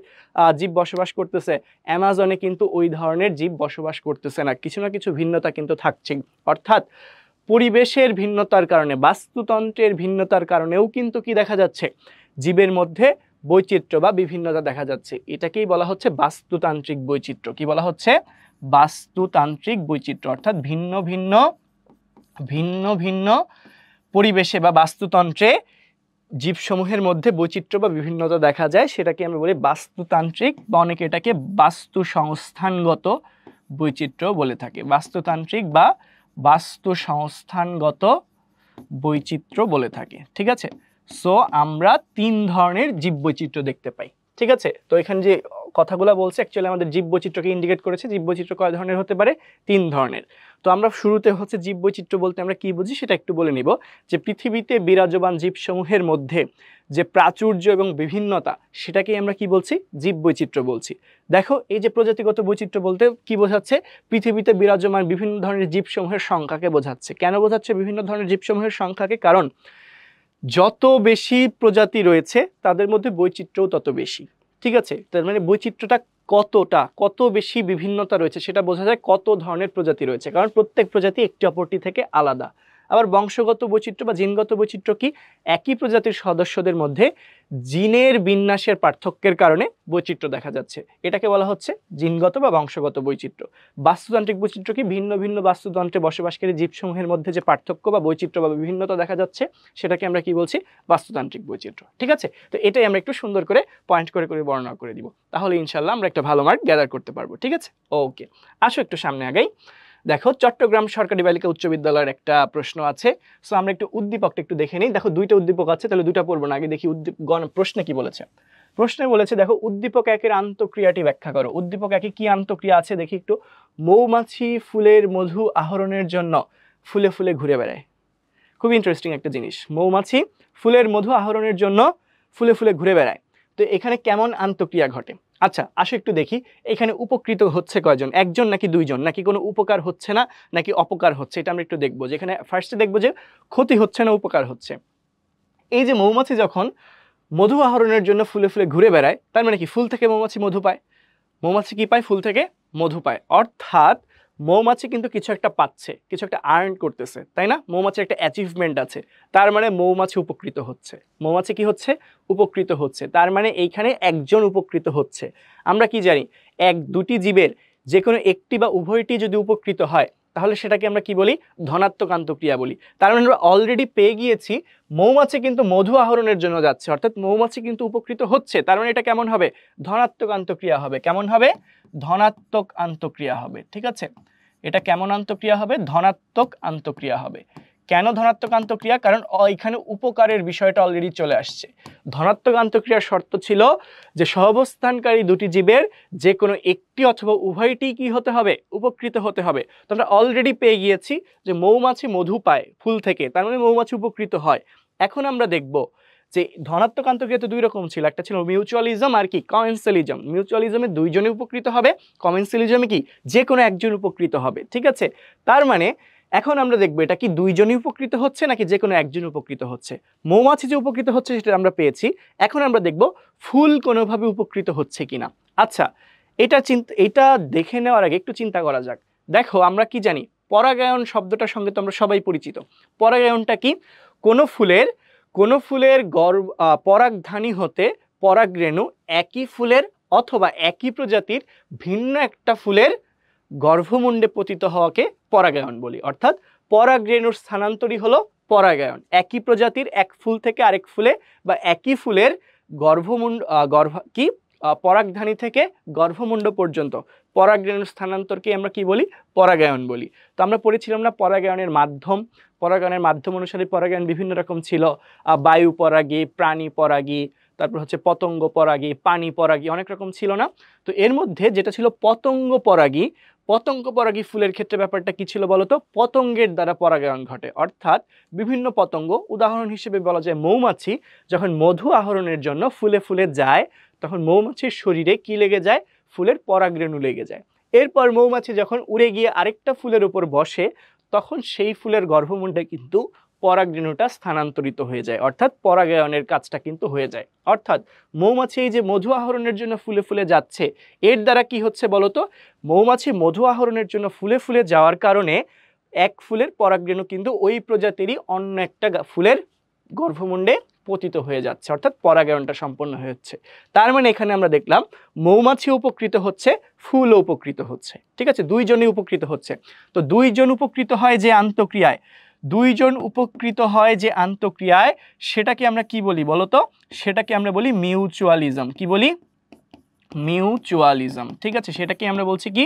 জীব বসবাস করতেছে, অ্যামাজনে কিন্তু ওই ধরনের জীব বসবাস করতেছে না। কিছু না কিছু ভিন্নতা কিন্তু থাকছে। অর্থাৎ পরিবেশের ভিন্নতার কারণে, বাস্তুতন্ত্রের ভিন্নতার কারণেও কিন্তু কি দেখা যাচ্ছে? জীবের মধ্যে বৈচিত্র্য বা বিভিন্নতা দেখা যাচ্ছে। এটাকেই বলা হচ্ছে বাস্তুতান্ত্রিক বৈচিত্র্য। কি বলা হচ্ছে? বাস্তুতান্ত্রিক বৈচিত্র্য। অর্থাৎ ভিন্ন ভিন্ন ভিন্ন ভিন্ন পরিবেশে বা বাস্তুতন্ত্রে জীবসমূহের মধ্যে বৈচিত্র্য বা বিভিন্নতা দেখা যায়, সেটাকে আমরা বলি বাস্তুতান্ত্রিক, বা অনেকে এটাকে বাস্তু সংস্থানগত বৈচিত্র্য বলে থাকে। বাস্তুতান্ত্রিক বা বাস্তু সংস্থানগত বৈচিত্র্য বলে থাকে, ঠিক আছে? সো আমরা তিন ধরনের জীব বৈচিত্র্য দেখতে পাই, ঠিক আছে? তো এখানে যে কথাগুলো বলছে অ্যাকচুয়ালি আমাদের জীব বৈচিত্র্যকে ইন্ডিকেট করেছে। জীব বৈচিত্র্য কয় ধরনের হতে পারে? তিন ধরনের। তো আমরা শুরুতে হচ্ছে জীব বৈচিত্র্য বলতে আমরা কি বুঝি সেটা একটু বলে নিব। যে পৃথিবীতে বিরাজমান জীবসমূহের মধ্যে যে প্রাচুর্য এবং বিভিন্নতা, সেটাকেই আমরা কি বলছি? জীব বৈচিত্র্য বলছি। দেখো এই যে প্রজাতিগত বৈচিত্র্য বলতে কি বোঝাচ্ছে? পৃথিবীতে বিরাজমান বিভিন্ন ধরনের জীবসমূহের সংখ্যাকে বোঝাচ্ছে। কেন বোঝাচ্ছে বিভিন্ন ধরনের জীবসমূহের সংখ্যাকে? কারণ যত বেশি প্রজাতি রয়েছে তাদের মধ্যে বৈচিত্র্যও তত বেশি, ঠিক আছে? তার মানে বৈচিত্র্যটা কত বেশি বিভিন্নতা রয়েছে সেটা বোঝা যায় কত ধরনের প্রজাতি রয়েছে, কারণ প্রত্যেক প্রজাতি একটি অপরটি থেকে আলাদা। আবার বংশগত বৈচিত্র্য বা জিনগত বৈচিত্র্য কি? একই প্রজাতির সদস্যদের মধ্যে জিনের বিন্যাসের পার্থক্যের কারণে বৈচিত্র্য দেখা যাচ্ছে, এটাকে বলা হচ্ছে জিনগত বা বংশগত বৈচিত্র্য। বাস্তুতান্ত্রিক বৈচিত্র্য কি? ভিন্ন ভিন্ন বাস্তুতন্ত্রে বসবাসকারী জীবসমূহের মধ্যে যে পার্থক্য বা বৈচিত্র্য বা বিভিন্নতা দেখা যাচ্ছে সেটাকে আমরা কি বলছি? বাস্তুতান্ত্রিক বৈচিত্র্য। ঠিক আছে, তো এটাই আমরা একটু সুন্দর করে পয়েন্ট করে করে বর্ণনা করে দিব, তাহলে ইনশাল্লাহ আমরা একটা ভালো মার্ক গ্যাদার করতে পারবো। ঠিক আছে, ওকে, আসো একটু সামনে আগাই। দেখো চট্টগ্রাম সরকারি বালিকা উচ্চ বিদ্যালয়ের একটা প্রশ্ন আছে, সো আমরা একটু উদ্দীপকটা একটু দেখে নিই। দেখো দুইটা উদ্দীপক আছে, তাহলে দুইটা পড়বো না, আগে দেখি প্রশ্নে কি বলেছে। প্রশ্নে বলেছে দেখো উদ্দীপক একের আন্তঃক্রিয়াটি ব্যাখ্যা করো। উদ্দীপক একে কি আন্তঃক্রিয়া আছে দেখি একটু। মৌমাছি ফুলের মধু আহরণের জন্য ফুলে ফুলে ঘুরে বেড়ায়। খুব ইন্টারেস্টিং একটা জিনিস, মৌমাছি ফুলের মধু আহরণের জন্য ফুলে ফুলে ঘুরে বেড়ায়। তো এখানে কেমন আন্তঃক্রিয়া ঘটে? আচ্ছা আসো একটু দেখি, এখানে উপকৃত হচ্ছে কয়জন, একজন নাকি দুইজন, নাকি কোনো উপকার হচ্ছে না নাকি অপকার হচ্ছে, এটা আমরা একটু দেখবো। যেখানে ফার্স্টে দেখবো যে ক্ষতি হচ্ছে না উপকার হচ্ছে। এই যে মৌমাছি যখন মধু আহরণের জন্য ফুলে ফুলে ঘুরে বেড়ায়, তার মানে কি ফুল থেকে মৌমাছি মধু পায়। মৌমাছি কি পায়? ফুল থেকে মধু পায়, অর্থাৎ মৌমাছি কিন্তু কিছু একটা পাচ্ছে, কিছু একটা আর্ন করতেছে, তাই না? মৌমাছির একটা অ্যাচিভমেন্ট আছে, তার মানে মৌমাছি উপকৃত হচ্ছে। মৌমাছি কি হচ্ছে? উপকৃত হচ্ছে, তার মানে এইখানে একজন উপকৃত হচ্ছে। আমরা কি জানি, এক দুটি জীবের যে কোনো একটি বা উভয়টি যদি উপকৃত হয় তাহলে সেটাকে আমরা কি বলি? ধনাত্মক আন্তঃক্রিয়া বলি। তার মানে আমরা অলরেডি পেয়ে গিয়েছি মৌমাছি কিন্তু মধু আহরণের জন্য যাচ্ছে, অর্থাৎ মৌমাছি কিন্তু উপকৃত হচ্ছে, তার মানে এটা কেমন হবে? ধনাত্মক আন্তঃক্রিয়া হবে। কেমন হবে? ধনাত্মক আন্তঃক্রিয়া হবে। ঠিক আছে, এটা কেমন আন্তঃক্রিয়া হবে? ধনাত্মক আন্তঃক্রিয়া হবে। কেন ধনাত্মক আন্তঃক্রিয়া? কারণ এখানে উপকারের বিষয়টা অলরেডি চলে আসছে। ধনাত্মক আন্তঃক্রিয়ার শর্ত ছিল যে সহাবস্থানকারী দুটি জীবের যে কোনো একটি অথবা উভয়টি কি হতে হবে? উপকৃত হতে হবে। তো আমরা অলরেডি পেয়ে গিয়েছি যে মৌমাছি মধু পায় ফুল থেকে, তার মানে মৌমাছি উপকৃত হয়। এখন আমরা দেখব যে ধনাত্মক আন্তঃক্রিয়া তো দুই রকম ছিল, একটা ছিল মিউচুয়ালিজম আর কি কমেন্সালিজম। মিউচুয়ালিজমে দুইজনে উপকৃত হবে, কমেন্সালিজমে কি যে কোনো একজন উপকৃত হবে। ঠিক আছে, তার মানে এখন আমরা দেখবো এটা কি দুইজনই উপকৃত হচ্ছে নাকি যে কোনো একজন উপকৃত হচ্ছে। মৌমাছি যে উপকৃত হচ্ছে সেটা আমরা পেয়েছি, এখন আমরা দেখব ফুল কোনোভাবে উপকৃত হচ্ছে কিনা। আচ্ছা এটা দেখে নেওয়ার আগে একটু চিন্তা করা যাক। দেখো আমরা কি জানি, পরাগায়ন শব্দটার সঙ্গে তো আমরা সবাই পরিচিত। পরাগায়নটা কি? কোনো ফুলের পরাগধানী হতে পরাগরেণু একই ফুলের অথবা একই প্রজাতির ভিন্ন একটা ফুলের গর্ভমুণ্ডে পতিত হওয়াকে পরাগায়ন বলি। অর্থাৎ পরাগরেণুর স্থানান্তরই হলো পরাগায়ন। একই প্রজাতির এক ফুল থেকে আরেক ফুলে বা একই ফুলের পরাগধানী থেকে গর্ভমুণ্ড পর্যন্ত পরাগরেণুর স্থানান্তরকে আমরা কি বলি? পরাগায়ন বলি। তো আমরা পড়েছিলাম না পরাগায়নের মাধ্যম। পরাগায়নের মাধ্যম অনুসারে পরাগায়ন বিভিন্ন রকম ছিল, বায়ু পরাগী, প্রাণী পরাগী, তারপর হচ্ছে পতঙ্গ পরাগী, পানি পরাগী, অনেক রকম ছিল না? তো এর মধ্যে যেটা ছিল পতঙ্গ পরাগী ফুলের ক্ষেত্রে ব্যাপারটা কি ছিল বলতো? পতঙ্গের দ্বারা পরাগায়ন ঘটে, অর্থাৎ বিভিন্ন পতঙ্গ, উদাহরণ হিসেবে বলা যায় মৌমাছি যখন মধু আহরণের জন্য ফুলে ফুলে যায় তখন মৌমাছির শরীরে কি লেগে যায়? ফুলের পরাগরেণু লেগে যায়। এরপর মৌমাছি যখন উড়ে গিয়ে আরেকটা ফুলের উপর বসে তখন সেই ফুলের গর্ভমুণ্ডে কিন্তু পরাগরেণুটা স্থানান্তরিত হয়ে যায়, অর্থাৎ পরাগায়নের কাজটা কিন্তু হয়ে যায়। অর্থাৎ মৌমাছি এই যে মধু আহরণের জন্য ফুলে ফুলে যাচ্ছে, এর দ্বারা কি হচ্ছে বলতো? মৌমাছি মধু আহরণের জন্য ফুলে ফুলে যাওয়ার কারণে এক ফুলের পরাগরেণু কিন্তু ওই প্রজাতিরই অন্য একটা ফুলের গর্ভমুণ্ডে পতিত হয়ে যাচ্ছে, অর্থাৎ পরাগায়নটা সম্পন্ন হচ্ছে। তার মানে এখানে আমরা দেখলাম মৌমাছি উপকৃত হচ্ছে, ফুলও উপকৃত হচ্ছে। ঠিক আছে, দুইজনই উপকৃত হচ্ছে। তো দুইজন উপকৃত হয় যে আন্তঃক্রিয়ায় সেটাকে আমরা কি বলি বলতো? সেটাকে আমরা বলি মিউচুয়ালিজম। কি বলি? মিউচুয়ালিজম। ঠিক আছে, সেটাকে আমরা বলছি কি?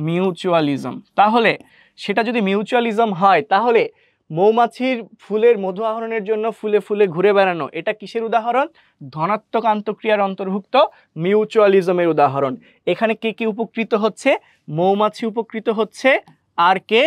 মিউচুয়ালিজম। তাহলে সেটা যদি মিউচুয়ালিজম হয় তাহলে মৌমাছির ফুলের মধু আহরণের জন্য ফুলে ফুলে ঘুরে বেড়ানো, এটা কিসের উদাহরণ? ধনাত্মক আন্তঃক্রিয়ার অন্তর্ভুক্ত মিউচুয়ালিজমের উদাহরণ। এখানে কে কে উপকৃত হচ্ছে? মৌমাছি উপকৃত হচ্ছে, আর কে?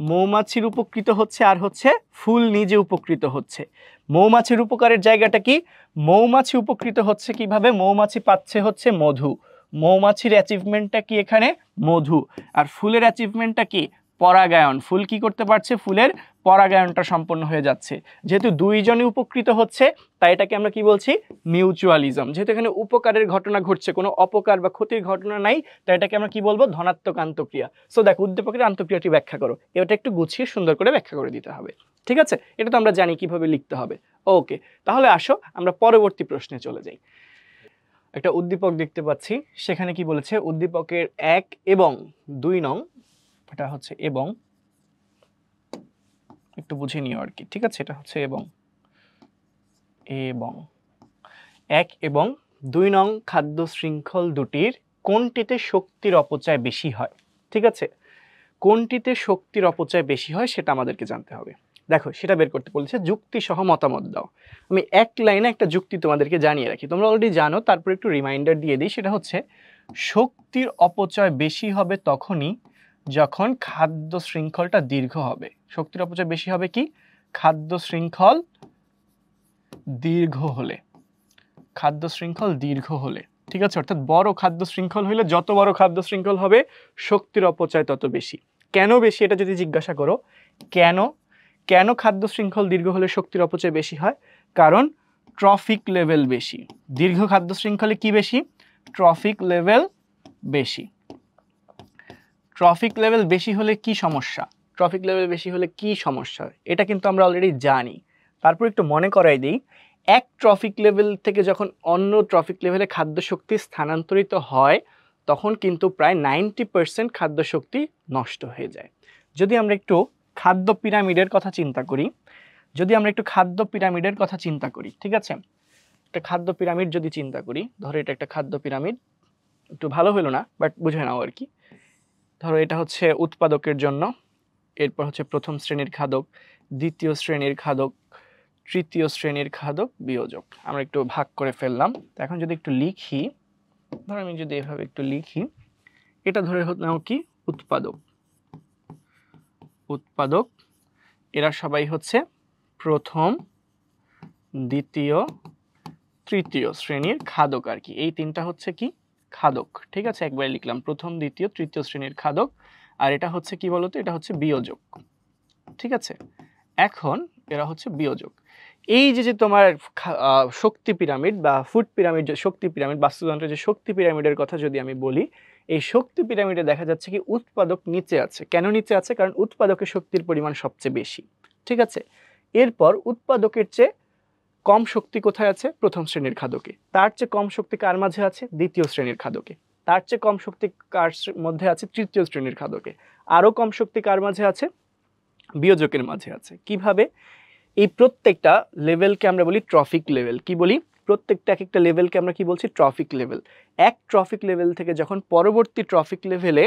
মৌমাছির উপকৃত হচ্ছে, আর হচ্ছে ফুল নিজে উপকৃত হচ্ছে। মৌমাছির উপকারের জায়গাটা কি? মৌমাছি উপকৃত হচ্ছে কিভাবে? মৌমাছি পাচ্ছে হচ্ছে মধু। মৌমাছির অ্যাচিভমেন্টটা কি এখানে? মধু। আর ফুলের অ্যাচিভমেন্টটা কি? পরাগায়ন। ফুল কি করতে পারছে? ফুলের পরাগায়নটা সম্পন্ন হয়ে যাচ্ছে। যেহেতু দুইজনই উপকৃত হচ্ছে তাই এটাকে আমরা কি বলছি? মিউচুয়ালিজম। যেহেতু এখানে উপকারের ঘটনা ঘটছে, কোনো অপকার বা ক্ষতির ঘটনা নাই, তাই এটাকে আমরা কি বলবো? ধনাত্মক আন্তঃক্রিয়া। সো দেখো উদ্দীপকের আন্তঃক্রিয়াটি ব্যাখ্যা করো, এটা একটু গুছিয়ে সুন্দর করে ব্যাখ্যা করে দিতে হবে। ঠিক আছে, এটা তো আমরা জানি কিভাবে লিখতে হবে। ওকে, তাহলে আসো আমরা পরবর্তী প্রশ্নে চলে যাই। একটা উদ্দীপক দেখতে পাচ্ছি, সেখানে কি বলেছে, উদ্দীপকের 1 এবং 2 নং, এটা হচ্ছে এবং, একটু বুঝে নিও আর কি, ঠিক আছে, এটা হচ্ছে এবং 1 এবং 2 নং খাদ্য শৃঙ্খল দুটির কোনটিতে শক্তির অপচয় বেশি হয়? ঠিক আছে, কোনটিতে শক্তির অপচয় বেশি হয় সেটা আমাদেরকে জানতে হবে। দেখো সেটা বের করতে বলেছে, যুক্তি সহ মতামত দাও। আমি এক লাইনে একটা যুক্তি তোমাদেরকে জানিয়ে রাখি, তোমরা অলরেডি জানো, তারপর একটু রিমাইন্ডার দিয়ে দিই। সেটা হচ্ছে শক্তির অপচয় বেশি হবে তখনই যখন খাদ্য শৃঙ্খলটা দীর্ঘ হবে। শক্তির অপচয় বেশি হবে কি, খাদ্য শৃঙ্খল দীর্ঘ হলে, খাদ্য শৃঙ্খল দীর্ঘ হলে, ঠিক আছে, অর্থাৎ বড় খাদ্য শৃঙ্খল হলে, যত বড় খাদ্য শৃঙ্খল হবে শক্তির অপচয় তত বেশি। কেন বেশি এটা যদি জিজ্ঞাসা করো, কেন কেন খাদ্য শৃঙ্খল দীর্ঘ হলে শক্তির অপচয় বেশি হয়? কারণ ট্রফিক লেভেল বেশি। দীর্ঘ খাদ্য শৃঙ্খলে কি বেশি? ট্রফিক লেভেল বেশি। ট্রফিক লেভেল বেশি হলে কি সমস্যা? ট্রফিক লেভেল বেশি হলে কি সমস্যা, এটা কিন্তু আমরা অলরেডি জানি। তারপর একটু মনে করাই দিই, এক ট্রফিক লেভেল থেকে যখন অন্য ট্রফিক লেভেলে খাদ্য শক্তি স্থানান্তরিত হয় তখন কিন্তু প্রায় 90% খাদ্য শক্তি নষ্ট হয়ে যায়। যদি আমরা একটু খাদ্য পিরামিডের কথা চিন্তা করি, ঠিক আছে, একটা খাদ্য পিরামিড যদি চিন্তা করি, ধরো এটা একটা খাদ্য পিরামিড, একটু ভালো হলো না বাট বুঝে নাও আর কি। ধরো এটা হচ্ছে উৎপাদকের জন্য, এরপর হচ্ছে প্রথম শ্রেণীর খাদক, দ্বিতীয় শ্রেণীর খাদক, তৃতীয় শ্রেণীর খাদক, বিয়োজক। আমরা একটু ভাগ করে ফেললাম। তো এখন যদি একটু লিখি, ধরো আমি যদি এভাবে একটু লিখি, এটা ধরে নাও কি উৎপাদক, এরা সবাই হচ্ছে প্রথম, দ্বিতীয়, তৃতীয় শ্রেণীর খাদক আর কি। এই তিনটা হচ্ছে কি খাদক, ঠিক আছে, একবারে লিখলাম, প্রথম, দ্বিতীয়, তৃতীয় শ্রেণীর খাদক। আর এটা হচ্ছে কি বলতো, এটা হচ্ছে বিয়োজক, ঠিক আছে। এখন এরা হচ্ছে বিয়োজক। এই যে তোমার শক্তি পিরামিড বা ফুড পিরামিড, যে শক্তি পিরামিড, বাস্তুতন্ত্রের যে শক্তি পিরামিডের কথা যদি আমি বলি, এই শক্তি পিরামিডে দেখা যাচ্ছে কি উৎপাদক নিচে আছে। কেন নিচে আছে? কারণ উৎপাদকের শক্তির পরিমাণ সবচেয়ে বেশি, ঠিক আছে। এরপর উৎপাদকের চেয়ে কম শক্তি কোথায় আছে? প্রথম শ্রেণীর খাদকে। তার চেয়ে কম শক্তি কার মাঝে আছে? দ্বিতীয় শ্রেণীর খাদকে। তার চেয়ে কম শক্তি কার মধ্যে আছে? তৃতীয় শ্রেণীর খাদকে। আরো কম শক্তি কার মাঝে আছে? বিয়োজকের মাঝে আছে। কিভাবে? এই প্রত্যেকটা লেভেলকে আমরা বলি ট্রফিক লেভেল। কি বলি? প্রত্যেকটা এক একটা লেভেলকে আমরা কি বলছি? Trophic level. এক ট্রফিক লেভেল থেকে যখন পরবর্তী ট্রফিক লেভেলে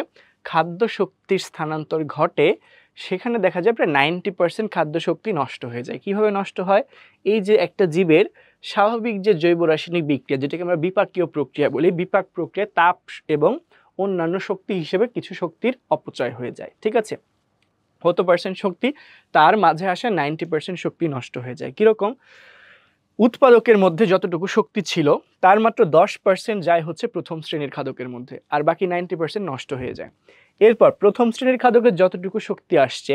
খাদ্য শক্তির স্থানান্তর ঘটে, সেখানে দেখা যায় প্রায় 90% খাদ্য শক্তি নষ্ট হয়ে যায়। কিভাবে নষ্ট হয়? এই যে একটা জীবের স্বাভাবিক যে জৈব রাসায়নিক বিক্রিয়া, যেটাকে আমরা বিপাকীয় প্রক্রিয়া বলি, বিপাক প্রক্রিয়া তাপ এবং অন্যান্য শক্তি হিসেবে কিছু শক্তির অপচয় হয়ে যায়, ঠিক আছে। কত পার্সেন্ট শক্তি? তার মাঝে আসা 90% শক্তি নষ্ট হয়ে যায়। কিরকম? উৎপাদকের মধ্যে যতটুকু শক্তি ছিল তার মাত্র 10% যায় হচ্ছে প্রথম শ্রেণীর খাদকের মধ্যে, আর বাকি 90% নষ্ট হয়ে যায়। এরপর প্রথম শ্রেণীর খাদকের যতটুকু শক্তি আসছে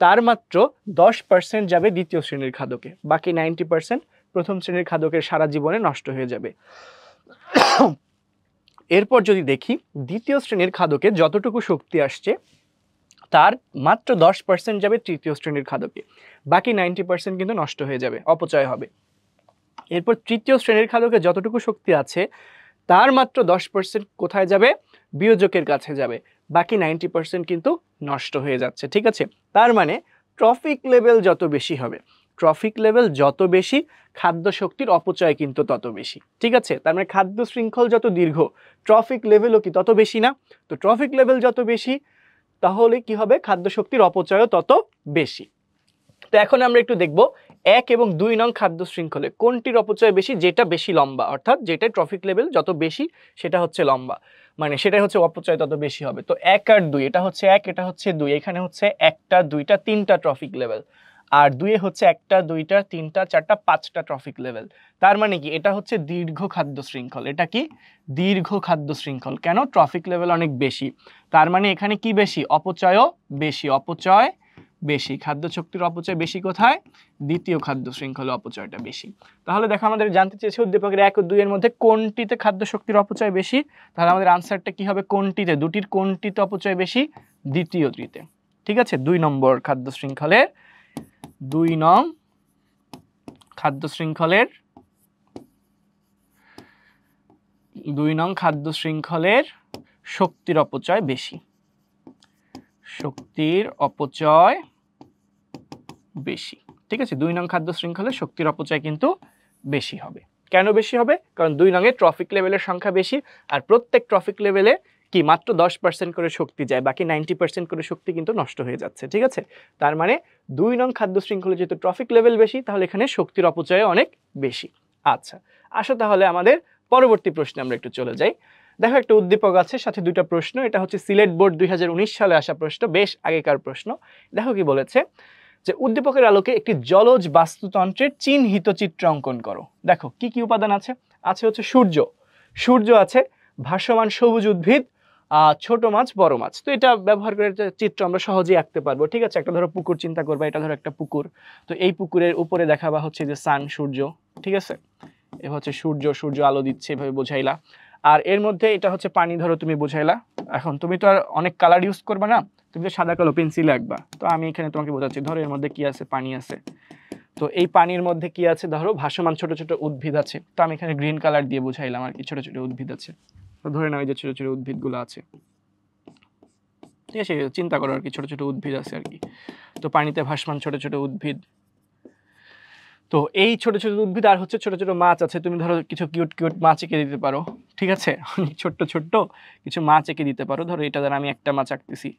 তার মাত্র 10% যাবে দ্বিতীয় শ্রেণীর খাদকে, বাকি 90% প্রথম শ্রেণীর খাদকের সারা জীবনে নষ্ট হয়ে যাবে। এরপর যদি দেখি, দ্বিতীয় শ্রেণীর খাদকে যতটুকু শক্তি আসছে তার মাত্র 10% যাবে তৃতীয় শ্রেণীর খাদকে, বাকি 90% কিন্তু নষ্ট হয়ে যাবে, অপচয় হবে। এরপর তৃতীয় শ্রেণীর খাদকে যতটুকু শক্তি আছে তার মাত্র 10% কোথায় যাবে? বিয়োজকের কাছে যাবে, বাকি 90% কিন্তু নষ্ট হয়ে যাচ্ছে, ঠিক আছে। তার মানে ট্রফিক লেভেল যত বেশি হবে, ট্রফিক লেভেল যত বেশি, খাদ্য শক্তির অপচয় কিন্তু তত বেশি, ঠিক আছে। তার মানে খাদ্য শৃঙ্খল যত দীর্ঘ, ট্রফিক লেভেলও কি তত বেশি না? তো ট্রফিক লেভেল যত বেশি, তাহলে কি হবে? খাদ্য শক্তির অপচয়ও তত বেশি। তো এখন আমরা একটু দেখব 1 এবং 2 নং খাদ্য শৃঙ্খলে কোনটির অপচয় বেশি, যেটা বেশি লম্বা, অর্থাৎ যেটা ট্রফিক লেভেল যত বেশি সেটা হচ্ছে লম্বা, মানে সেটাই হচ্ছে অপচয় তত বেশি হবে। তো 1 আর 2, এটা হচ্ছে 1, এটা হচ্ছে 2, এখানে হচ্ছে 1টা 2টা 3টা ট্রফিক লেভেল, আর 2 এ হচ্ছে 1টা 2টা 3টা 4টা 5টা ট্রফিক লেভেল। তার মানে কি এটা হচ্ছে দীর্ঘ খাদ্য শৃঙ্খল। এটা কি? দীর্ঘ খাদ্য শৃঙ্খল। কেন? ট্রফিক লেভেল অনেক বেশি, তার মানে এখানে কি বেশি? অপচয়ও বেশি, অপচয় বেশি। খাদ্য শক্তির অপচয় বেশি কোথায়? দ্বিতীয় খাদ্য শৃঙ্খলে অপচয়টা বেশি। তাহলে দেখো আমাদের জানতে চেয়েছে উদ্দীপকের 1 ও 2 এর মধ্যে কোনটিতে খাদ্য শক্তির অপচয় বেশি। তাহলে আমাদের আনসারটা কি হবে? কোনটিতে? দুটির কোনটিতে অপচয় বেশি? দ্বিতীয়টিতে, ঠিক আছে। 2 নম্বর খাদ্য শৃঙ্খলের 2 নং খাদ্য শৃঙ্খলের 2 নং খাদ্য শৃঙ্খলের শক্তির অপচয় বেশি, শক্তির অপচয় বেশি। ঠিক আছে, 2 নং খাদ্য শৃঙ্খলের শক্তির অপচয় কিন্তু বেশি হবে। কেন বেশি হবে? কারণ 2 নং এ ট্রফিক লেভেলের সংখ্যা বেশি, আর প্রত্যেক ট্রফিক লেভেলে কি মাত্র 10% করে শক্তি যায়, বাকি 90% করে শক্তি কিন্তু নষ্ট হয়ে যাচ্ছে। ঠিক আছে, তার মানে 2 নং খাদ্য শৃঙ্খলে যেহেতু ট্রফিক লেভেল বেশি, তাহলে এখানে শক্তির অপচয় অনেক বেশি। আচ্ছা, আসো তাহলে আমাদের পরবর্তী প্রশ্নে আমরা একটু চলে যাই। দেখো, একটা উদ্দীপক আছে, সাথে দুইটা প্রশ্ন। এটা হচ্ছে সিলেট বোর্ড 2019 সালে আসা প্রশ্ন, বেশ আগেকার প্রশ্ন। দেখো কি বলেছে, যে উদ্দীপকের আলোকে একটি জলজ বাস্তুতন্ত্রের চিহ্নিত চিত্র অঙ্কন করো। দেখো কি কি উপাদান আছে। আছে হচ্ছে সূর্য, সূর্য আছে, ভাসমান সবুজ উদ্ভিদ, ছোট মাছ, বড় মাছ। তো এটা ব্যবহার করে চিত্র আমরা সহজেই আঁকতে পারবো। ঠিক আছে, একটা ধরো পুকুর চিন্তা করবা, এটা ধরো একটা পুকুর, তো এই পুকুরের উপরে দেখাবা হচ্ছে যে সান, সূর্য। ঠিক আছে, এ হচ্ছে সূর্য, সূর্য আলো দিচ্ছে, এভাবে বোঝাইলা। আর এর মধ্যে এটা হচ্ছে পানি, ধরো তুমি বোঝাইলা। এখন তুমি তো আর অনেক কালার ইউজ করবে না, তুমি তো সাদা কালো পেন্সিল আঁকবা। তো আমি এখানে তোমাকে বোঝাচ্ছি, ধরো এর মধ্যে কি আছে, পানি আছে। তো এই পানির মধ্যে কি আছে, ধরো ভাসমান ছোট ছোট উদ্ভিদ আছে। তো আমি এখানে গ্রিন কালার দিয়ে বুঝাইলাম আর কি, ছোট ছোট উদ্ভিদ আছে। তো ধরে নাও এই যে ছোট ছোট উদ্ভিদগুলো আছে। ঠিক আছে, চিন্তা করো আর কি, ছোট ছোট উদ্ভিদ আছে আর কি। তো পানিতে ভাসমান ছোট ছোট উদ্ভিদ, তো এই ছোট ছোট উদ্ভিদ আর হচ্ছে ছোট ছোট মাছ আছে। তুমি ধরো কিছু কিউট কিউট মাছ এঁকে দিতে পারো। ঠিক আছে, অনেক ছোট্ট ছোট্ট কিছু মাছ এঁকে দিতে পারো। ধরো এটা দ্বারা আমি একটা মাছ আঁকতেছি,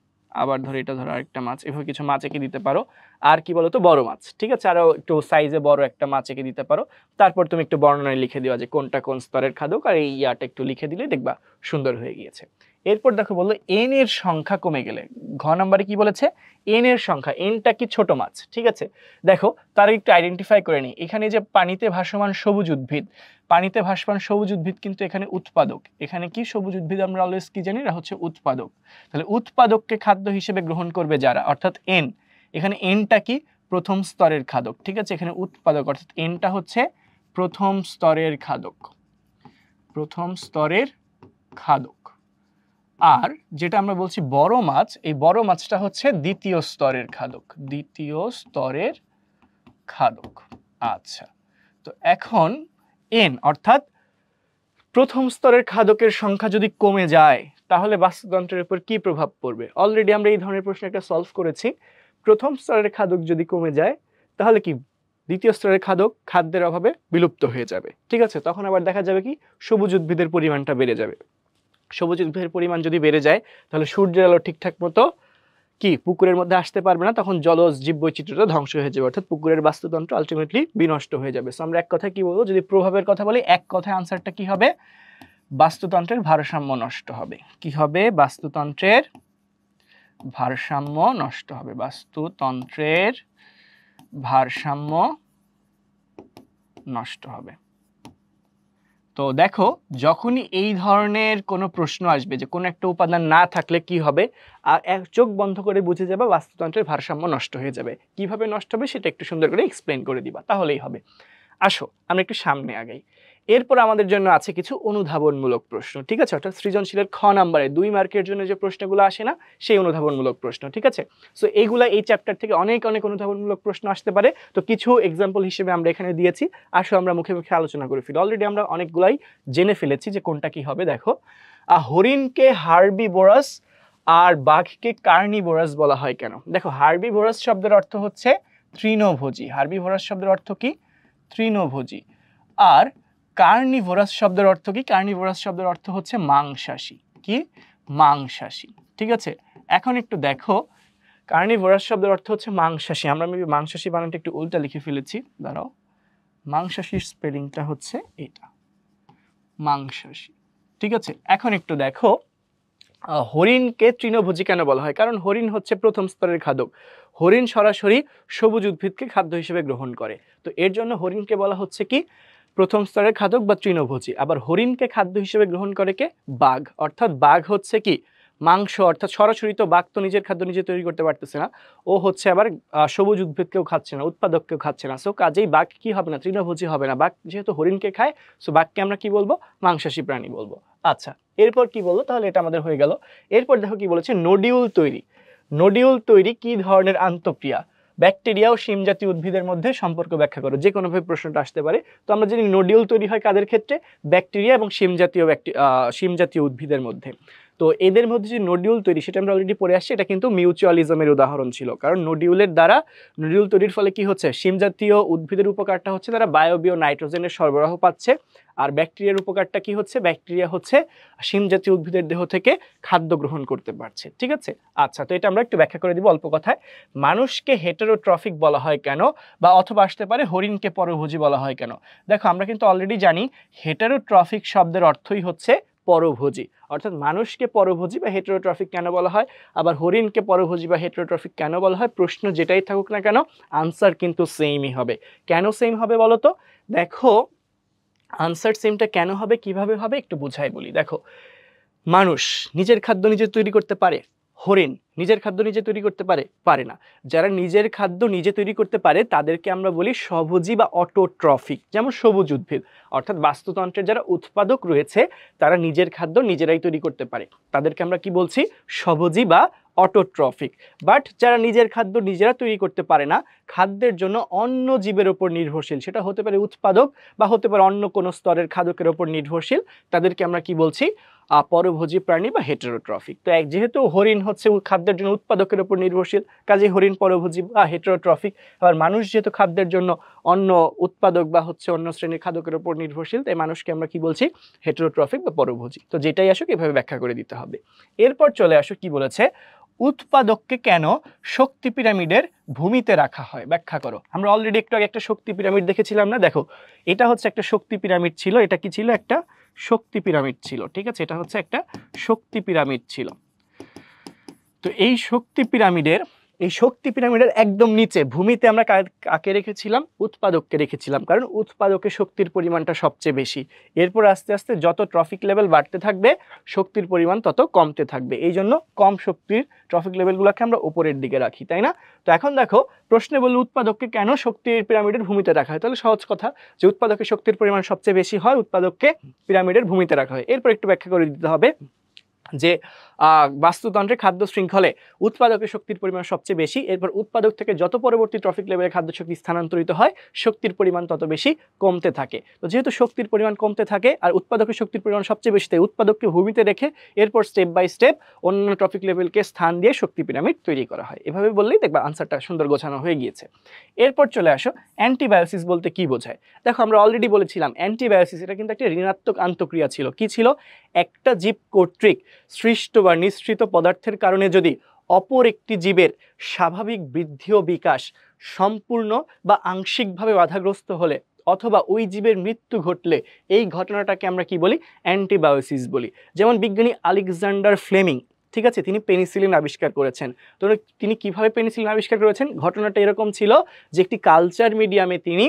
আবার ধরো এটা ধরো আরেকটা মাছ, এভাবে কিছু মাছ এঁকে দিতে পারো। আর কি বলো তো, বড় মাছ। ঠিক আছে, আরো একটু সাইজে বড় একটা মাছ এঁকে দিতে পারো। তারপর তুমি একটু বর্ণনায় লিখে দিও যে কোনটা কোন স্তরের খাদক, আর এই ইয়াটা একটু লিখে দিলে দেখবা সুন্দর হয়ে গিয়েছে। এরপর দেখো বললো এন এর সংখ্যা কমে গেলে। ঘ নাম্বারে কি বলেছে, এন এর সংখ্যা, এনটা কি ছোট মাছ। ঠিক আছে, দেখো তার একটু আইডেন্টিফাই করে নিই। এখানে যে পানিতে ভাসমান সবুজ উদ্ভিদ, পানিতে ভাসমান সবুজ উদ্ভিদ কিন্তু এখানে উৎপাদক। এখানে কি সবুজ উদ্ভিদ আমরা অলওয়েজ কি জানি, এটা হচ্ছে উৎপাদক। তাহলে উৎপাদককে খাদ্য হিসেবে গ্রহণ করবে যারা, অর্থাৎ এন। এখানে এনটা কি, প্রথম স্তরের খাদক। ঠিক আছে, এখানে উৎপাদক অর্থাৎ এনটা হচ্ছে প্রথম স্তরের খাদক, প্রথম স্তরের খাদক। আর যেটা আমরা বলছি বড় মাছ, এই বড় মাছটা হচ্ছে দ্বিতীয় স্তরের খাদক, দ্বিতীয় স্তরের খাদক। আচ্ছা, তো এখন এন অর্থাৎ প্রথম স্তরের খাদকের সংখ্যা যদি কমে যায়, তাহলে বাস্তুতন্ত্রের উপর কি প্রভাব পড়বে। অলরেডি আমরা এই ধরনের প্রশ্ন একটা সলভ করেছি। প্রথম স্তরের খাদক যদি কমে যায়, তাহলে কি দ্বিতীয় স্তরের খাদক খাদ্যের অভাবে বিলুপ্ত হয়ে যাবে। ঠিক আছে, তখন আবার দেখা যাবে কি সবুজ উদ্ভিদের পরিমাণটা বেড়ে যাবে। সবুজ উদ্ভিদের পরিমাণ যদি বেড়ে যায়, তাহলে সূর্যের আলো ঠিকঠাক মতো কি পুকুরের মধ্যে আসতে পারবে না, তখন জলজ জীববৈচিত্র্যটা ধ্বংস হয়ে যাবে, অর্থাৎ পুকুরের বাস্তুতন্ত্র আলটিমেটলি বিনষ্ট হয়ে যাবে। সো আমরা এক কথায় কি বলবো, যদি প্রভাবের কথা বলি, এক কথায় আনসারটা কি হবে, বাস্তুতন্ত্রের ভারসাম্য নষ্ট হবে। কি হবে, বাস্তুতন্ত্রের ভারসাম্য নষ্ট হবে, বাস্তুতন্ত্রের ভারসাম্য নষ্ট হবে। তো দেখো, যখনই এই ধরনের কোনো প্রশ্ন আসবে যে কোনো একটা উপাদান না থাকলে কি হবে, আর এক চোখ বন্ধ করে বুঝে যাবে বাস্তুতন্ত্রের ভারসাম্য নষ্ট হয়ে যাবে। কিভাবে নষ্ট হবে সেটা একটু সুন্দর করে এক্সপ্লেন করে দিবা, তাহলেই হবে। আসো আমরা একটু সামনে আগাই। এরপর আমাদের জন্য আছে কিছু অনুধাবনমূলক প্রশ্ন। ঠিক আছে, অর্থাৎ সৃজনশীলের খ নাম্বারে 2 মার্কের জন্য যে প্রশ্নগুলো আসে না, সেই অনুধাবনমূলক প্রশ্ন। ঠিক আছে, সো এইগুলা এই চ্যাপ্টার থেকে অনেক অনেক অনুধাবনমূলক প্রশ্ন আসতে পারে। তো কিছু এক্সাম্পল হিসেবে আমরা এখানে দিয়েছি, আসো আমরা মুখে মুখে আলোচনা করে ফেলি। অলরেডি আমরা অনেকগুলাই জেনে ফেলেছি যে কোনটা কি হবে। দেখো, হরিণকে হার্বিভোরাস আর বাঘকে কার্নিভোরাস বলা হয় কেন। দেখো, হার্বিভোরাস শব্দের অর্থ হচ্ছে তৃণভোজী। হার্বিভোরাস শব্দের অর্থ কি, তৃণভোজী। আর কার্নিভোরাস শব্দের অর্থ কি, কার্নিভোরাস শব্দের অর্থ হচ্ছে মাংসাশী। কি, মাংসাশী। ঠিক আছে, এখন একটু দেখো, কার্নিভোরাস শব্দের অর্থ হচ্ছে মাংসাশী। আমরা মেবি মাংসাশী বানানটা একটু উল্টা লিখে ফেলেছি, দাঁড়াও। মাংসাশীর স্পেলিংটা হচ্ছে এটা, মাংসাশী। ঠিক আছে, এখন একটু দেখো, হরিণকে তৃণভোজী কেন বলা হয়, কারণ হরিণ হচ্ছে প্রথম স্তরের খাদক। হরিণ সরাসরি সবুজ উদ্ভিদকে খাদ্য হিসেবে গ্রহণ করে, তো এর জন্য হরিণকে বলা হচ্ছে কি প্রথম স্তরের খাদক বা তৃণভোজী। আবার হরিণকে খাদ্য হিসেবে গ্রহণ করে কে, বাঘ। অর্থাৎ বাঘ হচ্ছে কি মাংস, অর্থাৎ সরাসরি তো বাঘ তো নিজের খাদ্য নিজে তৈরি করতে পারতেছে না, ও হচ্ছে আবার সবুজ উদ্ভিদকেও খাচ্ছে না, উৎপাদককেও খাচ্ছে না। সো কাজেই বাঘ কি হবে না, তৃণভোজী হবে না। বাঘ যেহেতু হরিণকে খায়, সো বাঘকে আমরা কি বলবো, মাংসাশী প্রাণী বলবো। আচ্ছা, এরপর কি বলবো, তাহলে এটা আমাদের হয়ে গেল। এরপর দেখো কি বলেছে, নোডিউল তৈরি। নোডিউল তৈরি কি ধরনের আন্তঃক্রিয়া, ব্যাকটেরিয়া ও শিম জাতীয় উদ্ভিদের মধ্যে সম্পর্ক ব্যাখ্যা করো। যে কোনোভাবে প্রশ্নটা আসতে পারে। তো আমরা জানি নোডিউল তৈরি হয় কাদের ক্ষেত্রে? ব্যাকটেরিয়া এবং শিম জাতীয় উদ্ভিদের মধ্যে। তো এদের মধ্যে যে নোডিউল তৈরি সেটা আমরা অলরেডি পড়ে আসছি, এটা কিন্তু মিউচুয়ালিজমের উদাহরণ ছিল। কারণ নোডিউল তৈরির ফলে কি হচ্ছে, শিম জাতীয় উদ্ভিদের উপকারটা হচ্ছে তারা বায়বীয় নাইট্রোজেনের সরবরাহ পাচ্ছে, আর ব্যাকটেরিয়ার উপকারটা কি হচ্ছে, ব্যাকটেরিয়া হচ্ছে শিম জাতীয় উদ্ভিদের দেহ থেকে খাদ্য গ্রহণ করতে পারছে। ঠিক আছে, আচ্ছা, তো এটা আমরা একটু ব্যাখ্যা করে দিব অল্প কথায়। মানুষকে হেটেরোট্রফিক বলা হয় কেন, বা অথবা আসতে পারে হরিণকে পরভোজী বলা হয় কেন। দেখো আমরা কিন্তু অলরেডি জানি হেটেরোট্রফিক শব্দের অর্থই হচ্ছে পরভোজী, অর্থাৎ মানুষকে পরভোজী বা হেটেরোট্রফিক কেন বলা হয়, আবার হরিণকে পরভোজী বা হেটেরোট্রফিক কেন বলা হয়, প্রশ্ন যেটাই থাকুক না কেন আনসার কিন্তু সেমই হবে। কেন সেম হবে বলো তো? দেখো আনসার সেমটা কেন হবে, কিভাবে হবে একটু বুঝাই বলি। দেখো, মানুষ নিজের খাদ্য নিজে তৈরি করতে পারে, হরিণ নিজের খাদ্য নিজে তৈরি করতে পারে? পারে না। যারা নিজের খাদ্য নিজে তৈরি করতে পারে তাদেরকে আমরা বলি স্বভোজী বা অটোট্রফিক, যেমন সবুজ উদ্ভিদ, অর্থাৎ বাস্তুতন্ত্রের যারা উৎপাদক রয়েছে তারা নিজের খাদ্য নিজেরাই তৈরি করতে পারে, তাদেরকে আমরা কি বলছি? স্বভোজী বা অটোট্রফিক। বাট যারা নিজের খাদ্য নিজেরা তৈরি করতে পারে না, খাদ্যের জন্য অন্য জীবের ওপর নির্ভরশীল, সেটা হতে পারে উৎপাদক বা হতে পারে অন্য কোনো স্তরের খাদকের ওপর নির্ভরশীল, তাদেরকে আমরা কি বলছি? পরভোজী প্রাণী বা হেটেরোট্রফিক। তো যেহেতু হরিণ হচ্ছে খাদ্যের জন্য উৎপাদকের উপর নির্ভরশীল, কাজে হরিণ পরভোজী বা হেটেরোট্রফিক। আবার মানুষ যেহেতু খাদ্যের জন্য অন্য উৎপাদক বা হচ্ছে অন্য শ্রেণীর খাদকের উপর নির্ভরশীল, তাই মানুষকে আমরা কি বলছি? হেটেরোট্রফিক বা পরভোজী। তো যেটাই আসুক এভাবে ব্যাখ্যা করে দিতে হবে। এরপর চলে আসুক কি বলেছে, উৎপাদককে কেন শক্তি পিরামিডের ভূমিতে রাখা হয়, ব্যাখ্যা করো। আমরা অলরেডি একটু আগে একটা শক্তি পিরামিড দেখেছিলাম না? দেখো, এটা হচ্ছে একটা শক্তি পিরামিড ছিল। এটা কি ছিল? একটা শক্তি পিরামিড ছিল। ঠিক আছে, এটা হচ্ছে একটা শক্তি পিরামিড ছিল। তো এই শক্তি পিরামিডের একদম নিচে ভূমিতে আমরা কাকে রেখেছিলাম? উৎপাদককে রেখেছিলাম, কারণ উৎপাদকে শক্তির পরিমাণটা সবচেয়ে বেশি। এরপর আস্তে আস্তে যত ট্রফিক লেভেল বাড়তে থাকবে শক্তির পরিমাণ তত কমতে থাকবে, এই জন্য কম শক্তির ট্রফিক লেভেলগুলোকে আমরা উপরের দিকে রাখি, তাই না? তো এখন দেখো প্রশ্নে বলল উৎপাদককে কেন শক্তির পিরামিডের ভূমিতে রাখা হয়, তাহলে সহজ কথা যে উৎপাদকের শক্তির পরিমাণ সবচেয়ে বেশি হয়, উৎপাদককে পিরামিডের ভূমিতে রাখা হয়। এরপর একটু ব্যাখ্যা করে দিতে হবে যে বাস্তুতন্ত্রের খাদ্য শৃঙ্খলে উৎপাদকের শক্তির পরিমাণ সবচেয়ে বেশি, এরপর উৎপাদক থেকে যত পরবর্তী ট্রফিক লেভেলে খাদ্য শক্তি স্থানান্তরিত হয় শক্তির পরিমাণ তত বেশি কমতে থাকে। তো যেহেতু শক্তির পরিমাণ কমতে থাকে আর উৎপাদকের শক্তির পরিমাণ সবচেয়ে বেশি, তাই উৎপাদককে ভূমিতে রেখে এরপর স্টেপ বাই স্টেপ অন্যান্য ট্রফিক লেভেলকে স্থান দিয়ে শক্তি পিরামিড তৈরি করা হয়। এভাবে বললেই দেখবা আনসারটা সুন্দর গোছানো হয়ে গিয়েছে। এরপর চলে আসো অ্যান্টিবায়োসিস বলতে কি বোঝায়। দেখো আমরা অলরেডি বলেছিলাম অ্যান্টিবায়োসিস এটা কিন্তু একটা ঋণাত্মক আন্তঃক্রিয়া ছিল। কি ছিল? একটা জীব কর্তৃক সৃষ্ট বা নিঃসৃত পদার্থের কারণে যদি অপর একটি জীবের স্বাভাবিক বৃদ্ধি ও বিকাশ সম্পূর্ণ বা আংশিকভাবে বাধাগ্রস্ত হলে অথবা ওই জীবের মৃত্যু ঘটলে এই ঘটনাটাকে আমরা কি বলি? অ্যান্টিবায়োসিস বলি। যেমন বিজ্ঞানী আলেকজান্ডার ফ্লেমিং, ঠিক আছে, তিনি পেনিসিলিন আবিষ্কার করেছেন। তো তিনি কিভাবে পেনিসিলিন আবিষ্কার করেছেন? ঘটনাটা এরকম ছিল যে একটি কালচার মিডিয়ামে তিনি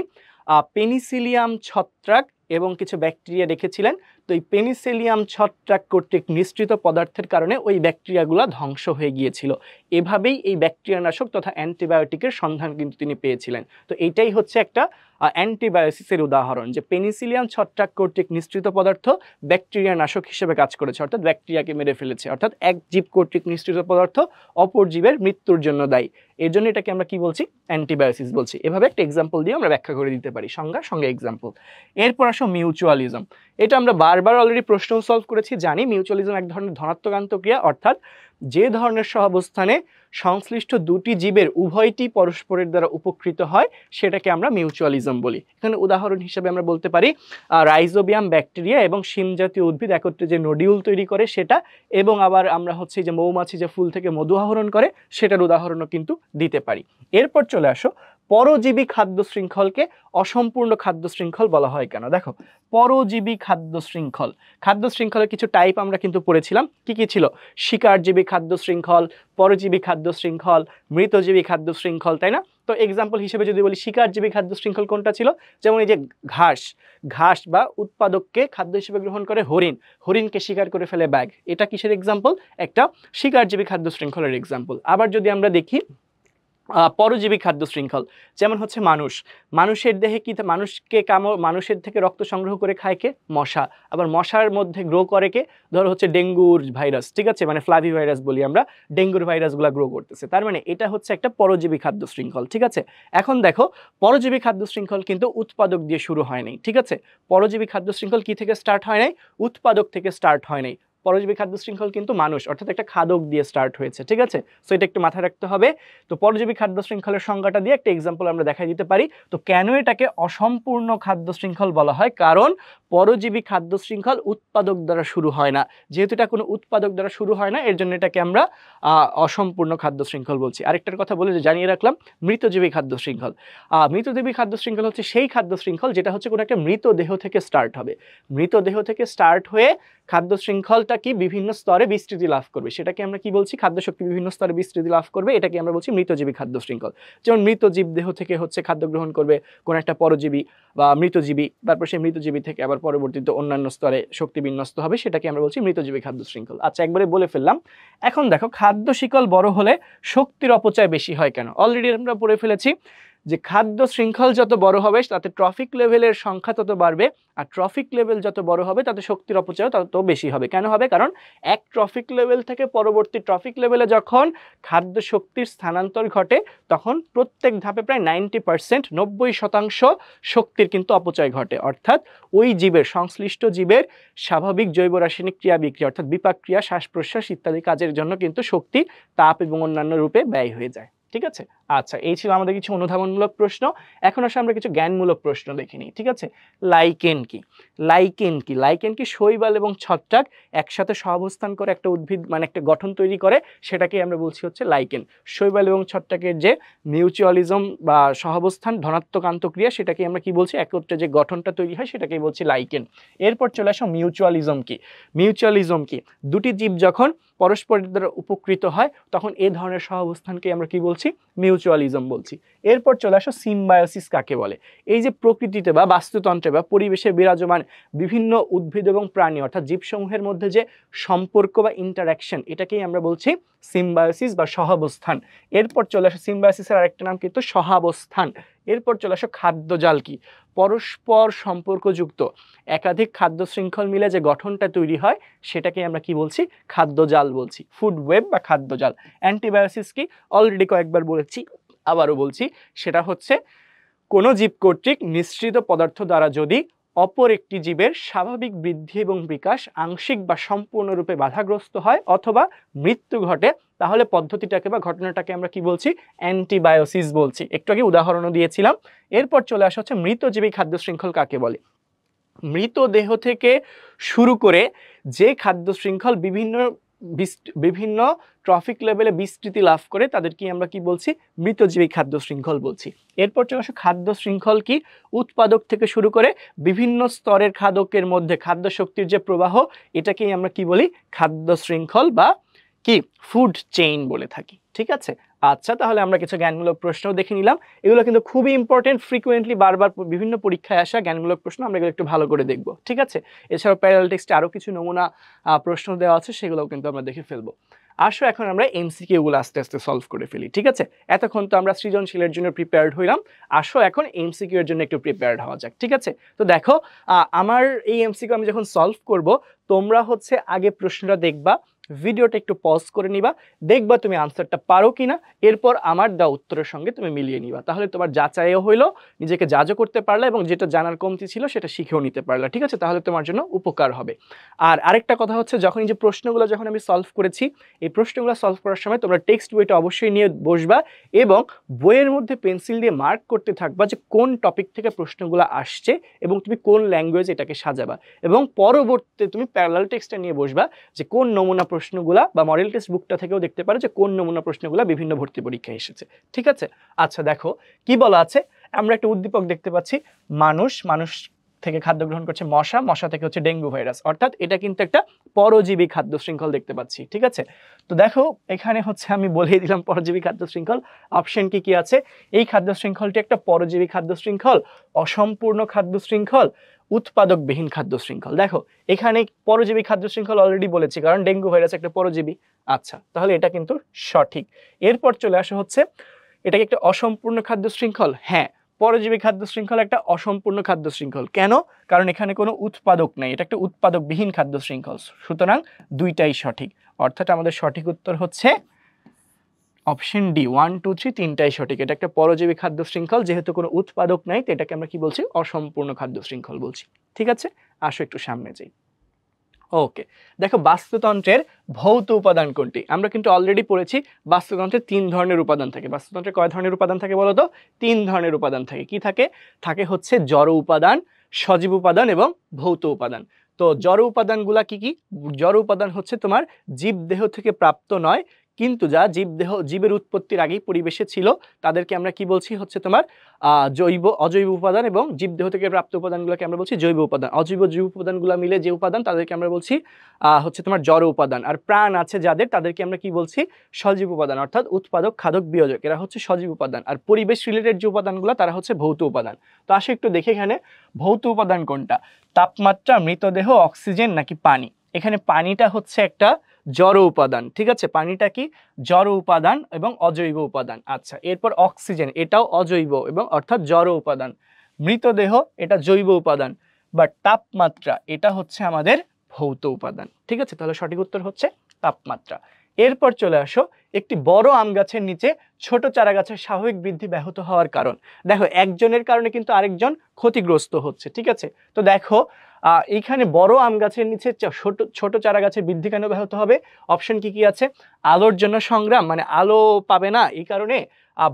পেনিসিলিয়াম ছত্রাক এবং কিছু ব্যাকটেরিয়া রেখেছিলেন। তো এই পেনিসিলিয়াম ছত্রাক কর্তৃক নিঃসৃত পদার্থের কারণে ওই ব্যাকটেরিয়াগুলো ধ্বংস হয়ে গিয়েছিল। এভাবেই এই ব্যাকটেরিয়ানাশক তথা অ্যান্টিবায়োটিকের সন্ধান কিন্তু তিনি পেয়েছিলেন। তো এইটাই হচ্ছে একটা অ্যান্টিবায়োসিসের উদাহরণ, যে পেনিসিলিয়াম ছত্রাক কর্তৃক নিঃসৃত পদার্থ ব্যাকটেরিয়া নাশক হিসেবে কাজ করেছে, অর্থাৎ ব্যাকটেরিয়াকে মেরে ফেলেছে, অর্থাৎ এক জীব কর্তৃক নিঃসৃত পদার্থ অপর জীবের মৃত্যুর জন্য দায়ী। এর জন্য এটাকে আমরা কি বলছি? অ্যান্টিবায়োসিস বলছি। এভাবে একটা এক্সাম্পল দিয়ে আমরা ব্যাখ্যা করে দিতে পারি, সংজ্ঞা সঙ্গে এক্সাম্পল। এরপর আসো মিউচুয়ালিজম। এটা আমরা বারবার অলরেডি প্রশ্ন সলভ করেছি, জানি মিউচুয়ালিজম এক ধরনের ধনাত্মক আন্তঃক্রিয়া, অর্থাৎ যে ধরনের সহাবস্থানে সংশ্লিষ্ট দুটি জীবের উভয়টি পরস্পরের দ্বারা উপকৃত হয় সেটাকে আমরা মিউচুয়ালিজম বলি। এখানে উদাহরণ হিসেবে আমরা বলতে পারি রাইজোবিয়াম ব্যাকটেরিয়া এবং শিম জাতীয় উদ্ভিদ একত্রে যে নোডিউল তৈরি করে সেটা, এবং আবার আমরা হচ্ছে যে মৌমাছি যে ফুল থেকে মধু আহরণ করে সেটার উদাহরণও কিন্তু দিতে পারি। এরপর চলে আসো পরজীবী খাদ্য শৃঙ্খলকে অসম্পূর্ণ খাদ্য শৃঙ্খল বলা হয় কেন। দেখো পরজীবী খাদ্য শৃঙ্খলের কিছু টাইপ আমরা কিন্তু পড়েছিলাম। কি কি ছিল? শিকারজীবী খাদ্য শৃঙ্খল, পরজীবী খাদ্য শৃঙ্খল, মৃতজীবী খাদ্য শৃঙ্খল, তাই না? তো এক্সাম্পল হিসেবে যদি বলি শিকারজীবী খাদ্য শৃঙ্খল কোনটা ছিল? যেমন এই যে ঘাস বা উৎপাদককে খাদ্য হিসেবে গ্রহণ করে হরিণকে শিকার করে ফেলে ব্যাঘ, এটা কিসের এক্সাম্পল? একটা শিকারজীবী খাদ্য শৃঙ্খলের এক্সাম্পল। আবার যদি আমরা দেখি পরজীবী খাদ্য শৃঙ্খল, যেমন হচ্ছে মানুষ। মানুষের দেহে কি মানুষের থেকে রক্ত সংগ্রহ করে খায় কে? মশা। আবার মশার মধ্যে গ্রো করে কে? ধরো হচ্ছে ডেঙ্গুর ভাইরাস, ঠিক আছে, মানে ফ্লাভি ভাইরাস বলি আমরা, ডেঙ্গুর ভাইরাসগুলো গ্রো করতেছে। তার মানে এটা হচ্ছে একটা পরজীবী খাদ্য শৃঙ্খল, ঠিক আছে। এখন দেখো, পরজীবী খাদ্য শৃঙ্খল কিন্তু উৎপাদক দিয়ে শুরু হয় নাই, ঠিক আছে। পরজীবী খাদ্য শৃঙ্খল কি থেকে স্টার্ট হয় নাই? উৎপাদক থেকে স্টার্ট হয় নাই। পরজীবী খাদ্য শৃঙ্খল কিন্তু মানুষ, অর্থাৎ একটা খাদক দিয়ে স্টার্ট হয়েছে, ঠিক আছে। সো এটা একটু মাথায় রাখতে হবে। তো পরজীবী খাদ্য শৃঙ্খলের সংজ্ঞাটা দিয়ে একটা এক্সাম্পল আমরা দেখাই দিতে পারি। তো কেন এটাকে অসম্পূর্ণ খাদ্য শৃঙ্খল বলা হয়? কারণ পরজীবী খাদ্য শৃঙ্খল উৎপাদক দ্বারা শুরু হয় না। যেহেতু এটা কোনো উৎপাদক দ্বারা শুরু হয় না, এর জন্য এটাকে আমরা অসম্পূর্ণ খাদ্য শৃঙ্খল বলছি। আরেকটার কথা বলে জানিয়ে রাখলাম, মৃতজীবী খাদ্য শৃঙ্খল। মৃতজীবী খাদ্য শৃঙ্খল হচ্ছে সেই খাদ্য শৃঙ্খল যেটা হচ্ছে কোনো একটা মৃতদেহ থেকে স্টার্ট হবে। মৃতদেহ থেকে স্টার্ট হয়ে খাদ্য শৃঙ্খলটা কি বিভিন্ন স্তরে বিস্তৃতি লাভ করবে, সেটাকে আমরা কি বলছি? খাদ্য শক্তি বিভিন্ন স্তরে বিস্তৃতি লাভ করবে, এটাকে আমরা বলছি মৃতজীবী খাদ্য শৃঙ্খল। যেমন মৃত জীব দেহ থেকে হচ্ছে খাদ্য গ্রহণ করবে কোন একটা পরজীবী বা মৃতজীবী, তারপর সেই মৃতজীবী থেকে আবার পরবর্তীতে অন্যান্য স্তরে শক্তি বিন্যস্ত হবে, সেটাকে আমরা বলছি মৃতজীবী খাদ্য শৃঙ্খল। আচ্ছা, একবারে বলে ফেললাম। এখন দেখো, খাদ্য শিকল বড় হলে শক্তির অপচয় বেশি হয় কেন? অলরেডি আমরা পড়ে ফেলেছি যে খাদ্য শৃঙ্খল যত বড় হবে তাতে ট্রফিক লেভেলের সংখ্যা তত বাড়বে, আর ট্রফিক লেভেল যত বড় হবে তাতে শক্তির অপচয় তত বেশি হবে। কেন হবে? কারণ এক ট্রফিক লেভেল থেকে পরবর্তী ট্রফিক লেভেলে যখন খাদ্য শক্তির স্থানান্তর ঘটে, তখন প্রত্যেক ধাপে প্রায় 90%, 90% শক্তির কিন্তু অপচয় ঘটে। অর্থাৎ ওই জীবের, সংশ্লিষ্ট জীবের স্বাভাবিক জৈব রাসায়নিক ক্রিয়া বিক্রিয়া, অর্থাৎ বিপাক ক্রিয়া, শ্বাস প্রশ্বাস ইত্যাদি কাজের জন্য কিন্তু শক্তি, তাপ এবং অন্যান্য রূপে ব্যয় হয়ে যায়, ঠিক আছে। আচ্ছা, এই ছিল আমাদের কিছু অনুধাবনমূলক প্রশ্ন। এখন আসলে আমরা কিছু জ্ঞানমূলক প্রশ্ন দেখে নিই, ঠিক আছে। লাইকেন কি? লাইকেন কি? লাইকেন কি শৈবাল এবং ছত্রাক একসাথে সহাবস্থান করে একটা উদ্ভিদ, মানে একটা গঠন তৈরি করে, সেটাকে আমরা বলছি হচ্ছে লাইকেন। শৈবাল এবং ছত্রাকের যে মিউচুয়ালিজম বা সহাবস্থান, ধনাত্মক আন্তঃক্রিয়া, সেটাকে আমরা কি বলছি? একত্রে যে গঠনটা তৈরি হয় সেটাকেই বলছি লাইকেন। এরপর চলে আসো মিউচুয়ালিজম কি? মিউচুয়ালিজম কি? দুটি জীব যখন পরস্পরের দ্বারা উপকৃত হয়, তখন এই ধরনের সহাবস্থানকে আমরা কি বলছি? মিউচুয়ালিজম বলছি। এরপর চলে আসো সিম্বায়োসিস কাকে বলে? এই যে প্রকৃতিতে বা বাস্তুতন্ত্রে বা পরিবেশে বিরাজমান বিভিন্ন উদ্ভিদ এবং প্রাণী, অর্থাৎ জীবসমূহের মধ্যে যে সম্পর্ক বা ইন্টারাকশন, এটাকেই আমরা বলছি সিম্বায়োসিস বা সহাবস্থান। এরপর চলে আসো সিম্বায়োসিসের আরেকটা নাম কিন্তু সহাবস্থান। এরপর চলে আসো খাদ্যজাল কি? পরস্পর সম্পর্কযুক্ত একাধিক খাদ্য শৃঙ্খল মিলে যে গঠনটা তৈরি হয়, সেটাকে আমরা কি বলছি? খাদ্যজাল বলছি, ফুড ওয়েব বা খাদ্যজাল। অ্যান্টিবায়োসিস কি? অলরেডি কয়েকবার বলেছি, আবারও বলছি, সেটা হচ্ছে কোনো জীব কর্তৃক নিঃসৃত পদার্থ দ্বারা যদি অপর একটি জীবের স্বাভাবিক বৃদ্ধি এবং বিকাশ আংশিক বা সম্পূর্ণরূপে বাধাগ্রস্ত হয় অথবা মৃত্যু ঘটে, তাহলে পদ্ধতিটাকে বা ঘটনাটাকে আমরা কি বলছি? অ্যান্টিবায়োসিস বলছি। একটু আগে উদাহরণও দিয়েছিলাম। এরপর চলে আসা হচ্ছে মৃতজীবী খাদ্য শৃঙ্খল কাকে বলে? মৃতদেহ থেকে শুরু করে যে খাদ্য শৃঙ্খল বিভিন্ন ট্রফিক লেভেলে বিস্তৃতি লাভ করে, তাদেরকে আমরা কি বলছি? মৃতজীবী খাদ্য শৃঙ্খল বলছি। এরপর চলে আসো খাদ্য শৃঙ্খল কি? উৎপাদক থেকে শুরু করে বিভিন্ন স্তরের খাদকের মধ্যে খাদ্য শক্তির যে প্রবাহ, এটাকেই আমরা কি বলি? খাদ্য শৃঙ্খল বা কি ফুড চেইন বলে থাকি, ঠিক আছে। আচ্ছা, তাহলে আমরা কিছু জ্ঞানমূলক প্রশ্ন দেখে নিলাম। এগুলো কিন্তু খুবই ইম্পর্টেন্ট, ফ্রিকুয়েন্টলি বারবার বিভিন্ন পরীক্ষায় আসা জ্ঞানমূলক প্রশ্ন, আমরা এগুলো একটু ভালো করে দেখব, ঠিক আছে। এছাড়াও প্যারালাল টেক্সটে আরও কিছু নমুনা প্রশ্ন দেওয়া আছে, সেগুলোও কিন্তু আমরা দেখে ফেলবো। আসো এখন আমরা এমসিকিউগুলো আস্তে আস্তে সলভ করে ফেলি, ঠিক আছে। এতক্ষণ তো আমরা সৃজনশীলের জন্য প্রিপেয়ার্ড হইলাম, আসো এখন এমসিকিউ এর জন্য একটু প্রিপেয়ার্ড হওয়া যাক, ঠিক আছে। তো দেখো, আমার এই এমসিকিউ আমি যখন সলভ করব, তোমরা হচ্ছে আগে প্রশ্নটা দেখবা, ভিডিওটা একটু পজ করে নিবা, দেখবা তুমি আনসারটা পারো কিনা, এরপর আমার দেওয়া উত্তরের সঙ্গে তুমি মিলিয়ে নিবা। তাহলে তোমার যাচাইও হইলো, নিজেকে জাজও করতে পারলে, এবং যেটা জানার কমতি ছিল সেটা শিখেও নিতে পারলে, ঠিক আছে। তাহলে তোমার জন্য উপকার হবে। আর আরেকটা কথা হচ্ছে, যখন এই যে প্রশ্নগুলো যখন আমি সলভ করেছি, এই প্রশ্নগুলো সলভ করার সময় তোমরা টেক্সট বইটা অবশ্যই নিয়ে বসবা এবং বইয়ের মধ্যে পেন্সিল দিয়ে মার্ক করতে থাকবা যে কোন টপিক থেকে প্রশ্নগুলো আসছে এবং তুমি কোন ল্যাঙ্গুয়েজ এটাকে সাজাবা, এবং পরবর্তীতে তুমি প্যারালাল টেক্সটটা নিয়ে বসবা যে কোন নমুনা প্রশ্নগুলা, বা মডেল টেস্ট বুকটা থেকেও দেখতে পারো যে কোন নমুনা প্রশ্নগুলা বিভিন্ন ভর্তি পরীক্ষায় এসেছে, ঠিক আছে। আচ্ছা, দেখো কি বলা আছে। আমরা একটা উদ্দীপক দেখতে পাচ্ছি, মানুষ থেকে খাদ্য গ্রহণ করছে মশা থেকে হচ্ছে ডেঙ্গু ভাইরাস, অর্থাৎ এটা কিন্তু একটা পরজীবী খাদ্য শৃঙ্খল দেখতে পাচ্ছি, ঠিক আছে। তো দেখো, এখানে হচ্ছে আমি বলেই দিলাম পরজীবী খাদ্য শৃঙ্খল। অপশন কি কি আছে? এই খাদ্য শৃঙ্খলটি একটা পরজীবী খাদ্য শৃঙ্খল, অসম্পূর্ণ খাদ্য শৃঙ্খল, উৎপাদকবিহীন খাদ্য শৃঙ্খল। দেখো, এখানে পরজীবী খাদ্য শৃঙ্খল অলরেডি বলেছি, কারণ ডেঙ্গু ভাইরাস একটা পরজীবী। আচ্ছা, তাহলে এটা কিন্তু সঠিক। এরপর চলে আসা হচ্ছে এটা কি একটা অসম্পূর্ণ খাদ্য শৃঙ্খল? হ্যাঁ, পরজীবী খাদ্য শৃঙ্খল একটা অসম্পূর্ণ খাদ্য শৃঙ্খল। কেন? কারণ এখানে কোনো উৎপাদক নাই, এটা একটা উৎপাদকবিহীন খাদ্য শৃঙ্খল। সুতরাং দুইটাই সঠিক, অর্থাৎ আমাদের সঠিক উত্তর হচ্ছে অপশন ডি। 1 2 3 তিনটাই সঠিক। এটা একটা পরজীবী খাদ্য শৃঙ্খল, যেহেতু কোনো উৎপাদক নাই তো এটাকে আমরা কি বলছি? অসম্পূর্ণ খাদ্য শৃঙ্খল বলছি। ঠিক আছে, আসো একটু সামনে যাই। ওকে, দেখো বাস্তুতন্ত্রের ভৌত উপাদান কোনটি? আমরা কিন্তু অলরেডি পড়েছি বাস্তুতন্ত্রে 3 ধরনের উপাদান থাকে। বাস্তুতন্ত্রে কয় ধরনের উপাদান থাকে বলো তো? 3 ধরনের উপাদান থাকে। কি থাকে? থাকে হচ্ছে জড় উপাদান, সজীব উপাদান এবং ভৌত উপাদান। তো জড় উপাদানগুলা কি কি? জড় উপাদান হচ্ছে তোমার জীবদেহ থেকে প্রাপ্ত নয়, কিন্তু যা জীবের উৎপত্তির আগেই পরিবেশে ছিল তাদেরকে আমরা কি বলছি? হচ্ছে তোমার অজৈব উপাদান, এবং জীবদেহ থেকে প্রাপ্ত উপাদানগুলোকে আমরা বলছি জৈব উপাদান। অজৈব জৈব উপাদানগুলো মিলে যে উপাদান তাদেরকে আমরা বলছি হচ্ছে তোমার জড় উপাদান। আর প্রাণ আছে যাদের, তাদেরকে আমরা কি বলছি? সজীব উপাদান, অর্থাৎ উৎপাদক, খাদক, বিয়োজক, এরা হচ্ছে সজীব উপাদান। আর পরিবেশ রিলেটেড যে উপাদানগুলো তারা হচ্ছে ভৌত উপাদান। তো আসো একটু দেখে এখানে ভৌত উপাদান কোনটা? তাপমাত্রা, মৃতদেহ, অক্সিজেন নাকি পানি? এখানে পানিটা হচ্ছে একটা জড় উপাদান। ঠিক আছে, পানিটা কি? জড় উপাদান এবং অজৈব উপাদান। আচ্ছা, এরপর অক্সিজেন, এটাও অজৈব এবং অর্থাৎ জড় উপাদান। মৃতদেহ, এটা জৈব উপাদান। বাট তাপমাত্রা, এটা হচ্ছে আমাদের ভৌত উপাদান। ঠিক আছে, তাহলে সঠিক উত্তর হচ্ছে তাপমাত্রা। এরপর চলে আসো একটি বড় আম গাছের নিচে ছোট চারা গাছের স্বাভাবিক বৃদ্ধি ব্যাহত হওয়ার কারণ। দেখো, একজনের কারণে কিন্তু আরেকজন ক্ষতিগ্রস্ত হচ্ছে। ঠিক আছে, তো দেখো এইখানে বড় আম গাছের নিচে ছোট চারা গাছের বৃদ্ধি কেন ব্যাহত হবে? অপশন কি কি আছে? আলোর জন্য সংগ্রাম, মানে আলো পাবে না এই কারণে,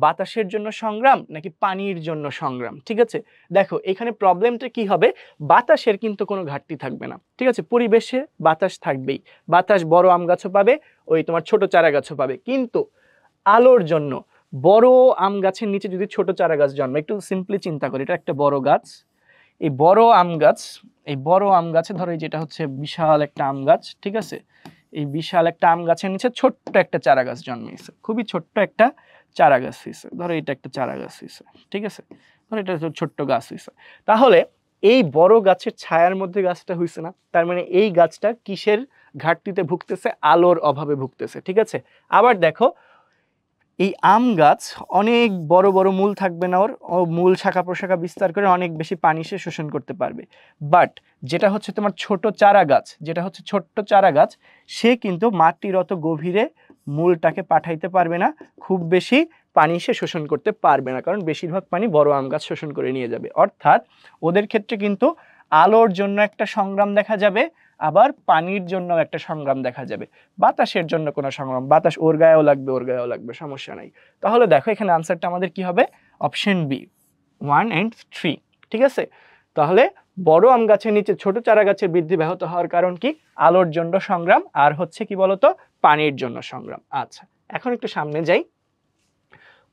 বাতাসের জন্য সংগ্রাম, নাকি পানির জন্য সংগ্রাম? ঠিক আছে, দেখো এখানে প্রবলেমটা কি হবে? বাতাসের কিন্তু কোনো ঘাটতি থাকবে না। ঠিক আছে, পরিবেশে বাতাস থাকবেই, বাতাস বড় আম গাছও পাবে, ওই তোমার ছোট চারা গাছও পাবে। কিন্তু আলোর জন্য বড় আম গাছের নিচে যদি ছোট চারা গাছ জন্মায়, একটু সিম্পলি চিন্তা করি, এটা একটা বড় গাছ, এই বড় আম গাছ, এই বড় আম গাছে ধরো যেটা হচ্ছে বিশাল একটা আম গাছ। ঠিক আছে, এই বিশাল একটা আম গাছের নিচে ছোট্ট একটা চারা গাছ জন্মেছে, খুবই ছোট্ট একটা চারা গাছ হয়েছে। ধরো এটা একটা চারা গাছ হয়েছে। ঠিক আছে, ধরো এটা ছোট্ট গাছ হয়েছে। তাহলে এই বড় গাছের ছায়ার মধ্যে গাছটা হয়েছে না, তার মানে এই গাছটা কিসের ঘাটতিতে ভুগতেছে? আলোর অভাবে ভুগতেছে। ঠিক আছে, আবার দেখো এই আম গাছ অনেক বড় বড় মূল থাকবে না, ওর মূল শাখা প্রশাখা বিস্তার করে অনেক বেশি পানি সে শোষণ করতে পারবে। বাট যেটা হচ্ছে তোমার ছোট চারা গাছ, যেটা হচ্ছে ছোট্ট চারা গাছ, সে কিন্তু মাটির অত গভীরে মূলটাকে পাঠাইতে পারবে না, খুব বেশি পানি সে শোষণ করতে পারবে না, কারণ বেশিরভাগ পানি বড় আম গাছ শোষণ করে নিয়ে যাবে। অর্থাৎ ওদের ক্ষেত্রে কিন্তু আলোর জন্য একটা সংগ্রাম দেখা যাবে, আবার পানির জন্য একটা সংগ্রাম দেখা যাবে। বাতাসের জন্য কোনো সংগ্রাম, বাতাস ওর গায়েও লাগবে, ওর গায়েও লাগবে, সমস্যা নাই। তাহলে দেখো এখানে আনসারটা আমাদের কি হবে? Option B, 1 and 3। ঠিক আছে, তাহলে বড় আম গাছের নিচে ছোট চারা গাছের বৃদ্ধি ব্যাহত হওয়ার কারণ কি? আলোর জন্য সংগ্রাম, আর হচ্ছে কি বলতো? পানির জন্য সংগ্রাম। আচ্ছা, এখন একটু সামনে যাই।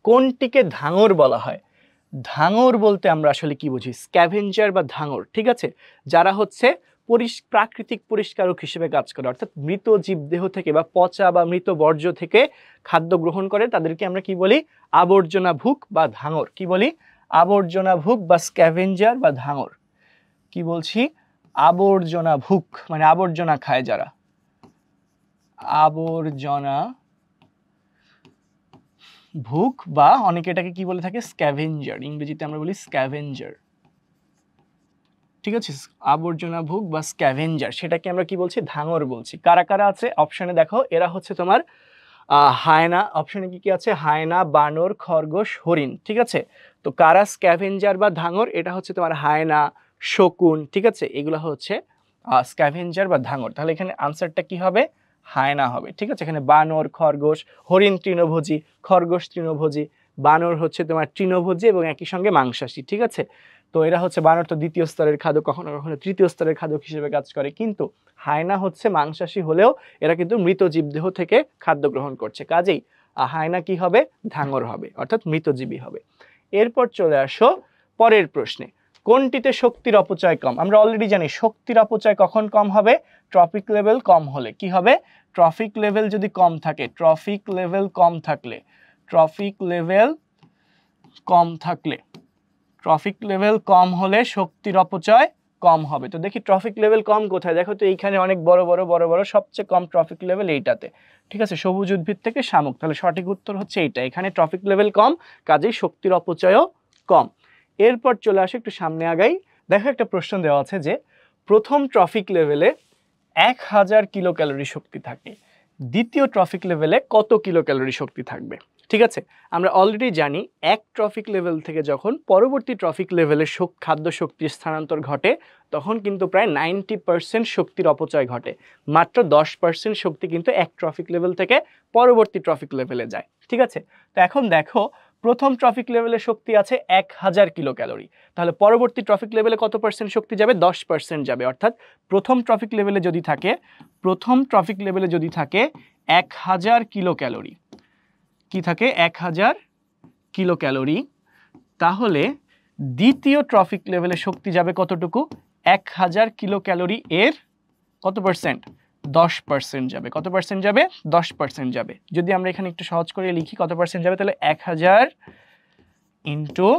কোনটিকে ধাঙর বলা হয়? ধাঙর বলতে আমরা আসলে কি বুঝি? স্ক্যাভেঞ্জার বা ধাঙর। ঠিক আছে, যারা হচ্ছে প্রাকৃতিক পরিষ্কারক হিসেবে কাজ করে, অর্থাৎ মৃত জীবদেহ থেকে বা পচা বা মৃত বর্জ্য থেকে খাদ্য গ্রহণ করে, তাদেরকে আমরা কি বলি? আবর্জনা ভুক বা ধাঙর। কি বলি? আবর্জনা ভুক বা স্ক্যাভেঞ্জার বা ধাঙর। কি বলছি? আবর্জনা ভুক, মানে আবর্জনা খায় যারা, আবর্জনা ভুক, বা অনেকে এটাকে কি বলে থাকে? স্ক্যাভেঞ্জার, ইংরেজিতে আমরা বলি স্ক্যাভেঞ্জার। ঠিক আছে, আবর্জনা ভুক বা স্ক্যাভেঞ্জার, সেটাকে আমরা কি বলছি? ধাঙর বলছি। কারা কারা আছে অপশনে দেখো? এরা হচ্ছে তোমার হায়না। অপশনে কি কি আছে? হায়না, বানর, খরগোশ, হরিণ। ঠিক আছে, তো কারা স্ক্যাভেঞ্জার বা ধাঙর? এটা হচ্ছে তোমার হায়না, শকুন। ঠিক আছে, এগুলো হচ্ছে স্ক্যাভেঞ্জার বা ধাঙর। তাহলে এখানে আনসারটা কি হবে? হায়না হবে। ঠিক আছে, এখানে বানর, খরগোশ, হরিণ তৃণভোজী, খরগোশ তৃণভোজী, বানর হচ্ছে তোমার তৃণভোজী এবং একই সঙ্গে মাংসাশী। ঠিক আছে, তো এরা হচ্ছে, বানর তো দ্বিতীয় স্তরের খাদ্য, কখনো কখনো তৃতীয় স্তরের খাদ্য হিসেবে কাজ করে, কিন্তু হায়না হচ্ছে মাংসাশী হলেও এরা কিন্তু মৃত জীবদেহ থেকে খাদ্য গ্রহণ করছে, কাজেই হায়না কি হবে? ধাঙর হবে, অর্থাৎ মৃতজীবী হবে। এরপর চলে আসো পরের প্রশ্নে। কোনটিতে শক্তির অপচয় কম? আমরা অলরেডি জানি শক্তির অপচয় কখন কম হবে? ট্রফিক লেভেল কম হলে। কি হবে? ট্রফিক লেভেল যদি কম থাকে, ট্রফিক লেভেল কম থাকলে, ট্রফিক লেভেল কম থাকলে, ট্রফিক লেভেল কম হলে শক্তির অপচয় কম হবে। তো দেখি ট্রফিক লেভেল কম কোথায়, দেখো তো এইখানে অনেক বড় বড় সবচেয়ে কম ট্রফিক লেভেল এইটাতে, ঠিক আছে, সবুজ উদ্ভিদ থেকে শামুক। তাহলে সঠিক উত্তর হচ্ছে এইটা, এখানে ট্রফিক লেভেল কম, কাজেই শক্তির অপচয়ও কম। এরপর চলে আসে একটু সামনে আগাই, দেখো একটা প্রশ্ন দেওয়া আছে যে প্রথম ট্রফিক লেভেলে 1000 কিলো ক্যালোরি শক্তি থাকে, দ্বিতীয় ট্রফিক লেভেলে কত কিলো ক্যালোরি শক্তি থাকবে? ঠিক আছে, আমরা অলরেডি জানি এক ট্রফিক লেভেল থেকে যখন পরবর্তী ট্রফিক লেভেলে খাদ্য শক্তির স্থানান্তর ঘটে তখন কিন্তু প্রায় 90% শক্তির অপচয় ঘটে, মাত্র 10% শক্তি কিন্তু এক ট্রফিক লেভেল থেকে পরবর্তী ট্রফিক লেভেলে যায়। ঠিক আছে, তো এখন দেখো প্রথম ট্রফিক লেভেলে শক্তি আছে 1000 কিলো ক্যালোরি, তাহলে পরবর্তী ট্রফিক লেভেলে কত পার্সেন্ট শক্তি যাবে? 10% যাবে। অর্থাৎ প্রথম ট্রফিক লেভেলে যদি থাকে 1000 কিলো ক্যালোরি, কি থাকে 1000 কিলো ক্যালোরি, তাহলে দ্বিতীয় ট্রফিক লেভেলে শক্তি যাবে কতটুকু? 1000 কিলো ক্যালোরি এর কত পার্সেন্ট? 10% যাবে। কত পার্সেন্ট যাবে? 10% যাবে। যদি আমরা এখানে একটু সহজ করে লিখি কত পার্সেন্ট যাবে, তাহলে 1000 ইন্টু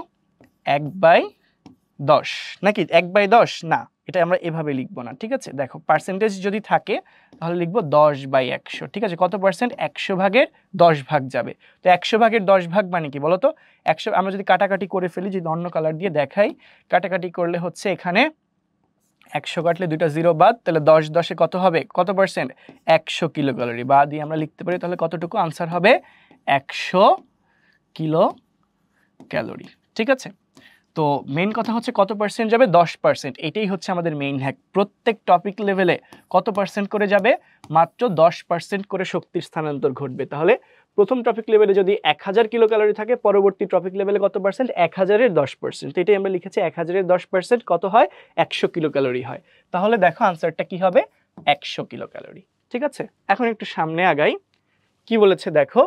1/10, নাকি 1/10? না, এটা আমরা এভাবে লিখবো না। ঠিক আছে, দেখো পার্সেন্টেজ যদি থাকে তাহলে লিখবো 10/100। ঠিক আছে, কত পার্সেন্ট? 100 ভাগের 10 ভাগ যাবে। তো 100 ভাগের 10 ভাগ মানে কি বলতো? 100 আমরা যদি কাটাকাটি করে ফেলি, যদি অন্য কালার দিয়ে দেখাই, কাটাকাটি করলে হচ্ছে এখানে 100 কাটলে 2টা 0 বাদ, তাহলে 10 10-এ কত হবে? কত পার্সেন্ট? 100 kilo calorie. বা দিয়ে আমরা লিখতে পারি তাহলে কতটুকু? আনসার হবে 100 কিলো ক্যালোরি। ঠিক আছে, তো মেইন কথা হচ্ছে কত পার্সেন্ট যাবে? 10%। এটাই হচ্ছে আমাদের মেইন হ্যাক। প্রত্যেক টপিক লেভেলে কত পার্সেন্ট করে যাবে? মাত্র 10% করে শক্তির স্থানান্তর ঘটবে। তাহলে প্রথম টপিক লেভেলে যদি 1000 কিলো ক্যালোরি থাকে, পরবর্তী টপিক লেভেলে কত পার্সেন্ট? 1000-এর 10%। তো এটাই আমরা লিখেছি, 1000-এর 10% কত হয়? 100 কিলো ক্যালোরি হয়। তাহলে দেখো আনসারটা কি হবে? 100 কিলো ক্যালোরি। ঠিক আছে, এখন একটু সামনে আগাই, কি বলেছে দেখো,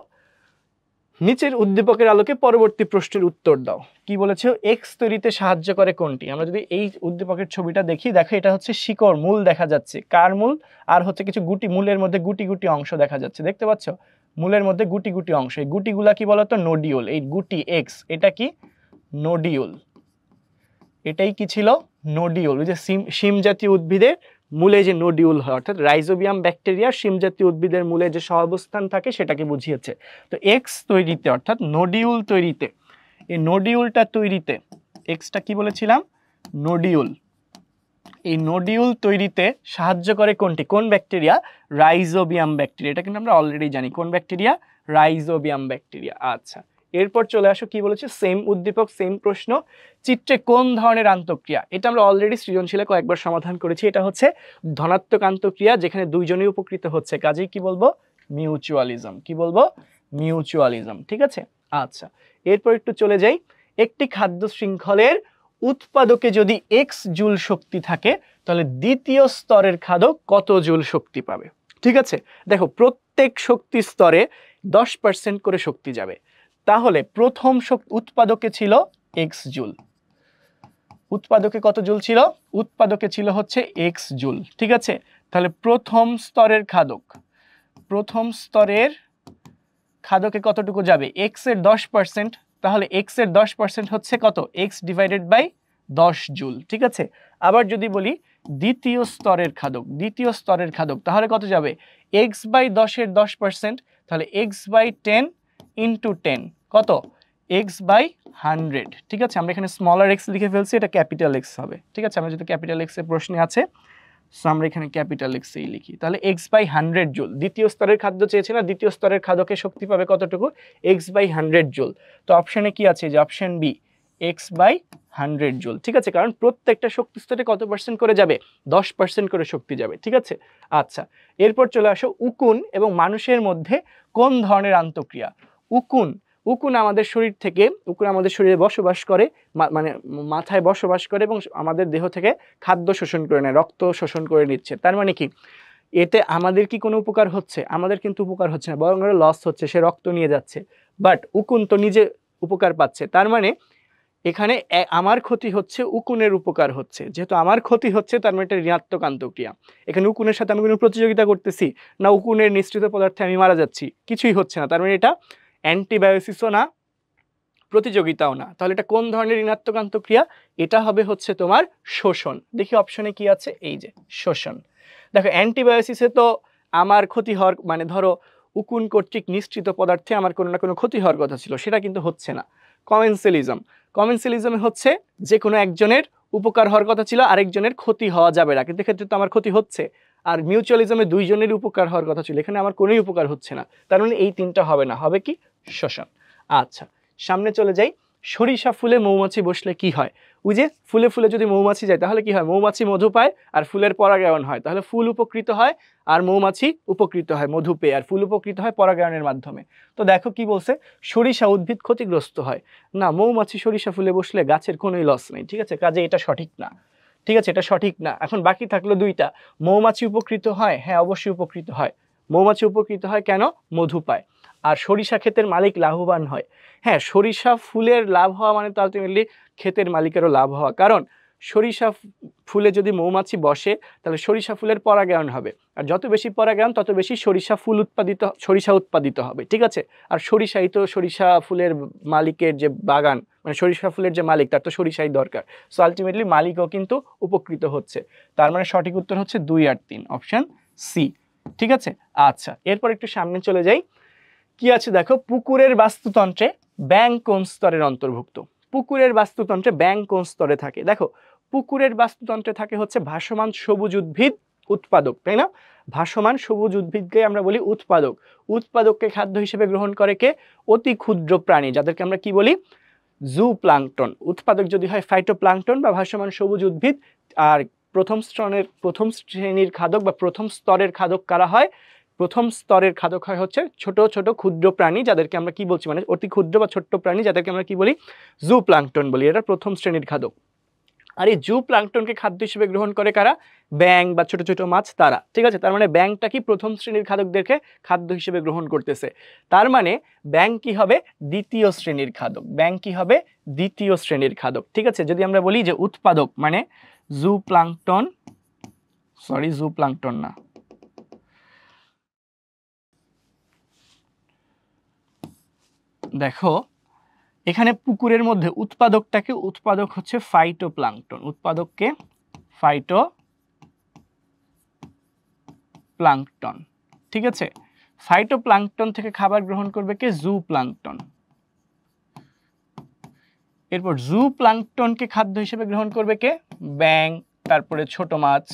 নিচের উদ্দীপকের আলোকে পরবর্তী প্রশ্নের উত্তর দাও। কি বলেছে? এক্স তৈরিতে সাহায্য করে কোনটি? আমরা যদি এই উদ্দীপকের ছবিটা দেখি, দেখো এটা হচ্ছে শিকড়, মূল দেখা যাচ্ছে। কার মূল? আর হচ্ছে কিছু গুটি, মূলের মধ্যে গুটি গুটি অংশ দেখা যাচ্ছে, দেখতে পাচ্ছ? মূলের মধ্যে গুটি গুটি অংশ, এই গুটিগুলা কি বলতো? নোডিউল। এই গুটি এক্স, এটা কি? নোডিউল। এটাই কি ছিল? নোডিউল। ওই যে শিম জাতীয় উদ্ভিদের মূলে যে নোডিউল হয়, অর্থাৎ রাইজোবিয়াম ব্যাকটেরিয়া শিম জাতীয় উদ্ভিদের মূলে যে সহাবস্থান থাকে সেটাকে বুঝিয়েছে। তো এক্স তৈরিতে, অর্থাৎ নোডিউল তৈরিতে, এই নোডিউলটা তৈরিতে, এক্সটা কি বলেছিলাম? নোডিউল। এই নোডিউল তৈরিতে সাহায্য করে কোনটি? কোন ব্যাকটেরিয়া? Rhizobium bacteria. এটা কিন্তু আমরা অলরেডি জানি, কোন ব্যাকটেরিয়া? Rhizobium bacteria. আচ্ছা, এরপর চলে আসো, কি বলেছে? সেম উদ্দীপক, সেম প্রশ্ন। চিত্রে কোন ধরনের আন্তঃক্রিয়া? এটা আমরা অলরেডি সৃজনশীলে কয়েকবার সমাধান করেছি। এটা হচ্ছে ধনাত্মক আন্তঃক্রিয়া, যেখানে দুইজনই উপকৃত হচ্ছে, কাজেই কি বলবো? মিউচুয়ালিজম। কি বলবো? মিউচুয়ালিজম। ঠিক আছে, আচ্ছা এরপর একটু চলে যাই। একটি খাদ্য শৃঙ্খলের উৎপাদকে যদি এক্স জুল শক্তি থাকে, তাহলে দ্বিতীয় স্তরের খাদক কত জুল শক্তি পাবে? ঠিক আছে, দেখো প্রত্যেক শক্তি স্তরে 10% করে শক্তি যাবে। তাহলে প্রথম উৎপাদকে ছিল এক্স জুল, উৎপাদকে কত জুল ছিল? উৎপাদকে ছিল হচ্ছে এক্স জুল। ঠিক আছে, তাহলে প্রথম স্তরের খাদকে কতটুকু যাবে? এক্স এর 10%, তাহলে এক্স এর 10% হচ্ছে কত? X divided by 10 joule. ঠিক আছে, আবার যদি বলি দ্বিতীয় স্তরের খাদক, তাহলে কত যাবে? এক্স বাই 10-এর 10%, তাহলে এক্স বাই 10 ইন্টু 10 কত? X by 100। ঠিক আছে, আমরা এখানে স্মলার এক্স লিখে ফেলছি, এটা ক্যাপিটাল এক্স হবে। ঠিক আছে, আমরা যদি ক্যাপিটাল এক্স এর প্রশ্নে আছে, সো আমরা এখানে ক্যাপিটাল এক্স এই লিখি। তাহলে এক্স বাই 100 জুল। দ্বিতীয় স্তরের খাদ্য চেয়েছে না, দ্বিতীয় স্তরের খাদকে শক্তি পাবে কতটুকু? X by 100 joule. তো অপশনে কি আছে? যে option B, x by 100 joule. ঠিক আছে, কারণ প্রত্যেকটা শক্তি স্তরে কত পার্সেন্ট করে যাবে? 10% করে শক্তি যাবে। ঠিক আছে, আচ্ছা এরপর চলে আসো, উকুন এবং মানুষের মধ্যে কোন ধরনের আন্তঃক্রিয়া? উকুন আমাদের শরীরে বসবাস করে, মানে মাথায় বসবাস করে এবং আমাদের দেহ থেকে খাদ্য শোষণ করে নেয়, রক্ত শোষণ করে নিচ্ছে। তার মানে কি এতে আমাদের কি কোনো উপকার হচ্ছে? আমাদের কিন্তু উপকার হচ্ছে না, বরং লস হচ্ছে, সে রক্ত নিয়ে যাচ্ছে। বাট উকুন তো নিজে উপকার পাচ্ছে, তার মানে এখানে আমার ক্ষতি হচ্ছে, উকুনের উপকার হচ্ছে। যেহেতু আমার ক্ষতি হচ্ছে, তার মানে এটা ঋণাত্মক আন্তঃক্রিয়া। এখানে উকুনের সাথে আমি কোনো প্রতিযোগিতা করতেছি না, উকুনের নিঃসৃত পদার্থে আমি মারা যাচ্ছি, কিছুই হচ্ছে না। তার মানে এটা অ্যান্টিবায়োসিসও না, প্রতিযোগিতাও না। তাহলে এটা কোন ধরনের ঋণাত্মক আন্তঃক্রিয়া? এটা হবে হচ্ছে তোমার শোষণ। দেখি অপশনে কি আছে, এই যে শোষণ। দেখো অ্যান্টিবায়োসিসে তো আমার ক্ষতি হওয়ার মানে ধরো উকুন কর্তৃক নিঃসৃত পদার্থে আমার কোনো না কোনো ক্ষতি হওয়ার কথা ছিল, সেটা কিন্তু হচ্ছে না। কমেন্সেলিজমে হচ্ছে যে কোনো একজনের উপকার হওয়ার কথা ছিল, আরেকজনের ক্ষতি হওয়া যাবে না, কিন্তু এক্ষেত্রে তো আমার ক্ষতি হচ্ছে। আর মিউচুয়ালিজমে দুইজনের উপকার হওয়ার কথা ছিল, এখানে আমার কোনোই উপকার হচ্ছে না, তার মানে এই তিনটা হবে না, হবে কি শোষণ। আচ্ছা সামনে চলে যাই। সরিষা ফুলে মৌমাছি বসলে কি হয়? ওই যে ফুলে ফুলে যদি মৌমাছি যায় তাহলে কি হয়? মৌমাছি মধু পায় আর ফুলের পরাগায়ন হয়, তাহলে ফুল উপকৃত হয় আর মৌমাছি উপকৃত হয় মধু পেয়ে, আর ফুল উপকৃত হয় পরাগায়নের মাধ্যমে। তো দেখো কি বলছে, সরিষা উদ্ভিদ ক্ষতিগ্রস্ত হয় না, মৌমাছি সরিষা ফুলে বসলে গাছের কোনোই লস নেই। ঠিক আছে, কাজে এটা সঠিক না। ঠিক আছে, এটা সঠিক না। এখন বাকি থাকলো দুইটা। মৌমাছি উপকৃত হয়, হ্যাঁ অবশ্যই উপকৃত হয়। মৌমাছি উপকৃত হয় কেন? মধু পায়। আর সরিষা ক্ষেতের মালিক লাভবান হয়, হ্যাঁ সরিষা ফুলের লাভ হওয়া মানে তো আলটিমেটলি ক্ষেতের মালিকেরও লাভ হওয়া, কারণ সরিষা ফুলে যদি মৌমাছি বসে তাহলে সরিষা ফুলের পরাগায়ন হবে, আর যত বেশি পরাগায়ন তত বেশি সরিষা উৎপাদিত হবে। ঠিক আছে, আর সরিষাই তো সরিষা ফুলের মালিকের যে বাগান মানে সরিষা ফুলের যে মালিক তার তো সরিষাই দরকার, সো আলটিমেটলি মালিকও কিন্তু উপকৃত হচ্ছে। তার মানে সঠিক উত্তর হচ্ছে 2 আর 3, অপশন সি। ঠিক আছে, আচ্ছা এরপর একটু সামনে চলে যাই। কি আছে দেখো, পুকুরের বাস্তুতন্ত্রে ব্যাঙ কোন স্তরের অন্তর্ভুক্ত? পুকুরের বাস্তুতন্ত্রে ব্যাঙ কোন স্তরে থাকে? দেখো পুকুরের বাস্তুতন্ত্রে থাকে হচ্ছে ভাসমান সবুজ উদ্ভিদ উৎপাদক, তাই না? ভাসমান সবুজ উদ্ভিদকে আমরা বলি উৎপাদক। উৎপাদককে খাদ্য হিসেবে গ্রহণ করে কে? অতি ক্ষুদ্র প্রাণী, যাদেরকে আমরা কি বলি? জুপ্লাঙ্কটন। উৎপাদক যদি হয় ফাইটোপ্লাঙ্কটন বা ভাসমান সবুজ উদ্ভিদ। আর প্রথম শ্রেণীর খাদক বা প্রথম স্তরের খাদক কারা হয়? প্রথম স্তরের খাদক হয় হচ্ছে ছোট ছোট ক্ষুদ্র প্রাণী, যাদেরকে আমরা কি বলছি, মানে অতি ক্ষুদ্র বা ছোট্ট প্রাণী, যাদেরকে আমরা কি বলি? জুপ্লাঙ্কটন বলি। এটা প্রথম শ্রেণীর খাদক। আর এই জুপ্লাঙ্কটনকে খাদ্য হিসেবে গ্রহণ করে কারা? ব্যাঙ বা ছোট ছোট মাছ তারা। ঠিক আছে, তার মানে ব্যাঙটা কি প্রথম শ্রেণীর খাদকদেরকে খাদ্য হিসেবে গ্রহণ করতেছে। তার মানে ব্যাঙ কি হবে? দ্বিতীয় শ্রেণীর খাদক। ব্যাঙ কি হবে? দ্বিতীয় শ্রেণীর খাদক। ঠিক আছে, যদি আমরা বলি যে উৎপাদক মানে জুপ্লাঙ্কটন না, দেখো এখানে পুকুরের মধ্যে উৎপাদক হচ্ছে ফাইটোপ্লাঙ্কটন। উৎপাদককে ফাইটোপ্লাঙ্কটন। ঠিক আছে, ফাইটোপ্লাঙ্কটন থেকে খাবার গ্রহণ করবে কে? জুপ্লাঙ্কটন। এরপর জুপ্লাঙ্কটনকে খাদ্য হিসেবে গ্রহণ করবে কে? ব্যাঙ, তারপরে ছোট মাছ।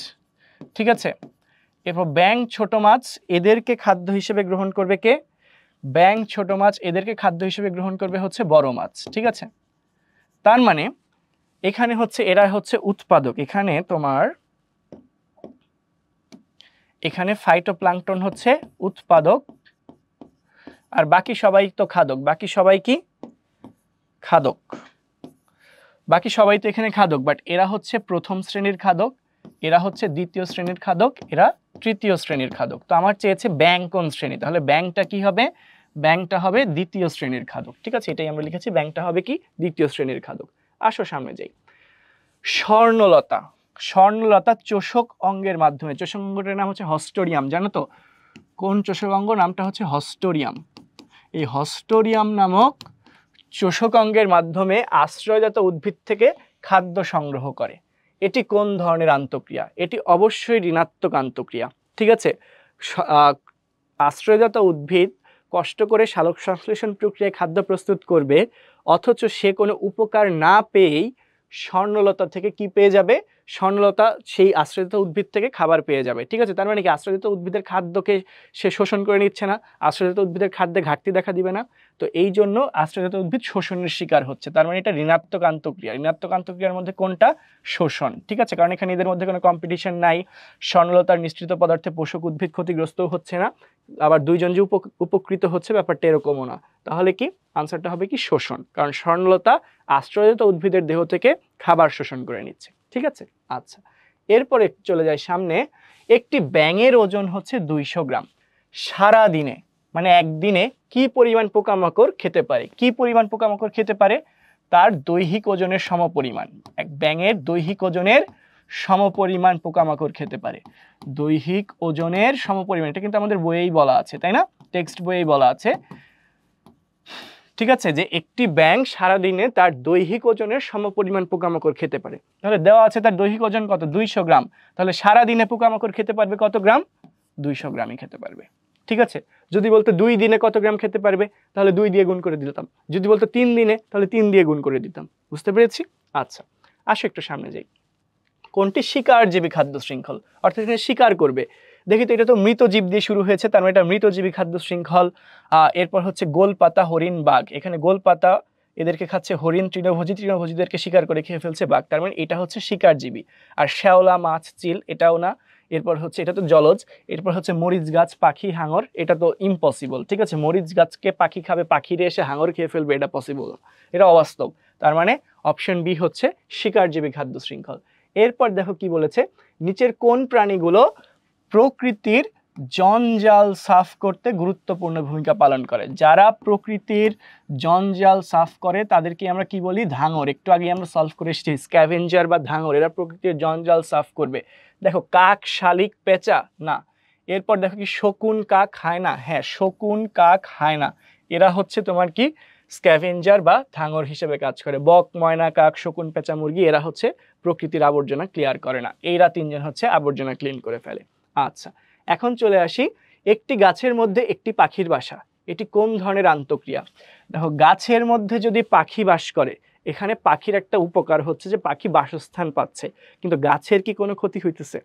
ঠিক আছে, এরপর ব্যাঙ ছোট মাছ এদেরকে খাদ্য হিসেবে গ্রহণ করবে কে? ব্যাঙ ছোট মাছ এদেরকে খাদ্য হিসেবে গ্রহণ করবে হচ্ছে বড় মাছ। ঠিক আছে, তার মানে এখানে হচ্ছে এরা হচ্ছে উৎপাদক, এখানে ফাইটোপ্লাঙ্কটন হচ্ছে উৎপাদক আর বাকি সবাই তো খাদক। বাকি সবাই কি? খাদক। বাকি সবাই তো এখানে খাদক, বাট এরা হচ্ছে প্রথম শ্রেণীর খাদক, এরা হচ্ছে দ্বিতীয় শ্রেণীর খাদক, এরা তৃতীয় শ্রেণীর খাদক। তো আমার চেয়েছে ব্যাঙ কোন শ্রেণী, তাহলে ব্যাঙটা কি হবে? ব্যাঙটা হবে দ্বিতীয় শ্রেণীর খাদক। ঠিক আছে, এটাই আমরা লিখেছি, ব্যাঙটা হবে কি? দ্বিতীয় শ্রেণীর খাদক। আসো সামনে যাই। স্বর্ণলতা চোষক অঙ্গের মাধ্যমে, চোষক অঙ্গটার নাম হচ্ছে হস্টোরিয়াম। জানো তো কোন চোষক অঙ্গ? নামটা হচ্ছে হস্টোরিয়াম। এই হস্টোরিয়াম নামক চোষক অঙ্গের মাধ্যমে আশ্রয়জাত উদ্ভিদ থেকে খাদ্য সংগ্রহ করে। এটি কোন ধরনের আন্তঃক্রিয়া? এটি অবশ্যই ঋণাত্মক আন্তঃক্রিয়া। ঠিক আছে, আশ্রয়জাত উদ্ভিদ কষ্ট করে সালোক সংশ্লেষণ প্রক্রিয়ায় খাদ্য প্রস্তুত করবে, অথচ সে কোনো উপকার না পেয়েই স্বর্ণলতা থেকে কি পেয়ে যাবে? স্বর্ণলতা সেই আশ্রয়জাত উদ্ভিদ থেকে খাবার পেয়ে যাবে। ঠিক আছে, তার মানে কি আশ্রয়জাত উদ্ভিদের খাদ্যকে সে শোষণ করে নিচ্ছে না, আশ্রয়জাত উদ্ভিদের খাদ্যে ঘাটতি দেখা দিবে না, তো এই জন্য আশ্রয়জাত উদ্ভিদ শোষণের শিকার হচ্ছে। তার মানে এটা ঋণাত্মক আন্তঃক্রিয়া। ঋণাত্মক আন্তঃক্রিয়ার মধ্যে কোনটা? শোষণ। ঠিক আছে, কারণ এখানে এদের মধ্যে কোনো কম্পিটিশন নাই, স্বর্ণলতার নিঃসৃত পদার্থে পোষক উদ্ভিদ ক্ষতিগ্রস্তও হচ্ছে না, আবার দুইজন যে উপকৃত হচ্ছে ব্যাপারটা এরকমও না। তাহলে কি আনসারটা হবে কি? শোষণ, কারণ স্বর্ণলতা আশ্রয়জাত উদ্ভিদের দেহ থেকে খাবার শোষণ করে নিচ্ছে। ঠিক আছে, আচ্ছা এরপরে চলে যায় সামনে। একটি ব্যাঙের ওজন হচ্ছে 200 গ্রাম। সারা দিনে মানে একদিনে কি পরিমাণ পোকামাকড় খেতে পারে? কি পরিমাণ পোকামাকড় খেতে পারে? তার দৈহিক ওজনের সমপরিমাণ। এক ব্যাঙের দৈহিক ওজনের সমপরিমাণ পোকামাকড় খেতে পারে। দৈহিক ওজনের সমপরিমাণ, এটা কিন্তু আমাদের বইয়েই বলা আছে, তাই না? টেক্সট বইয়েই বলা আছে। ঠিক আছে, যে একটি ব্যাঙ সারাদিনে তার দৈহিক ওজনের সমপরিমাণ পোকামাকড় খেতে পারে। তাহলে দেওয়া আছে তার দৈহিক ওজন কত, 200 গ্রাম। তাহলে সারাদিনে পোকামাকড় খেতে পারবে কত গ্রাম, 200 গ্রামই খেতে পারবে। ঠিক আছে, যদি বলতো 2 দিনে কত গ্রাম খেতে পারবে, তাহলে 2 দিয়ে গুণ করে দিতাম। যদি বলতো 3 দিনে, তাহলে 3 দিয়ে গুণ করে দিতাম। বুঝতে পেরেছি? আচ্ছা, আসো একটু সামনে যাই। কোনটি শিকারজীবী খাদ্য শৃঙ্খল, অর্থাৎ এখানে শিকার করবে। দেখি তো, এটা তো মৃত জীব দিয়ে শুরু হয়েছে, তার মানে এটা মৃতজীবী খাদ্য শৃঙ্খল। এরপর হচ্ছে গোলপাতা, হরিণ, বাঘ। এখানে গোলপাতা এদেরকে খাচ্ছে হরিণ, তৃণভোজী, তৃণভোজীদেরকে শিকার করে খেয়ে ফেলছে বাঘ, তার মানে এটা হচ্ছে শিকারজীবী। আর শ্যাওলা, মাছ, চিল এটাও না। এরপর হচ্ছে এটা তো জলজ। এরপর হচ্ছে মরিচ গাছ, পাখি, হাঙর, এটা তো ইম্পসিবল। ঠিক আছে, মরিচ গাছকে পাখি খাবে, পাখিরে এসে হাঙর খেয়ে ফেলবে, এটা পসিবল, এটা অবাস্তব। তার মানে অপশন বি হচ্ছে শিকারজীবী খাদ্য শৃঙ্খল। এরপর দেখো কি বলেছে, নিচের কোন প্রাণীগুলো প্রকৃতির জঞ্জাল সাফ করতে গুরুত্বপূর্ণ ভূমিকা পালন করে? যারা প্রকৃতির জঞ্জাল সাফ করে তাদেরকে আমরা কি বলি, ধাঙর। একটু আগে আমরা সলভ করে এসেছি, স্ক্যাভেঞ্জার বা ধাঙর, এরা প্রকৃতির জঞ্জাল সাফ করবে। দেখো কাক, শালিক, পেঁচা না। এরপর দেখো কি শকুন, কাক, হায়না। হ্যাঁ, শকুন, কাক, হায়না এরা হচ্ছে তোমার কি স্ক্যাভেঞ্জার বা ধাঙর হিসেবে কাজ করে। বক, ময়না, কাক, শকুন, পেঁচা, মুরগি এরা হচ্ছে প্রকৃতির আবর্জনা ক্লিয়ার করে না, এইরা তিনজন হচ্ছে আবর্জনা ক্লিন করে ফেলে। আচ্ছা, এখন চলে আসি, একটি গাছের মধ্যে একটি পাখির বাসা, এটি কোন ধরনের আন্তঃক্রিয়া? দেখো গাছের মধ্যে যদি পাখি বাস করে, এখানে পাখির একটা উপকার হচ্ছে যে পাখি বাসস্থান পাচ্ছে, কিন্তু গাছের কি কোনো ক্ষতি হইতেছে?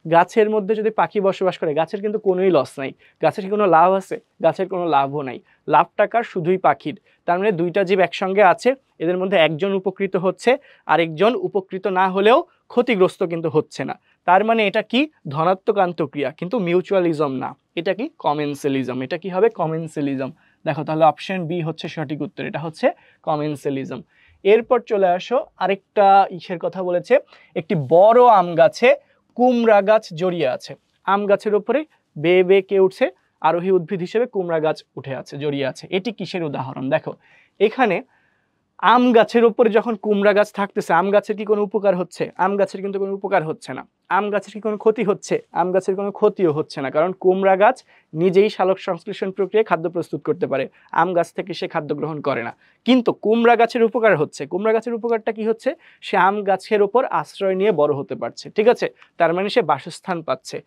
গাছের মধ্যে যদি পাখি বসবাস করে, গাছের কিন্তু কোনোই লস নাই। গাছের কি কোনো লাভ আছে? গাছের কোনো লাভও নাই। লাভটা কার? শুধুই পাখির। তার মানে দুইটা জীব একসঙ্গে আছে, এদের মধ্যে একজন উপকৃত হচ্ছে, আরেকজন উপকৃত না হলেও ক্ষতিগ্রস্ত কিন্তু হচ্ছে না। তার মানে এটা কি ধনাত্মক আন্তঃক্রিয়া, কিন্তু মিউচুয়ালিজম না। এটা কি কমেন্সেলিজম। এটা কি হবে? কমেন্সেলিজম। দেখো তাহলে অপশন বি হচ্ছে সঠিক উত্তর, এটা হচ্ছে কমেন্সেলিজম। এরপর চলে আসো, আরেকটা ইসের কথা বলেছে, একটি বড় আম গাছে কুমড়া গাছ জড়িয়ে আছে। আম গাছের উপরে বেয়ে বেয়ে কে উঠছে? আরোহী উদ্ভিদ হিসেবে কুমড়া গাছ উঠে আছে, জড়িয়ে আছে। এটি কিসের উদাহরণ? দেখো এখানে আম গাছের উপরে যখন কুমড়া গাছ থাকতেছে, আম গাছের কি কোনো উপকার হচ্ছে? আম গাছের কিন্তু কোনো উপকার হচ্ছে না। আম গাছের কি কোনো ক্ষতি হচ্ছে? আম গাছের কোনো ক্ষতিও হচ্ছে না, কারণ কুমড়া গাছ নিজেই সালোক সংশ্লেষণ প্রক্রিয়ায় খাদ্য প্রস্তুত করতে পারে, আম গাছ থেকে সে খাদ্য গ্রহণ করে না। কিন্তু কুমড়া গাছের উপকার হচ্ছে। কুমড়া গাছের উপকারটা কি হচ্ছে? সে আম গাছের ওপর আশ্রয় নিয়ে বড় হতে পারছে। ঠিক আছে, তার মানে সে বাসস্থান পাচ্ছে।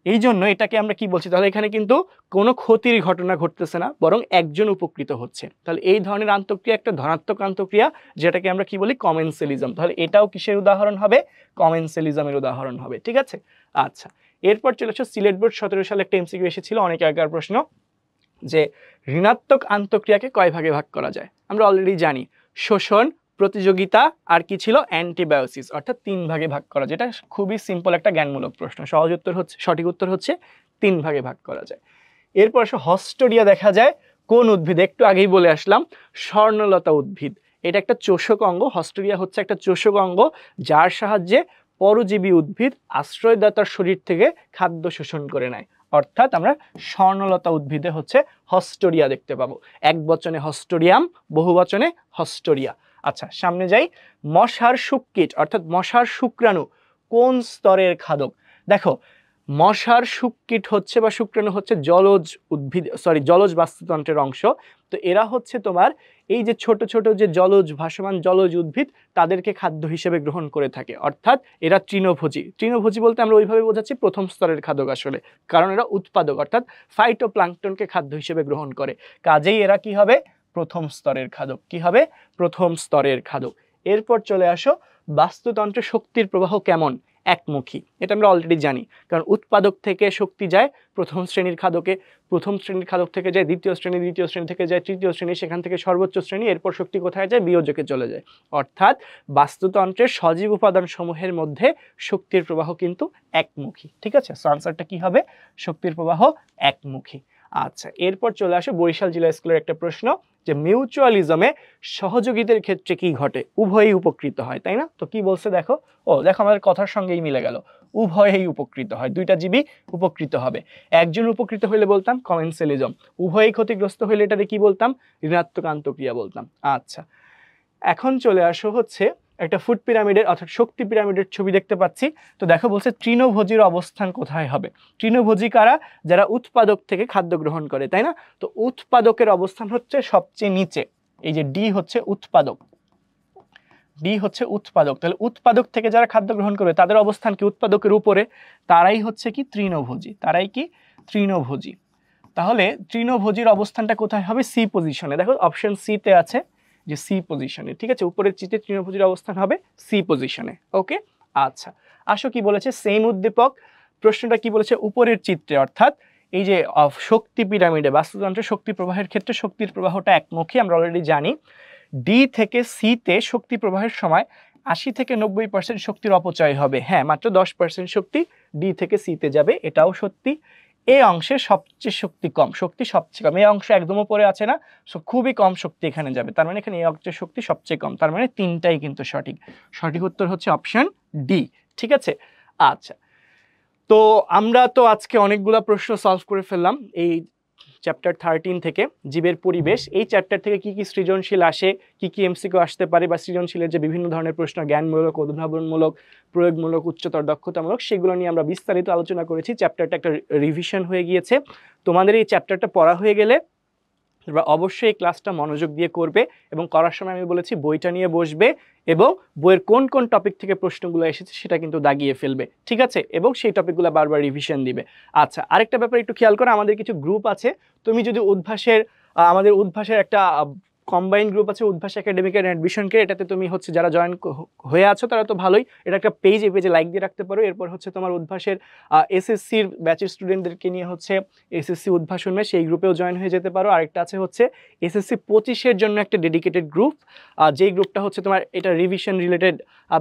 এই জন্য এটাকে আমরা কি বলছি, তাহলে এখানে কিন্তু কোনো ক্ষতির ঘটনা ঘটতেছে না, বরং একজন উপকৃত হচ্ছে। তাহলে এই ধরনের আন্তঃক্রিয়া একটা ধনাত্মক আন্তঃক্রিয়া, যেটাকে আমরা কি বলি, কমেন্সেলিজম। তাহলে এটাও কিসের উদাহরণ হবে? কমেন্সেলিজমের উদাহরণ হবে। ঠিক আছে, আচ্ছা। এরপর চলে আসো, সিলেট বোর্ড 17 সালে একটা এমসিকিউ এসেছিল, অনেক আগের প্রশ্ন, যে ঋণাত্মক আন্তঃক্রিয়াকে কয় ভাগে ভাগ করা যায়? আমরা অলরেডি জানি, শোষণ, প্রতিযোগিতা, আর কি ছিল, অ্যান্টিবায়োসিস, অর্থাৎ 3 ভাগে ভাগ করা। যেটা খুবই সিম্পল একটা জ্ঞানমূলক প্রশ্ন। সহজ উত্তর হচ্ছে, সঠিক উত্তর হচ্ছে 3 ভাগে ভাগ করা যায়। এরপর আসো, হস্টোরিয়া দেখা যায় কোন উদ্ভিদ? একটু আগেই বলে আসলাম, স্বর্ণলতা উদ্ভিদ। এটা একটা চোষক অঙ্গ। হস্টোরিয়া হচ্ছে একটা চোষক অঙ্গ, যার সাহায্যে পরজীবী উদ্ভিদ আশ্রয়দাতার শরীর থেকে খাদ্য শোষণ করে নেয়। অর্থাৎ আমরা স্বর্ণলতা উদ্ভিদে হচ্ছে হস্টোরিয়া দেখতে পাবো। এক বচনে হস্টোরিয়াম, বহু বচনে হস্টোরিয়া। আচ্ছা, সামনে যাই। মশার শুককীট অর্থাৎ মশার শুক্রাণু কোন স্তরের খাদক? দেখো মশার শুককীট হচ্ছে বা শুক্রাণু হচ্ছে জলজ উদ্ভিদ, জলজ বাস্তুতন্ত্রের অংশ। তো এরা হচ্ছে তোমার এই যে ছোট ছোট যে জলজ ভাসমান জলজ উদ্ভিদ, তাদেরকে খাদ্য হিসেবে গ্রহণ করে থাকে। অর্থাৎ এরা তৃণভোজী। তৃণভোজী বলতে আমরা ওইভাবে বোঝাচ্ছি প্রথম স্তরের খাদক আসলে, কারণ এরা উৎপাদক, অর্থাৎ ফাইটোপ্লাঙ্কটনকে খাদ্য হিসেবে গ্রহণ করে। কাজেই এরা কি হবে? প্রথম স্তরের খাদক। কি হবে? প্রথম স্তরের খাদক। এরপর চলে আসো, বাস্তুতন্ত্রে শক্তির প্রবাহ কেমন? একমুখী। এটা আমরা অলরেডি জানি, কারণ উৎপাদক থেকে শক্তি যায় প্রথম শ্রেণীর খাদকে, প্রথম শ্রেণীর খাদক থেকে যায় দ্বিতীয় শ্রেণী, দ্বিতীয় শ্রেণী থেকে যায় তৃতীয় শ্রেণী, সেখান থেকে সর্বোচ্চ শ্রেণী, এরপর শক্তি কোথায় যায়? বিয়োজকে চলে যায়। অর্থাৎ বাস্তুতন্ত্রের সজীব উপাদান সমূহের মধ্যে শক্তির প্রবাহ কিন্তু একমুখী। ঠিক আছে, সো আনসারটা কি হবে? শক্তির প্রবাহ একমুখী। আচ্ছা, এরপর চলে আসে বরিশাল জেলা স্কুলের একটা প্রশ্ন, যে মিউচুয়ালিজমে সহযোগিতার ক্ষেত্রে কি ঘটে? উভয়ই উপকৃত হয়, তাই না? তো কি বলছে দেখো, দেখো আমাদের কথার সঙ্গেই মিলে গেল, উভয়ই উপকৃত হয়, দুইটা জীবই উপকৃত হবে। একজন উপকৃত হইলে বলতাম কমেন্সেলিজম, উভয়ই ক্ষতিগ্রস্ত হইলে এটাকে কি বলতাম? ঋণাত্মক আন্তঃক্রিয়া বলতাম। আচ্ছা, এখন চলে আসো হচ্ছে একটা ফুড পিরামিডের অর্থাৎ শক্তি পিরামিডের ছবি দেখতে পাচ্ছি। তো দেখো বলছে তৃণভোজীর অবস্থান কোথায় হবে? তৃণভোজী কারা? যারা উৎপাদক থেকে খাদ্য গ্রহণ করে, তাই না? তো উৎপাদকের অবস্থান হচ্ছে সবচেয়ে নিচে, এই যে ডি হচ্ছে উৎপাদক, ডি হচ্ছে উৎপাদক। তাহলে উৎপাদক থেকে যারা খাদ্য গ্রহণ করবে তাদের অবস্থান কি উৎপাদকের উপরে, তারাই হচ্ছে কি তৃণভোজী, তারাই কি তৃণভোজী। তাহলে তৃণভোজীর অবস্থানটা কোথায় হবে, সি পজিশনে। দেখো অপশন সি তে আছে যে সি পজিশনে, ঠিক আছে, উপরের চিত্রে তৃণভোজীর অবস্থান হবে সি পজিশনে। ওকে, আচ্ছা আসো কি বলেছে, সেম উদ্দীপক, প্রশ্নটা কি বলেছে, উপরের চিত্রে অর্থাৎ এই যে শক্তি পিরামিডে বাস্তুতন্ত্রের শক্তি প্রবাহের ক্ষেত্রে শক্তির প্রবাহটা একমুখী, আমরা অলরেডি জানি। ডি থেকে সিতে শক্তি প্রবাহের সময় 80 থেকে 90% শক্তির অপচয় হবে। হ্যাঁ, মাত্র 10% শক্তি ডি থেকে সিতে যাবে, এটাও সত্যি। এই অংশে সবচেয়ে শক্তি কম, শক্তি সবচেয়ে কম, এই অংশ একদম উপরে আছে না, খুবই কম শক্তি এখানে যাবে, তার মানে এখানে এই অংশের শক্তি সবচেয়ে কম, তার মানে তিনটাই কিন্তু সঠিক। সঠিক উত্তর হচ্ছে অপশন ডি, ঠিক আছে। আচ্ছা, তো আমরা তো আজকে অনেকগুলো প্রশ্ন সলভ করে ফেললাম এই চ্যাপ্টার 13 থেকে, জীবের পরিবেশ। এই চ্যাপ্টার থেকে কি কি সৃজনশীল আসে, কি কি এমসিকিউ আসতে পারে, বা সৃজনশীলের যে বিভিন্ন ধরনের প্রশ্ন, জ্ঞানমূলক, উদ্ভাবনমূলক, প্রয়োগমূলক, উচ্চতর দক্ষতামূলক, সেগুলো নিয়ে আমরা বিস্তারিত আলোচনা করেছি। চ্যাপ্টারটা একটা রিভিশন হয়ে গিয়েছে। তোমাদের এই চ্যাপ্টারটা পড়া হয়ে গেলে তোমরা অবশ্যই এই ক্লাসটা মনোযোগ দিয়ে করবে, এবং করার সময় আমি বলেছি বইটা নিয়ে বসবে এবং বইয়ের কোন কোন টপিক থেকে প্রশ্নগুলো এসেছে সেটা কিন্তু দাগিয়ে ফেলবে, ঠিক আছে, এবং সেই টপিকগুলো বারবার রিভিশন দিবে। আচ্ছা, আরেকটা ব্যাপার একটু খেয়াল করো, আমাদের কিছু গ্রুপ আছে, তুমি যদি উদ্ভাসের আমাদের উদ্ভাসের একটা কম্বাইন গ্রুপ আছে, উদ্ভাস একাডেমিক এন্ড অ্যাডমিশন কে, এটাতে তুমি হচ্ছে যারা জয়েন হয়ে আছো তারা তো ভালোই, এটা একটা পেজ, এই পেজে লাইক দিয়ে রাখতে পারো। এরপর হচ্ছে তোমার উদ্ভাসের এসএসসির ব্যাচের স্টুডেন্টদেরকে নিয়ে হচ্ছে এসএসসি উদ্ভাসন মেশ, সেই গ্রুপেও জয়েন হয়ে যেতে পারো। আরেকটা আছে হচ্ছে এসএসসি 25-এর জন্য একটা ডেডিকেটেড গ্রুপ, যেই গ্রুপটা হচ্ছে তোমার এটা রিভিশন রিলেটেড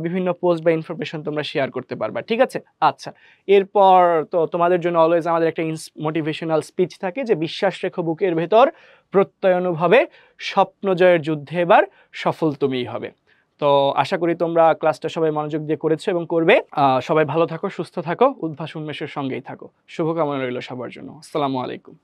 বিভিন্ন পোস্ট বা ইনফরমেশন তোমরা শেয়ার করতে পারবা, ঠিক আছে। আচ্ছা, এরপর তো তোমাদের জন্য অলওয়েজ আমাদের একটা মোটিভেশনাল স্পিচ থাকে যে বিশ্বাস রেখো বুকের ভেতর, প্রত্যয় অনুভবে, স্বপ্ন জয়ের যুদ্ধে এবার সফল তুমিই হবে। তো আশা করি তোমরা ক্লাসটা সবাই মনোযোগ দিয়ে করেছো এবং করবে। সবাই ভালো থাকো, সুস্থ থাকো, উদ্ভাস উন্মেষের সঙ্গেই থাকো। শুভকামনা রইল সবার জন্য। আসসালামু আলাইকুম।